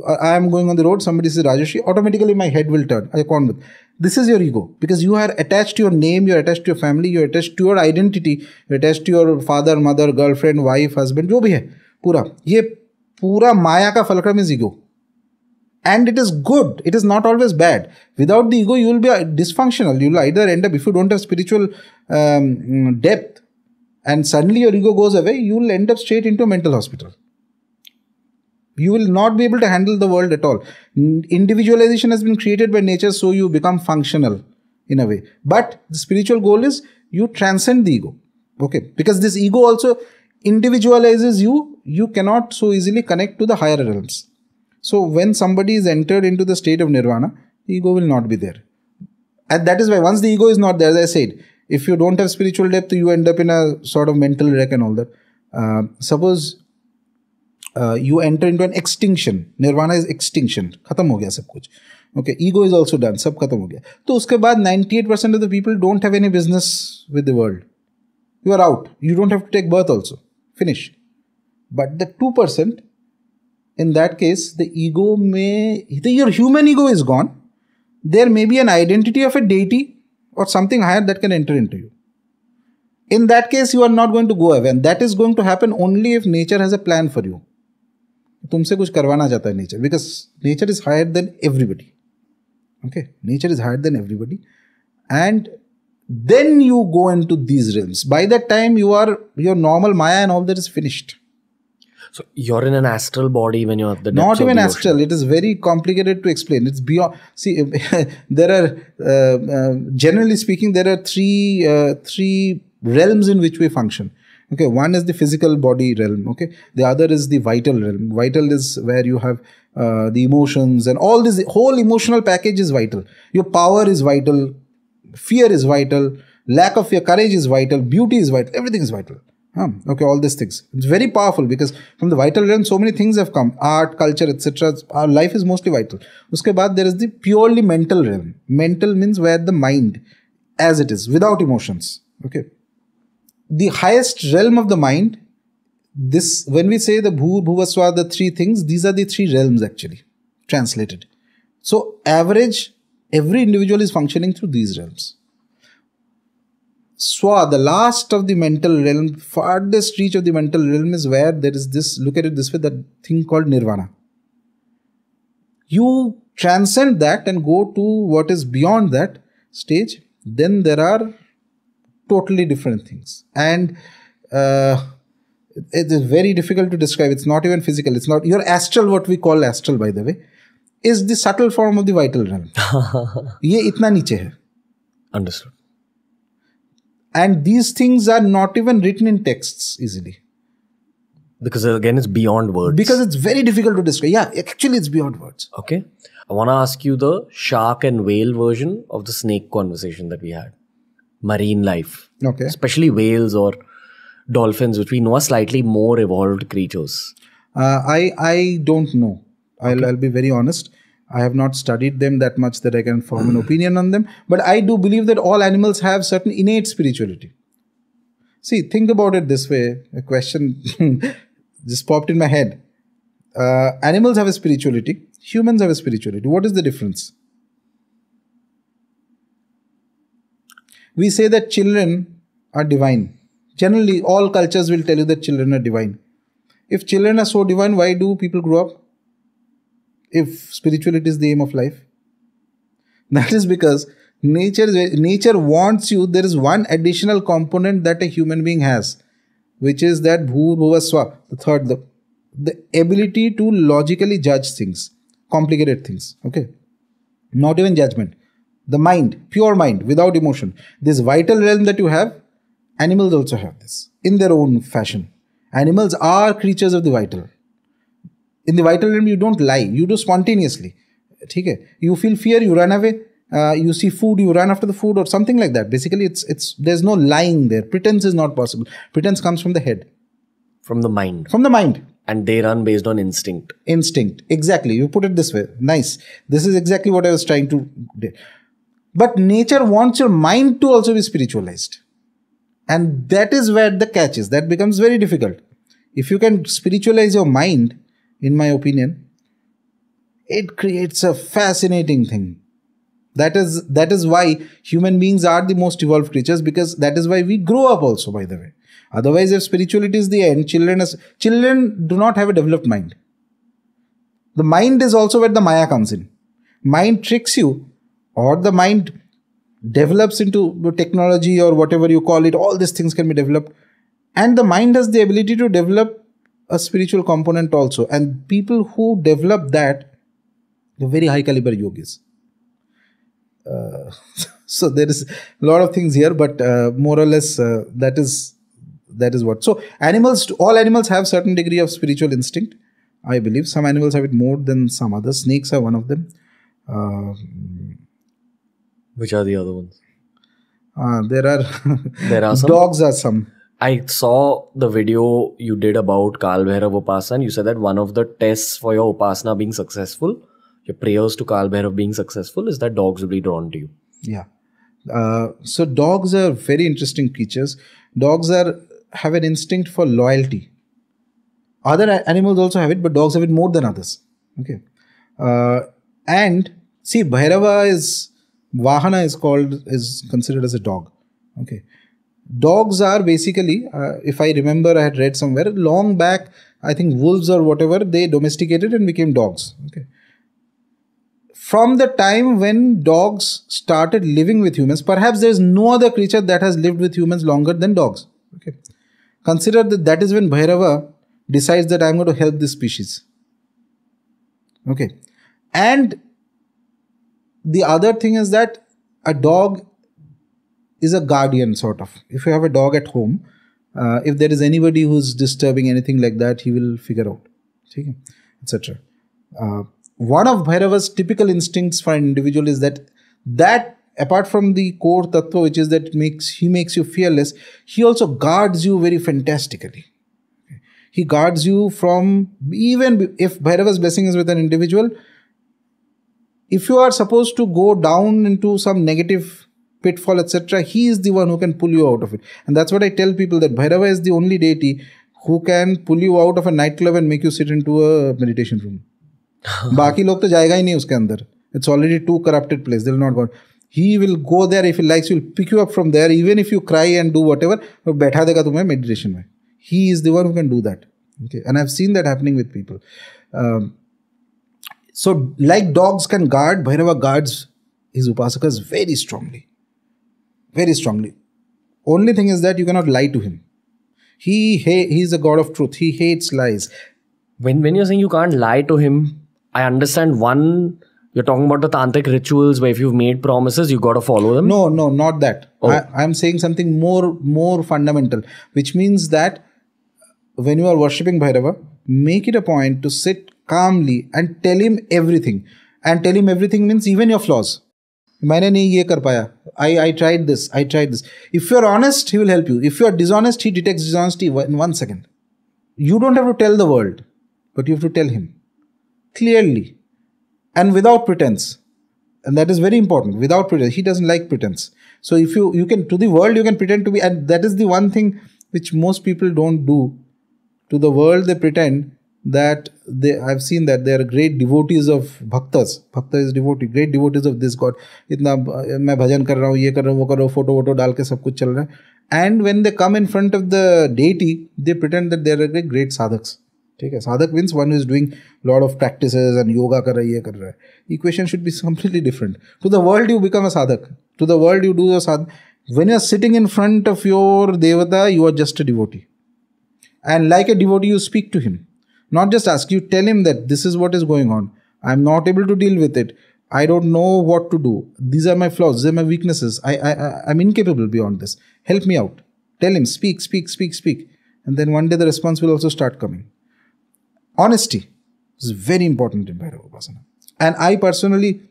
I am going on the road, somebody says Rajarshi, automatically my head will turn. This is your ego, because you are attached to your name, you are attached to your family, you are attached to your identity, you are attached to your father, mother, girlfriend, wife, husband, jo bhi hai, pura. Ye pura maya ka fulcrum is ego. And it is good. It is not always bad. Without the ego, you will be dysfunctional. You will either end up, if you don't have spiritual depth and suddenly your ego goes away, you will end up straight into a mental hospital. You will not be able to handle the world at all. Individualization has been created by nature, so you become functional in a way. But the spiritual goal is you transcend the ego. Okay. Because this ego also individualizes you. You cannot so easily connect to the higher realms. So when somebody is entered into the state of nirvana, ego will not be there. And that is why once the ego is not there, as I said, if you don't have spiritual depth, you end up in a sort of mental wreck and all that. Suppose you enter into an extinction. Nirvana is extinction. Khatam ho gaya sab kuch. Okay, ego is also done. Sab khatam ho gaya. तो उसके बाद 98% of the people don't have any business with the world. You are out. You don't have to take birth also. Finish. But the 2%, in that case, the ego your human ego is gone. There may be an identity of a deity or something higher that can enter into you. In that case, you are not going to go away. And that is going to happen only if nature has a plan for you. तुमसे कुछ करवाना चाहता है nature. Because nature is higher than everybody. Okay? Nature is higher than everybody. And then you go into these realms. By that time, your normal Maya and all that is finished. So you're in an astral body when you're at the depths Not even of the astral. ocean. It is very complicated to explain. It's beyond. See, there are generally speaking, there are three realms in which we function. Okay, one is the physical body realm. Okay, the other is the vital realm. Vital is where you have the emotions and all this. The whole emotional package is vital. Your power is vital. Fear is vital. Lack of fear, courage is vital. Beauty is vital. Everything is vital. Okay, all these things. It's very powerful because from the vital realm, so many things have come. Art, culture, etc. Our life is mostly vital. Uske baad, there is the purely mental realm. Mental means where the mind, as it is, without emotions. Okay. The highest realm of the mind, this, when we say the Bhu, Bhuvaswa, the three things, these are the three realms actually, translated. So, average, every individual is functioning through these realms. Swa, the last of the mental realm, farthest reach of the mental realm is where there is this, look at it this way, that thing called nirvana. You transcend that and go to what is beyond that stage, then there are totally different things. And it is very difficult to describe. It's not even physical. It's not your astral, what we call astral, by the way, is the subtle form of the vital realm. Ye itna niche hai. Understood. And these things are not even written in texts easily. Because again, it's beyond words. Because it's very difficult to describe. Yeah, actually it's beyond words. Okay. I want to ask you the shark and whale version of the snake conversation that we had. Marine life. Okay. Especially whales or dolphins, which we know are slightly more evolved creatures. I don't know. I'll be very honest. I have not studied them that much that I can form an opinion on them. But I do believe that all animals have certain innate spirituality. See, think about it this way. A question just popped in my head. Animals have a spirituality. Humans have a spirituality. What is the difference? We say that children are divine. Generally, all cultures will tell you that children are divine. If children are so divine, why do people grow up? If spirituality is the aim of life. That is because nature wants you. There is one additional component that a human being has, which is that Bhu Bhuva Swa, the third, the ability to logically judge things, complicated things. Okay. Not even judgment. The mind, pure mind, without emotion. This vital realm that you have, animals also have this in their own fashion. Animals are creatures of the vital. In the vital realm, you don't lie. You do spontaneously. You feel fear, you run away. You see food, you run after the food or something like that. Basically, there's no lying there. Pretense is not possible. Pretense comes from the head. From the mind. From the mind. And they run based on instinct. Instinct. Exactly. You put it this way. Nice. This is exactly what I was trying to do. But nature wants your mind to also be spiritualized. And that is where the catch is. That becomes very difficult. If you can spiritualize your mind, in my opinion, it creates a fascinating thing. That is why human beings are the most evolved creatures, because that is why we grow up also, by the way. Otherwise, if spirituality is the end, children do not have a developed mind. The mind is also where the Maya comes in. Mind tricks you, or the mind develops into technology or whatever you call it. All these things can be developed. And the mind has the ability to develop a spiritual component also. And people who develop that, they're very high caliber yogis. So there is a lot of things here, but more or less that is what. So all animals have certain degree of spiritual instinct. I believe. Some animals have it more than some others. Snakes are one of them. Which are the other ones? There are There are some. dogs are some. I saw the video you did about Kal Bhairav Upasana, and you said that one of the tests for your Upasana being successful, your prayers to Kal Bhairav being successful, is that dogs will be drawn to you. Yeah. So dogs are very interesting creatures. Dogs have an instinct for loyalty. Other animals also have it, but dogs have it more than others. Okay. And see, Vahana is considered as a dog. Okay. Dogs are basically, if I remember, I had read somewhere long back, I think wolves or whatever, they domesticated and became dogs. Okay. From the time when dogs started living with humans, perhaps there is no other creature that has lived with humans longer than dogs. Okay. Consider that is when Bhairava decides that I am going to help this species. Okay. And the other thing is that a dog is a guardian, sort of. If you have a dog at home, if there is anybody who's disturbing anything like that, he will figure out, etc. One of Bhairava's typical instincts for an individual is that apart from the core tattva, which is that he makes you fearless, he also guards you very fantastically. He guards you from, even if Bhairava's blessing is with an individual, if you are supposed to go down into some negative pitfall, etc., he is the one who can pull you out of it. And that's what I tell people, that Bhairava is the only deity who can pull you out of a nightclub and make you sit into a meditation room. Baki log to jayega hi nahi uske andar. It's already too corrupted place. They will not go. He will go there. If he likes, he will pick you up from there. Even if you cry and do whatever, baitha dega tumhe meditation mein. He is the one who can do that. Okay. And I've seen that happening with people. So like dogs can guard, Bhairava guards his upasakas very strongly. Very strongly. Only thing is that you cannot lie to him. He is a god of truth. He hates lies. When you're saying you can't lie to him, I understand one, you're talking about the tantric rituals where if you've made promises, you got to follow them. No, not that. Oh. I'm saying something more fundamental, which means that when you are worshipping Bhairava, make it a point to sit calmly and tell him everything. And tell him everything means even your flaws. मैंने नहीं ये कर पाया. I tried this. If you're honest, he will help you. If you're dishonest, he detects dishonesty in 1 second. You don't have to tell the world, but you have to tell him clearly and without pretense. And that is very important. Without pretense. He doesn't like pretense. So if you can, to the world, you can pretend to be, and that is the one thing which most people don't do. To the world, they pretend that I've seen that they are great devotees of bhaktas. Bhakta is devotee, great devotees of this god. इतना मैं भजन कर रहा हूँ, ये कर रहा हूँ, वो कर रहा हूँ, फोटो डाल के सब कुछ चल रहा है. And when they come in front of the deity, they pretend that they are great sadhaks. ठीक है, साधक means one who is doing lot of practices and yoga कर रहा है, ये कर रहा है. Equation should be completely different. To the world, you become a sadhak. To the world, you do a sadhak. When you are sitting in front of your devata, you are just a devotee. And like a devotee, you speak to him. Not just ask, you tell him that this is what is going on. I'm not able to deal with it. I don't know what to do. These are my flaws. These are my weaknesses. I'm incapable beyond this. Help me out. Tell him, speak. And then one day the response will also start coming. Honesty is very important in Bhairava Upasana. And I personally,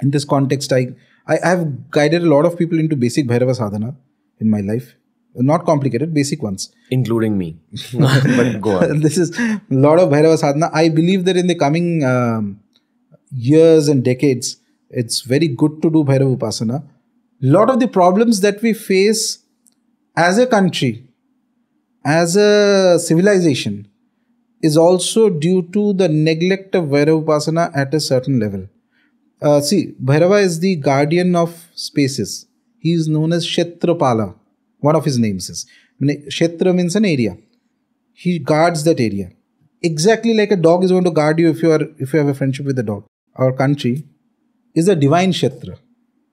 in this context, I have guided a lot of people into basic Bhairava sadhana in my life. Not complicated, basic ones. Including me. But go on. This is a lot of Bhairava sadhana. I believe that in the coming years and decades, it's very good to do Bhairava Upasana. A lot of the problems that we face as a country, as a civilization, is also due to the neglect of Bhairava Upasana at a certain level. See, Bhairava is the guardian of spaces. He is known as Kshetrapala. One of his names is. Kshetra means an area. He guards that area. Exactly like a dog is going to guard you if you have a friendship with a dog. Our country is a divine Kshetra.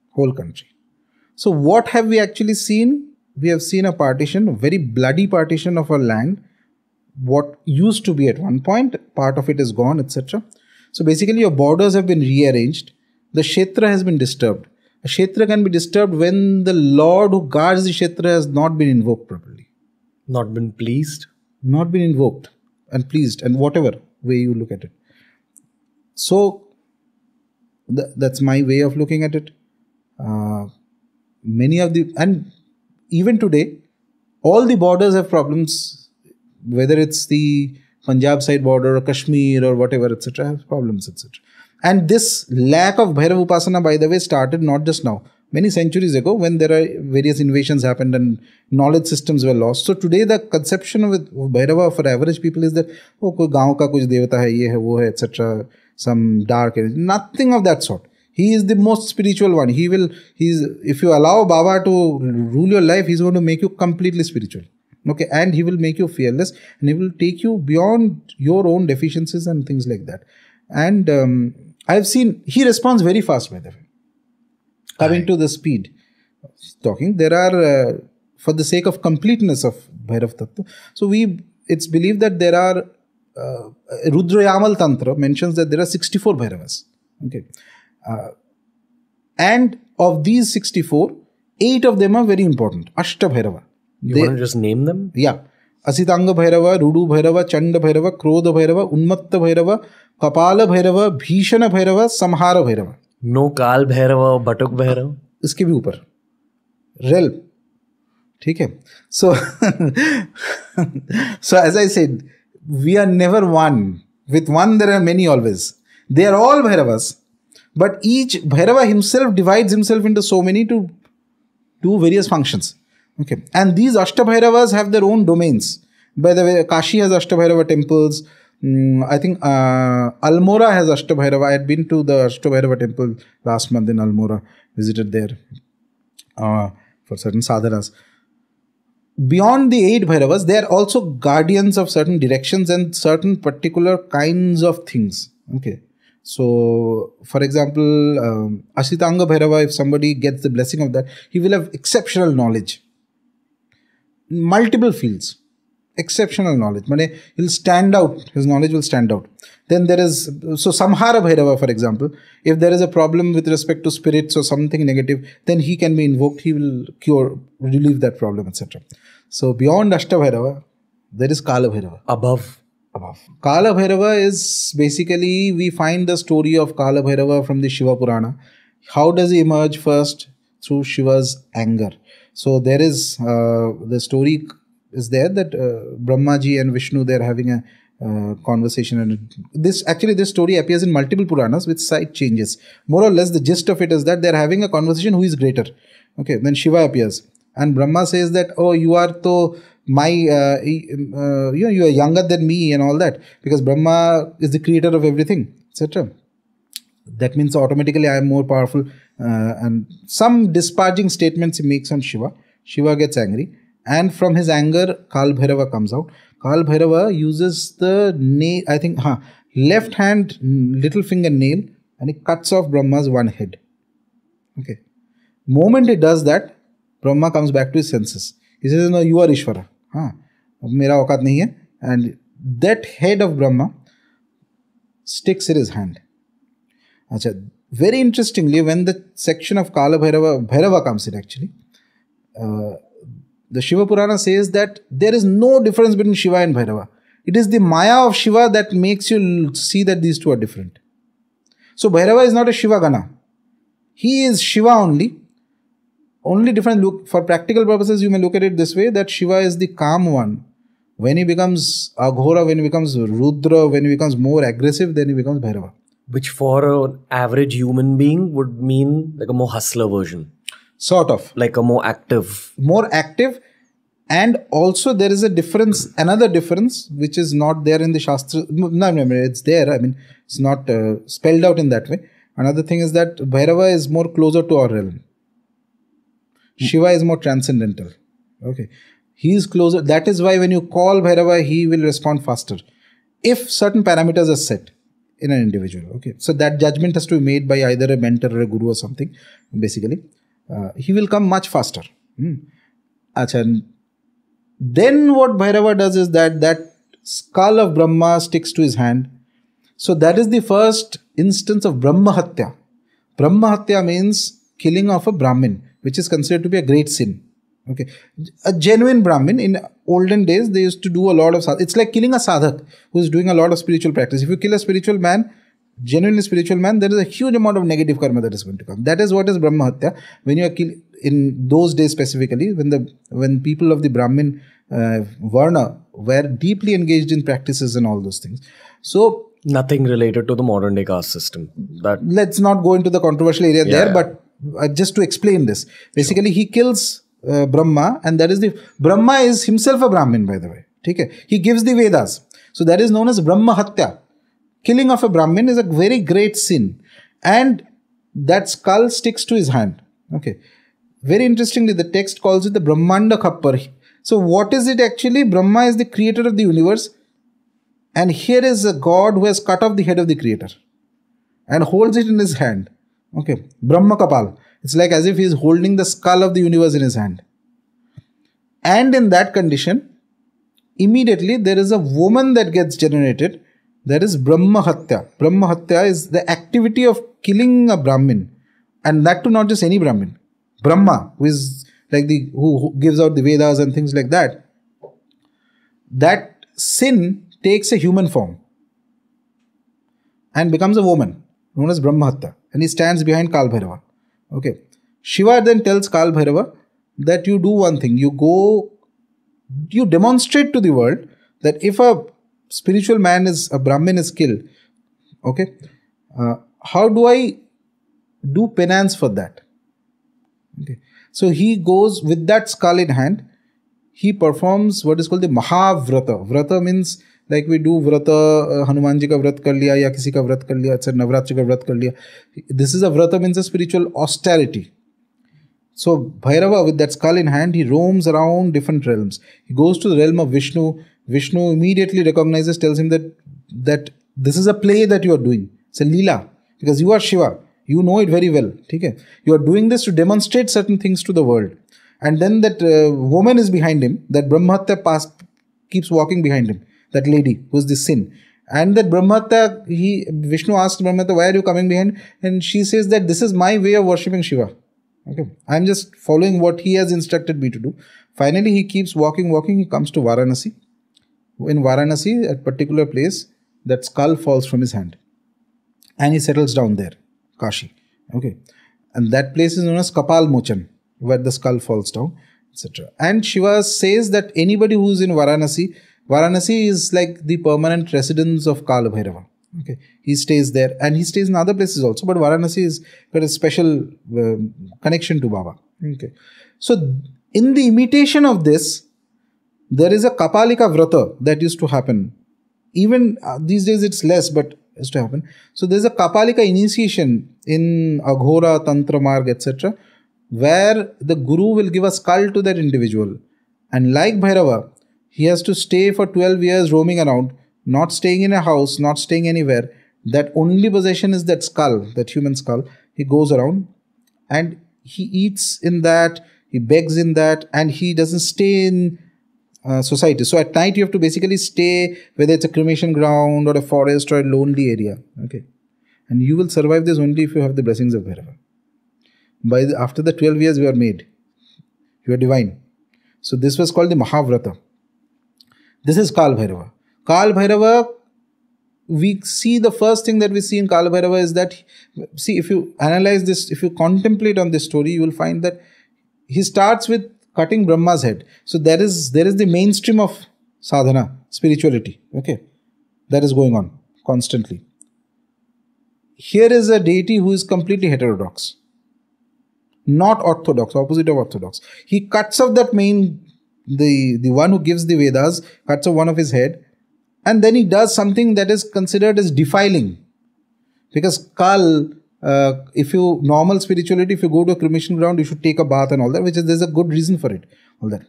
Whole country. So what have we actually seen? We have seen a partition, a very bloody partition of our land. What used to be at one point, part of it is gone, etc. So basically your borders have been rearranged. The Kshetra has been disturbed. A Kshetra can be disturbed when the Lord who guards the Kshetra has not been invoked properly. Not been pleased? Not been invoked and pleased and whatever. way you look at it. So that's my way of looking at it. Many of the, and even today, all the borders have problems, whether it's the Punjab side border or Kashmir or whatever, etc., have problems, etc. And this lack of Bhairav Upasana, by the way, started not just now, many centuries ago, when there are various invasions happened and knowledge systems were lost. So today the conception of Bhairava for average people is that, oh, koi gaon ka kuch devata hai, ye hai, wo hai, etc., some dark energy. Nothing of that sort. He is the most spiritual one. If you allow Baba to rule your life, he's going to make you completely spiritual. Okay, and he will make you fearless, and he will take you beyond your own deficiencies and things like that. And I've seen he responds very fast, by the way. Coming to the speed talking, there are for the sake of completeness of Bhairav Tattva. So it's believed that there are Rudrayamal Tantra mentions that there are 64 Bhairavas. Okay, and of these 64, 8 of them are very important. Ashta Bhairava. You want to just name them? Yeah. Asitanga Bhairava, Rudu Bhairava, Chanda Bhairava, Krodha Bhairava, Unmatta Bhairava, Kapala Bhairava, Bhishana Bhairava, Samhara Bhairava. No Kal Bhairava or Batuk Bhairava? इसके भी ऊपर realm. ठीक है. So as I said, we are never one. With one there are many always. They are all Bhairavas, but each Bhairava himself divides himself into so many to do various functions. Okay, and these Ashtabhairavas have their own domains. By the way, Kashi has Ashtabhairava temples. I think Almora has Ashtabhairava. I had been to the Ashtabhairava temple last month in Almora, visited there for certain sadhanas. Beyond the 8 Bhairavas, they are also guardians of certain directions and certain particular kinds of things. Okay, so for example, Asitanga Bhairava, if somebody gets the blessing of that, he will have exceptional knowledge. Multiple fields, exceptional knowledge. He'll stand out, his knowledge will stand out. Then there is, so Samhara Bhairava, for example, if there is a problem with respect to spirits or something negative, then he can be invoked, he will relieve that problem, etc. So beyond Ashtabhairava, there is Kala Bhairava. Above. Kala Bhairava is basically, we find the story of Kala Bhairava from the Shiva Purana. How does he emerge? First, through Shiva's anger. So there is, the story is there that Brahmaji and Vishnu, they are having a conversation, and this story appears in multiple Puranas with slight changes. More or less the gist of it is that they are having a conversation, who is greater. Okay, then Shiva appears and Brahma says that, oh, you are to my, you are younger than me and all that, because Brahma is the creator of everything, etc. That means automatically I am more powerful, and some disparaging statements he makes on Shiva. Shiva gets angry, and from his anger, Kal Bhairava comes out. Kal Bhairava uses the nail, I think, left hand little finger nail, and he cuts off Brahma's one head. Okay. Moment he does that, Brahma comes back to his senses. He says, no, you are Ishvara. Mera aukat nahi hai. And that head of Brahma sticks in his hand. Achha, very interestingly, when the section of Kala Bhairava comes in actually, the Shiva Purana says that there is no difference between Shiva and Bhairava. It is the Maya of Shiva that makes you see that these two are different. So Bhairava is not a Shiva Gana. He is Shiva only. Only different look, for practical purposes, you may look at it this way, that Shiva is the calm one. When he becomes Aghora, when he becomes Rudra, when he becomes more aggressive, then he becomes Bhairava. Which for an average human being would mean like a more hustler version. Sort of. Like a more active. More active. And also there is a difference, another difference, which is not there in the Shastra. No, it's there. I mean, it's not spelled out in that way. Another thing is that Bhairava is more closer to our realm. Shiva is more transcendental. Okay. He is closer. That is why when you call Bhairava, he will respond faster. If certain parameters are set in an individual. Okay. So that judgment has to be made by either a mentor or a guru or something. Basically, he will come much faster. Achha. Then what Bhairava does is that skull of Brahma sticks to his hand. So that is the first instance of Brahma Hatya. Brahma Hatya means killing of a Brahmin, which is considered to be a great sin. Okay, a genuine Brahmin in olden days, they used to do a lot of it's like killing a sadhak who is doing a lot of spiritual practice. If you kill a spiritual man, genuinely spiritual man, there is a huge amount of negative karma that is going to come. That is what is Brahma Hatya. When you are in those days specifically, when people of the Brahmin Varna were deeply engaged in practices and all those things. So nothing related to the modern day caste system. That let's not go into the controversial area there, yeah. but just to explain this, basically he kills Brahma, and that is Brahma is himself a Brahmin, by the way. Okay? He gives the Vedas. So that is known as Brahma Hatya. Killing of a Brahmin is a very great sin. And that skull sticks to his hand. Okay. Very interestingly, the text calls it the Brahmanda Khappar. So what is it actually? Brahma is the creator of the universe. And here is a god who has cut off the head of the creator and holds it in his hand. Okay. Brahma Kapal. It's like as if he is holding the skull of the universe in his hand. And in that condition, immediately there is a woman that gets generated. That is Brahma Hatya. Brahma Hatya is the activity of killing a Brahmin. And that too not just any Brahmin. Brahma, who is like who gives out the Vedas and things like that. That sin takes a human form and becomes a woman, known as Brahma Hatya. And he stands behind Kal Bhairava. Okay. Shiva then tells Kal Bhairava that you do one thing. You demonstrate to the world that if a spiritual man a Brahmin is killed, okay, how do I do penance for that? Okay. So he goes with that skull in hand. He performs what is called the Mahavrata. Vrata means like we do vrata, Hanumanji ka vrat kar liya, ya kisi ka vrat kar liya, etc. Navratri ka vrat kar liya. This is a vrata, means a spiritual austerity. So Bhairava, with that skull in hand, he roams around different realms. He goes to the realm of Vishnu. Vishnu immediately recognizes, tells him that this is a play that you are doing. It's a Leela, because you are Shiva. You know it very well. Okay? You are doing this to demonstrate certain things to the world. And then that woman is behind him. That Brahmatya keeps walking behind him. That lady who is the sin. And that Brahmatya, Vishnu asks Brahmatya, why are you coming behind? And she says that this is my way of worshipping Shiva. Okay, I'm just following what he has instructed me to do. Finally, he keeps walking. He comes to Varanasi. In Varanasi, at a particular place, that skull falls from his hand. And he settles down there, Kashi. Okay, and that place is known as Kapal Mochan, where the skull falls down, etc. And Shiva says that anybody who is in Varanasi is like the permanent residence of Kala Bhairava. Okay, he stays there, and he stays in other places also, but Varanasi is got a special connection to Baba. Okay, so in the imitation of this, there is a Kapalika Vrata that used to happen. Even these days it's less, but used to happen. So there's a Kapalika initiation in Aghora, Tantra Marg, etc., where the Guru will give a skull to that individual, and like Bhairava, he has to stay for 12 years roaming around, not staying in a house, not staying anywhere. That only possession is that skull, that human skull. He goes around and he eats in that, he begs in that, and he doesn't stay in society. So at night you have to basically stay, whether it's a cremation ground or a forest or a lonely area. Okay, and you will survive this only if you have the blessings of Bhairava. After the 12 years you are made. You are divine. So this was called the Mahavrata. This is Kal Bhairava. Kal Bhairava, we see the first thing that we see in Kal Bhairava is that, see, if you analyze this, if you contemplate on this story, you will find that he starts with cutting Brahma's head. So there is the mainstream of sadhana, spirituality, okay, that is going on constantly. Here is a deity who is completely heterodox, not orthodox, opposite of orthodox. He cuts off that the one who gives the Vedas, cuts off one of his head, and then he does something that is considered as defiling. Because Kal, normal spirituality, if you go to a cremation ground, you should take a bath and all that, there's a good reason for it. All that.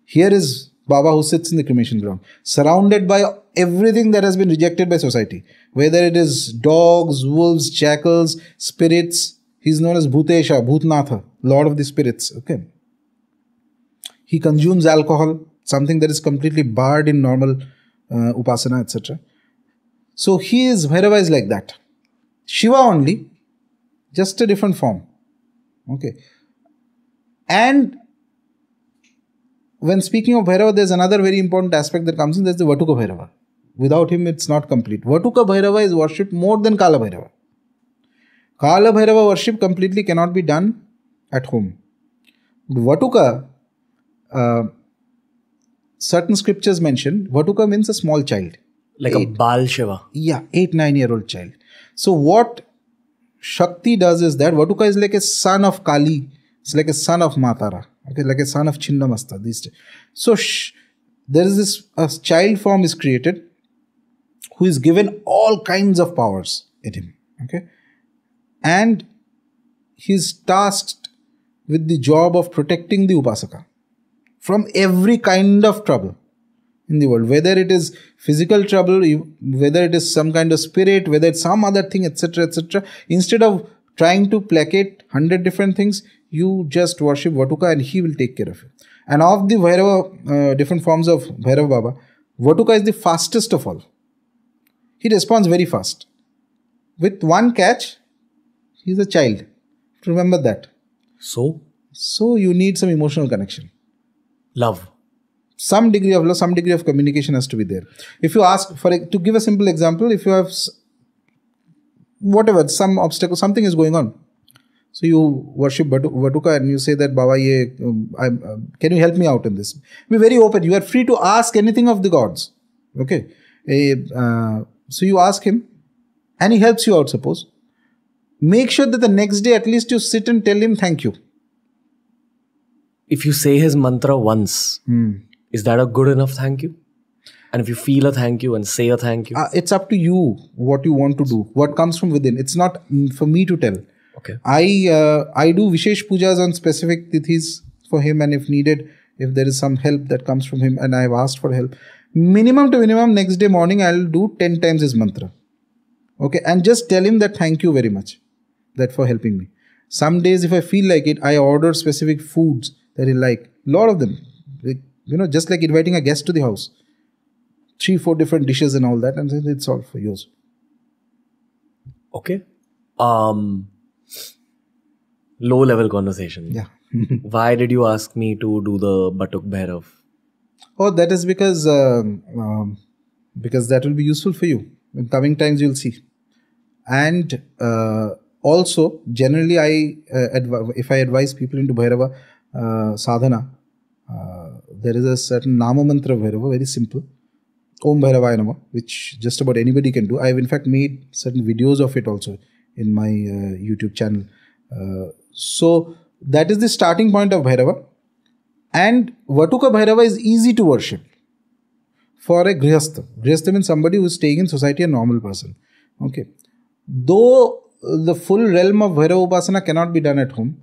Here is Baba who sits in the cremation ground, surrounded by everything that has been rejected by society. Whether it is dogs, wolves, jackals, spirits. He's known as Bhutesha, Bhutnatha, Lord of the Spirits. Okay. He consumes alcohol, something that is completely barred in normal upasana, etc. So Bhairava is like that. Shiva only, just a different form. Okay. And when speaking of Bhairava, there's another very important aspect that comes in. There's the Vatuka Bhairava. Without him, it's not complete. Vatuka Bhairava is worshipped more than Kala Bhairava. Kala Bhairava worship completely cannot be done at home. Vatuka, certain scriptures mention, Vatuka means a small child. Like a Bal Shiva. Yeah, 8-9-year-old child. So what Shakti does is that Vatuka is like a son of Kali. It's like a son of Matara. Okay, like a son of Chinnamasta. So there is this a child form is created who is given all kinds of powers in him. Okay, and he is tasked with the job of protecting the Upasaka from every kind of trouble in the world, whether it is physical trouble, whether it is some kind of spirit, whether it's some other thing, etc., etc. Instead of trying to placate 100 different things, you just worship Vatuka and he will take care of you. And of the Bhairava, different forms of Bhairava Baba, Vatuka is the fastest of all. He responds very fast. With one catch, he is a child. Remember that. So you need some emotional connection. Love. Some degree of love, some degree of communication has to be there. If you ask, to give a simple example, if you have whatever, some obstacle, something is going on. So you worship Vatuka and you say that, Baba, can you help me out in this? Be very open. You are free to ask anything of the gods. Okay. So you ask him and he helps you out, suppose. Make sure that the next day at least you sit and tell him thank you. If you say his mantra once, is that a good enough thank you? And if you feel a thank you and say a thank you? It's up to you what you want to do, what comes from within. It's not for me to tell. Okay. I do Vishesh Pujas on specific tithis for him, and if needed, if there is some help that comes from him and I have asked for help, minimum to minimum next day morning I'll do 10 times his mantra. Okay, and just tell him that thank you very much that for helping me. Some days if I feel like it, I order specific foods that he like. Lot of them. Just like inviting a guest to the house. 3-4 different dishes and all that, and it's all for yours. Okay. Low level conversation. Yeah. Why did you ask me to do the Batuk Bhairav? Oh, that is because that will be useful for you. In coming times, you'll see. And also, generally, if I advise people into Bhairava sadhana, there is a certain Nama mantra of Bhairava, very simple. Om Bhairavaya Nama, which just about anybody can do. I have in fact made certain videos of it also in my YouTube channel. So that is the starting point of Bhairava. And Vatuka Bhairava is easy to worship for a Grihastha. Grihastha means somebody who is staying in society, a normal person. Okay. Though the full realm of Bhairava Upasana cannot be done at home,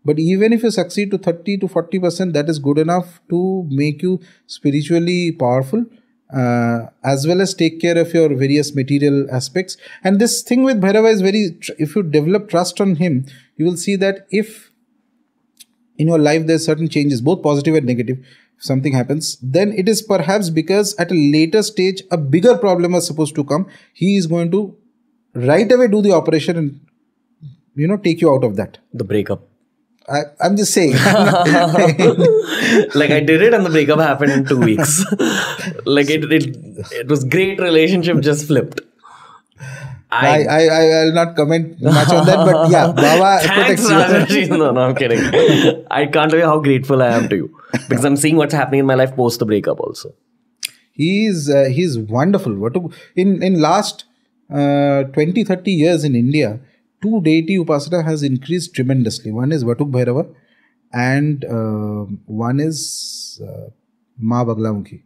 but even if you succeed to 30 to 40%, that is good enough to make you spiritually powerful, as well as take care of your various material aspects. And this thing with Bhairava is if you develop trust on him, you will see that if in your life there's certain changes, both positive and negative, if something happens, then it is perhaps because at a later stage, a bigger problem was supposed to come. He is going to right away do the operation and, take you out of that. The breakup. I'm just saying. Like I did it and the breakup happened in 2 weeks. Like it was great relationship, just flipped. I'll not comment much on that, but yeah, Baba thanks, Rajarshi. No, I'm kidding. I can't tell you how grateful I am to you because I'm seeing what's happening in my life post the breakup also. He's wonderful. In last 20-30 years in India, 2 deity Upasana has increased tremendously. One is Vatuk Bhairava and one is Ma Baglamukhi.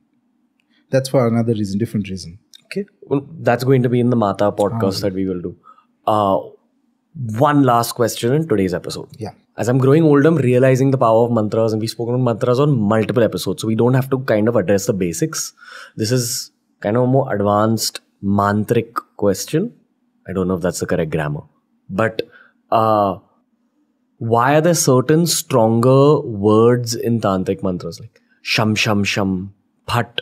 That's for another reason, different reason. Okay. Well, that's going to be in the Mata podcast that we will do. One last question in today's episode. Yeah. As I'm growing older, I'm realizing the power of mantras, and we've spoken about mantras on multiple episodes. So we don't have to kind of address the basics. This is kind of a more advanced mantric question. I don't know if that's the correct grammar. But why are there certain stronger words in tantric mantras like sham, sham, sham, phat,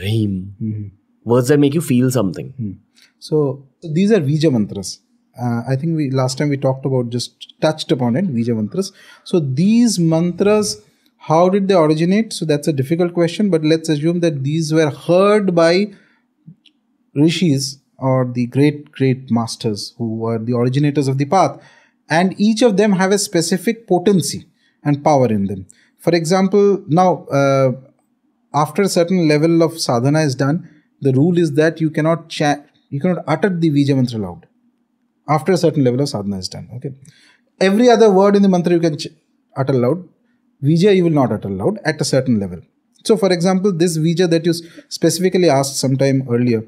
reem? Words that make you feel something. So these are Vija mantras. I think last time we talked about, just touched upon it, Vija mantras. So these mantras, How did they originate? So that's a difficult question, but let's assume that these were heard by rishis or the great masters who were the originators of the path, and each of them have a specific potency and power in them. For example, now after a certain level of sadhana is done, the rule is that you cannot utter the Vija mantra loud. After a certain level of sadhana is done. Okay. Every other word in the mantra you can utter loud. Vija you will not utter loud at a certain level. So for example, this Vija that you specifically asked sometime earlier.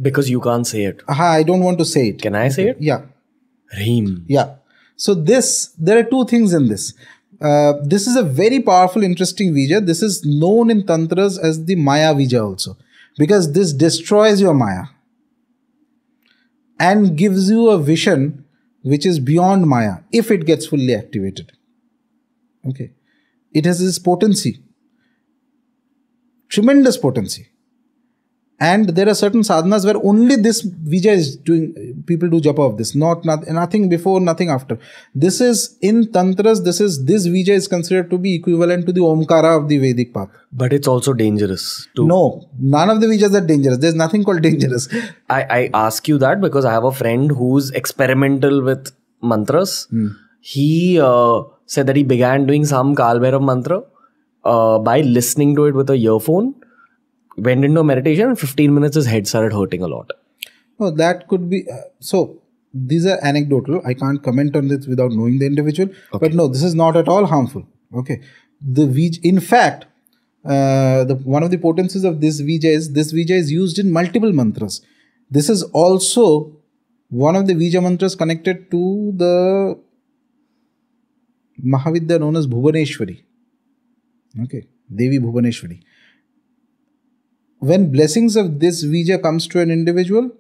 Because you can't say it. I don't want to say it. Can I say it? Yeah. Reem. Yeah. So there are two things in this. This is a very powerful, interesting Vija. This is known in Tantras as the Maya Vija also. Because this destroys your Maya. And gives you a vision which is beyond Maya if it gets fully activated. Okay. It has this potency. Tremendous potency. And there are certain sadhanas where only this Vija is doing, people do japa of this, nothing before, nothing after. This is in Tantras, this Vija is considered to be equivalent to the Omkara of the Vedic path. But it's also dangerous too. No, none of the Vijas are dangerous. There's nothing called dangerous. I ask you that because I have a friend who's experimental with mantras. He said that he began doing some Kal Bhairav mantra by listening to it with a earphone. Went into meditation and 15 minutes his head started hurting a lot. Oh, that could be. So, these are anecdotal. I can't comment on this without knowing the individual. Okay. But no, this is not at all harmful. Okay. In fact, one of the potencies of this Vija is used in multiple mantras. This is also one of the Vija mantras connected to the Mahavidya known as Bhuvaneshwari. Okay. Devi Bhuvaneshwari. When blessings of this Vija comes to an individual,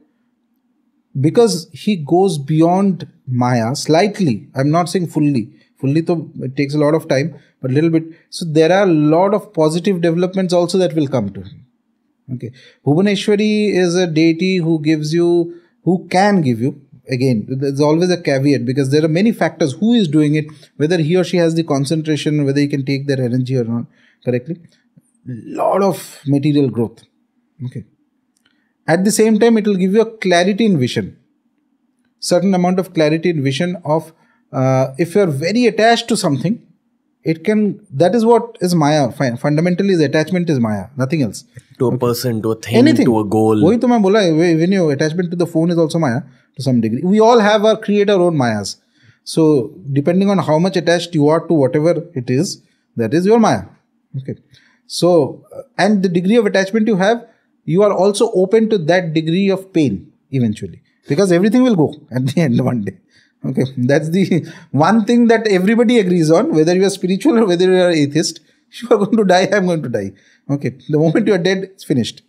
because he goes beyond Maya slightly, I'm not saying fully though it takes a lot of time, but a little bit. So there are a lot of positive developments also that will come to him. Okay. Bhuvaneshwari is a deity who can give you, again, there's always a caveat because there are many factors. Who is doing it, whether he or she has the concentration, whether he can take their energy or not correctly. Lot of material growth. Okay. At the same time, it will give you a clarity in vision. Certain amount of clarity in vision of if you are very attached to something, that is what is Maya. Fundamentally, the attachment is Maya, nothing else. To a person, to a thing, anything. To a goal. Wahi to main bola, when your attachment to the phone is also Maya to some degree. We all create our own Mayas. So, depending on how much attached you are to whatever it is, that is your Maya. Okay. So, and the degree of attachment you are also open to that degree of pain eventually. Because everything will go at the end one day. Okay. That's the one thing that everybody agrees on, whether you are spiritual or whether you are atheist. You are going to die, I am going to die. Okay. The moment you are dead, it's finished.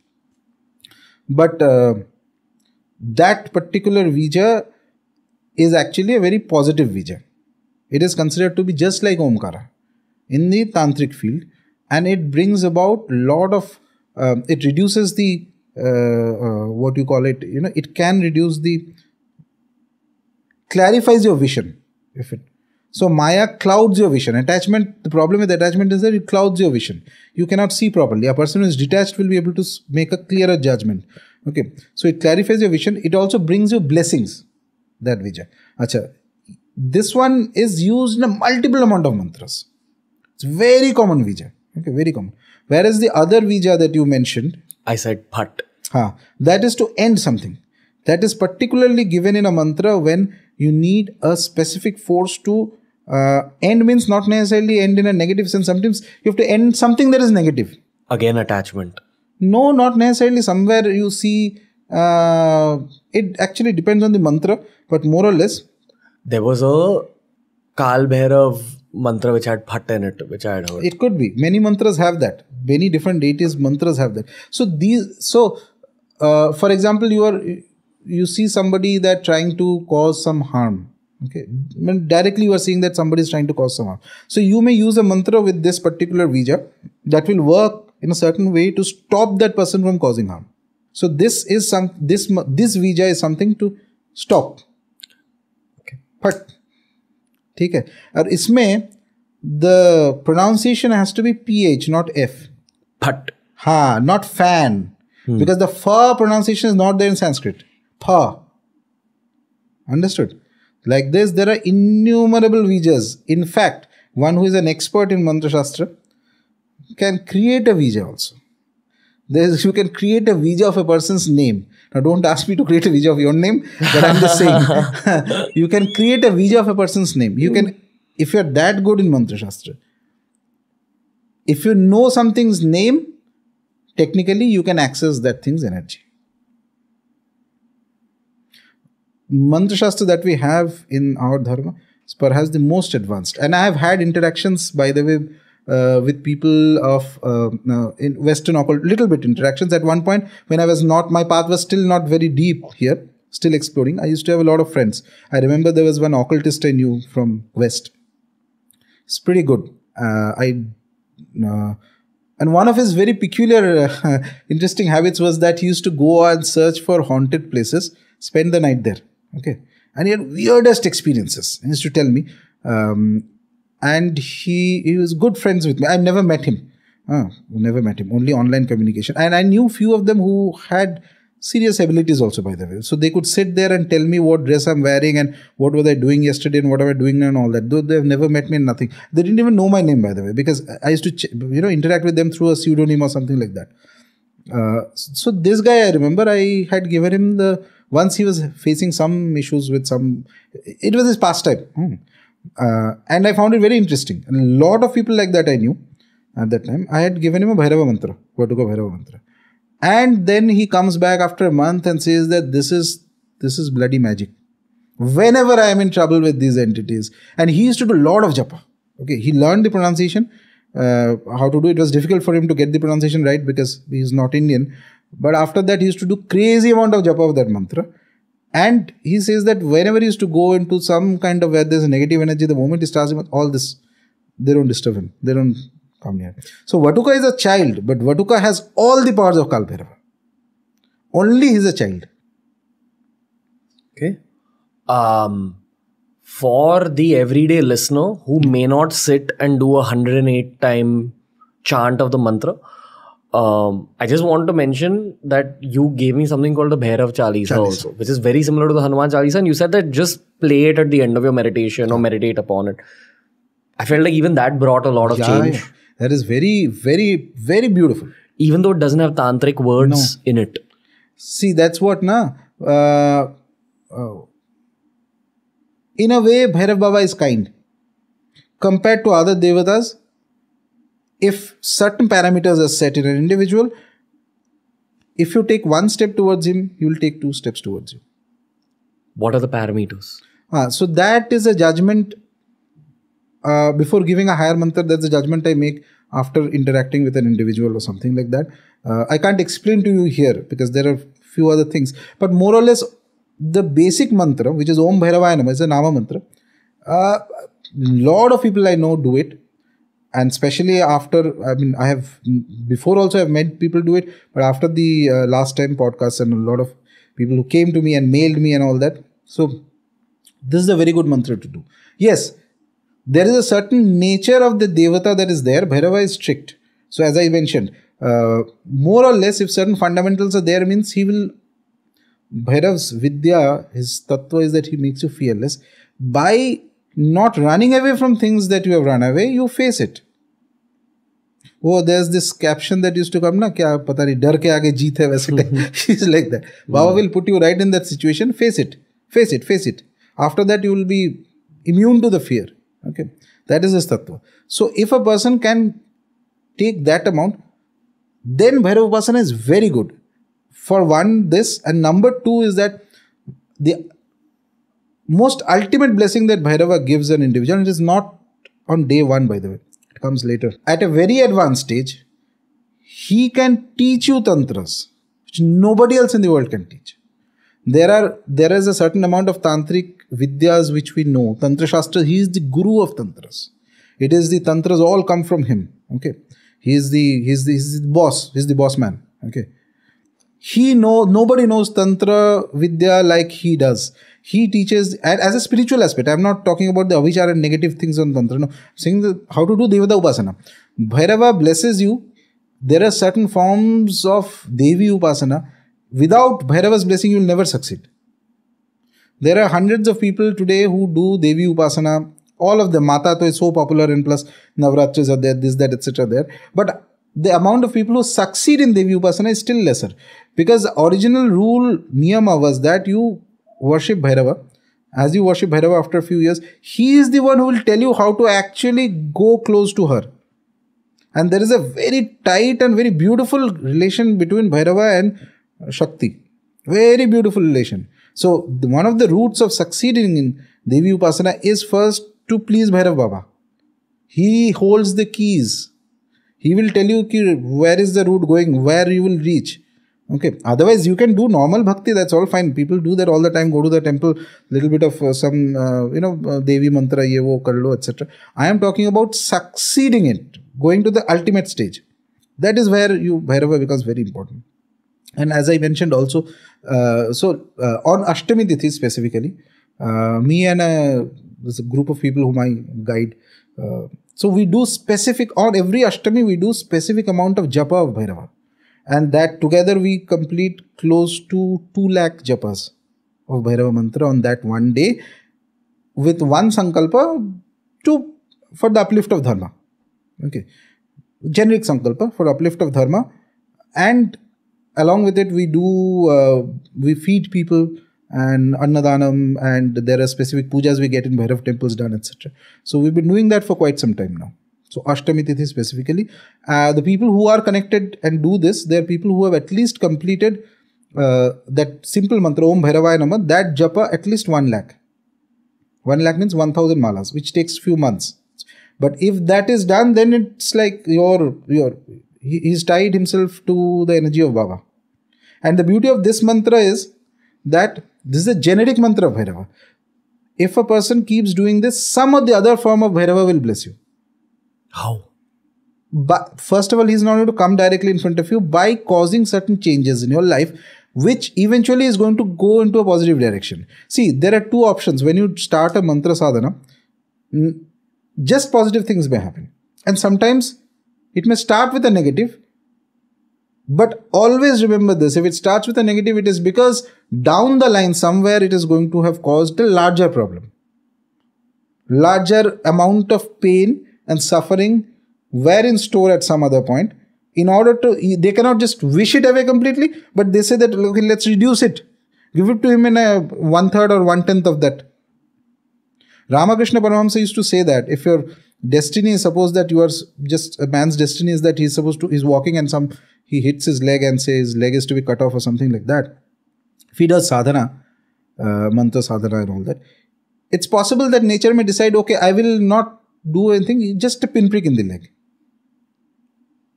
But that particular Vija is actually a very positive Vija. It is considered to be just like Omkara in the tantric field. And it brings about a lot of, it reduces the, what you call it, it can reduce clarifies your vision. So Maya clouds your vision. Attachment, the problem with attachment is that it clouds your vision. You cannot see properly. A person who is detached will be able to make a clearer judgment. Okay. So it clarifies your vision. It also brings you blessings, that Vija. Acha. This one is used in a multiple amount of mantras. It's very common Vija. Okay, very common. Whereas the other Vija that you mentioned, I said Phat. That is to end something. That is particularly given in a mantra when you need a specific force to end, means not necessarily end in a negative sense. Sometimes you have to end something that is negative. Again, attachment. No, not necessarily. Somewhere you see, it actually depends on the mantra, but more or less. There was a Kal Bhairav mantra which had Phat in it, which I had heard. It could be. Many mantras have that. Many different deities mantras have that. For example, you see somebody that trying to cause some harm. Okay. Directly you are seeing that somebody is trying to cause some harm. So you may use a mantra with this particular Vija that will work in a certain way to stop that person from causing harm. So this Vija is something to stop. Okay. But ठीक है और इसमें the pronunciation has to be PH, not F. Bhat. Ha, not fan. Because the fa pronunciation is not there in Sanskrit. Pa. Understood? Like this, there are innumerable vijas. In fact, one who is an expert in Mantra Shastra can create a vija also. You can create a vija of a person's name. Now, don't ask me to create a vija of your name, but I'm just saying. You can create a vija of a person's name. You can, if you're that good in Mantra Shastra, if you know something's name, technically you can access that thing's energy. Mantra Shastra that we have in our dharma is perhaps the most advanced. And I have had interactions, by the way, with people of in Western occult, little bit interactions. At one point, when I was not, my path was still not very deep here, still exploring. I used to have a lot of friends. I remember there was one occultist I knew from West. It's pretty good. And one of his very peculiar, interesting habits was that he used to go and search for haunted places, spend the night there. Okay. And he had weirdest experiences. He used to tell me. And he was good friends with me. I never met him. Never met him. Only online communication. And I knew few of them who had serious abilities also, by the way. So they could sit there and tell me what dress I'm wearing and what was I doing yesterday and what am I doing now and all that. Though they have never met me and nothing. They didn't even know my name, by the way, because I used to interact with them through a pseudonym or something like that. So this guy, I remember I had given him once he was facing some issues with it was his pastime. And I found it very interesting. And a lot of people like that I knew at that time. I had given him a Bhairava mantra, Vatuka Bhairava mantra. And then he comes back after a month and says that this is bloody magic. Whenever I am in trouble with these entities. And he used to do a lot of japa. Okay, he learned the pronunciation, how to do it. It was difficult for him to get the pronunciation right because he is not Indian. But after that, he used to do crazy amount of japa of that mantra. And he says that whenever he used to go into some kind of where there's a negative energy, the moment he starts with all this, they don't disturb him. They don't come near. So Vatuka is a child, but Vatuka has all the powers of Kal Bhairava. Only he is a child. Okay. For the everyday listener who may not sit and do 108 time chant of the mantra, I just want to mention that you gave me something called the Bhairav Chalisa also, which is very similar to the Hanuman Chalisa, and you said that just play it at the end of your meditation or meditate upon it. I felt like even that brought a lot of change. Yeah. That is very, very, very beautiful. Even though it doesn't have tantric words in it. See, that's what, in a way, Bhairav Baba is kind. Compared to other devatas, if certain parameters are set in an individual, if you take one step towards him, he will take 2 steps towards you. What are the parameters? So that is a judgment. Before giving a higher mantra, that's a judgment I make after interacting with an individual or something like that. I can't explain to you here because there are few other things. But more or less, the basic mantra, which is Om Bhairavaya Namah, is a Nama mantra. Lot of people I know do it. And especially after, I have, before also I've met people do it, but after the last time podcast and a lot of people who came to me and mailed me and all that. So, this is a very good mantra to do. Yes, there is a certain nature of the Devata that is there. Bhairava is strict. So, as I mentioned, more or less, if certain fundamentals are there, means he will, Bhairav's Vidya, his tattva is that he makes you fearless. By not running away from things that you have run away, you face it. Oh, there's this caption that used to come, na, kya pata nahi, dar ke aage jeet hai, waise. He's like that. Baba will put you right in that situation, face it. Face it, face it. After that, you will be immune to the fear. Okay. That is his tattva. So, if a person can take that amount, then Bhairava Upasana is very good. For one, this. And number 2 is that the most ultimate blessing that Bhairava gives an individual, and it is not on day 1, by the way, it comes later. At a very advanced stage, he can teach you tantras, which nobody else in the world can teach. There is a certain amount of tantric vidyas which we know. Tantra Shastra, he is the guru of tantras. It is the tantras all come from him. Okay. He is the boss. He is the boss man. Okay. Nobody knows Tantra Vidya like he does. He teaches as a spiritual aspect. I'm not talking about the avichar and negative things on Tantra. No, I'm saying how to do Devata Upasana. Bhairava blesses you. There are certain forms of Devi Upasana. Without Bhairava's blessing, you'll never succeed. There are hundreds of people today who do Devi Upasana. All of them. Mata to is so popular, and plus Navratris are there, this, that, etc. there. But the amount of people who succeed in Devi Upasana is still lesser. Because the original rule, niyama, was that you worship Bhairava. As you worship Bhairava after a few years, he is the one who will tell you how to actually go close to her. And there is a very tight and very beautiful relation between Bhairava and Shakti. Very beautiful relation. So, one of the roots of succeeding in Devi Upasana is first to please Bhairav Baba. He holds the keys. He will tell you where is the route going, where you will reach. Okay. Otherwise, you can do normal bhakti. That's all fine. People do that all the time. Go to the temple, little bit of some, Devi mantra, ye wo kar lo, etc. I am talking about succeeding it, going to the ultimate stage. That is where Bhairava becomes very important. And as I mentioned also, on Ashtami Tithi specifically, me and there's a group of people whom I guide. So we do specific, on every Ashtami we do specific amount of japa of Bhairava. And that together we complete close to 2 lakh japas of Bhairava mantra on that one day with one sankalpa for the uplift of dharma. Okay. Generic sankalpa for uplift of dharma. And along with it we feed people and Annadanam, and there are specific pujas we get in Bhairav temples done, etc. So we've been doing that for quite some time now. So Ashtami Tithi specifically. The people who are connected and do this, they are people who have at least completed that simple mantra, Om Bhairavaya Namah, that japa at least 1 lakh. 1 lakh means 1000 malas, which takes few months. But if that is done, then it's like he's tied himself to the energy of Baba. And the beauty of this mantra is that this is a generic mantra of Bhairava. If a person keeps doing this, some of the other form of Bhairava will bless you. How? But first of all, he's not going to come directly in front of you by causing certain changes in your life, which eventually is going to go into a positive direction. See, there are two options. When you start a mantra sadhana, just positive things may happen. And sometimes it may start with a negative. But always remember this, if it starts with a negative, it is because down the line somewhere it is going to have caused a larger problem. Larger amount of pain and suffering were in store at some other point. In order to, they cannot just wish it away completely, but they say that, okay, let's reduce it. Give it to him in a 1/3 or 1/10 of that. Ramakrishna Paramahamsa used to say that if your destiny is, suppose that you are just, a man's destiny is that he's walking and he hits his leg and says his leg is to be cut off or something like that. If he does sadhana, mantra sadhana and all that, it's possible that nature may decide, okay, I will not do anything, just a pinprick in the leg.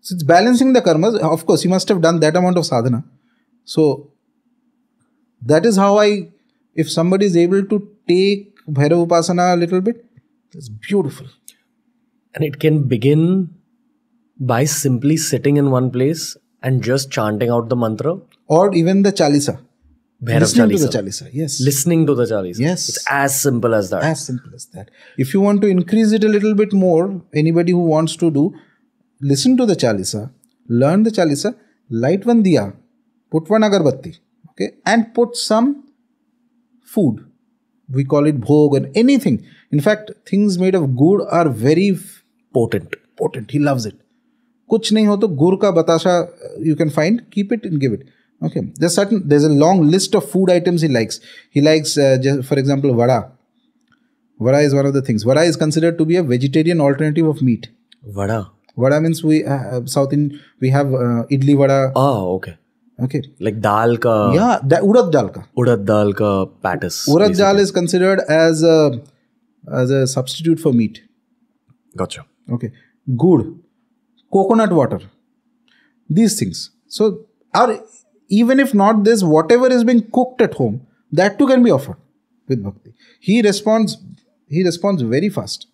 So it's balancing the karmas. Of course, he must have done that amount of sadhana. So that is how if somebody is able to take Bhairav Upasana a little bit, it's beautiful. And it can begin by simply sitting in one place and just chanting out the mantra. Or even the Chalisa. Listening to the Chalisa, yes. Listening to the Chalisa. Yes. It's as simple as that. As simple as that. If you want to increase it a little bit more, anybody who wants to do, listen to the Chalisa, learn the Chalisa, light one diya, put one agarbatti, okay, and put some food. We call it bhog or anything. In fact, things made of gur are very potent. He loves it. Kuch nahi ho to gur ka batasha you can find, keep it and give it. Okay. There's a long list of food items he likes. He likes, for example, vada. Vada is one of the things. Vada is considered to be a vegetarian alternative of meat. Vada. Vada means we have idli vada. Oh, okay. Okay. Like dal ka. Yeah, urad dal ka. Urad dal ka pattis. Urad dal is considered as a substitute for meat. Gotcha. Okay. Gur, coconut water. These things. So, even if not this, whatever is being cooked at home, that too can be offered with bhakti. He responds very fast.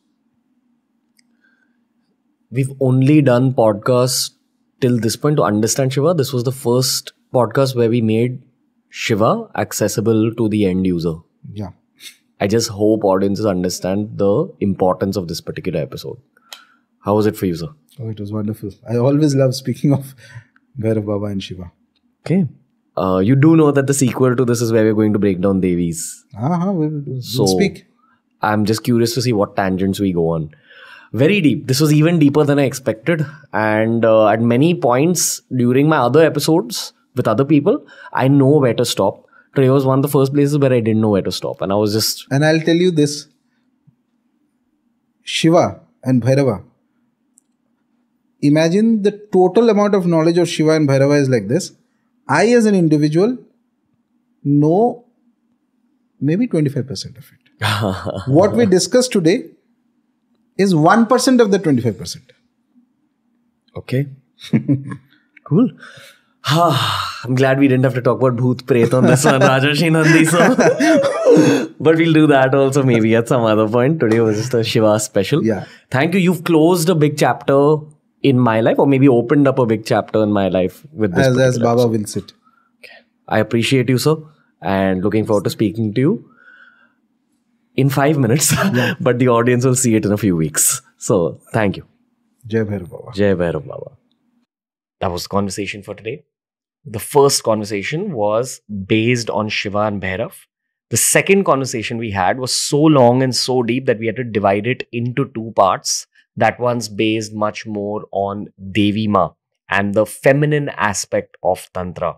We've only done podcasts till this point to understand Shiva. This was the first podcast where we made Shiva accessible to the end user. Yeah. I just hope audiences understand the importance of this particular episode. How was it for you, sir? Oh, it was wonderful. I always love speaking of Bhairav Baba and Shiva. Okay. You do know that the sequel to this is where we're going to break down Devis. We'll So speak. I'm just curious to see what tangents we go on. Very deep. This was even deeper than I expected. And at many points during my other episodes with other people, I know where to stop. Today was one of the first places where I didn't know where to stop. And I was just... And I'll tell you this. Shiva and Bhairava. Imagine the total amount of knowledge of Shiva and Bhairava is like this. I as an individual know maybe 25% of it. What we discussed today is 1% of the 25%. Okay. Cool. I'm glad we didn't have to talk about Bhoot Pret on this one, Rajarshi Nandy. So. But we'll do that also maybe at some other point. Today was just a Shiva special. Yeah. Thank you. You've closed a big chapter in my life, or maybe opened up a big chapter in my life with this. As Baba episode. will sit. I appreciate you, sir. And looking forward to speaking to you in 5 minutes. Yeah. But the audience will see it in a few weeks. So thank you. Jai Bhairav Baba. Jai Bhairav Baba. That was the conversation for today. The first conversation was based on Shiva and Bhairav. The second conversation we had was so long and so deep that we had to divide it into two parts. That one's based much more on Devi Ma and the feminine aspect of Tantra.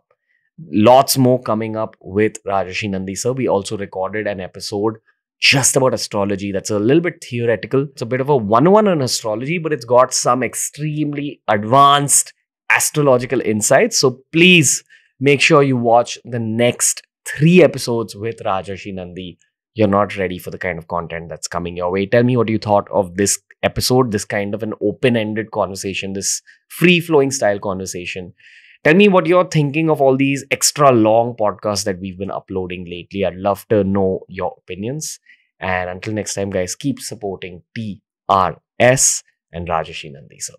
Lots more coming up with Rajarshi Nandy sir. We also recorded an episode just about astrology that's a little bit theoretical. It's a bit of a 101 on astrology, but it's got some extremely advanced astrological insights. So please make sure you watch the next 3 episodes with Rajarshi Nandy. You're not ready for the kind of content that's coming your way. Tell me what you thought of this episode, this kind of an open-ended conversation, this free-flowing style conversation. Tell me what you're thinking of all these extra long podcasts that we've been uploading lately. I'd love to know your opinions. And until next time, guys, keep supporting TRS and Rajarshi Nandy sir.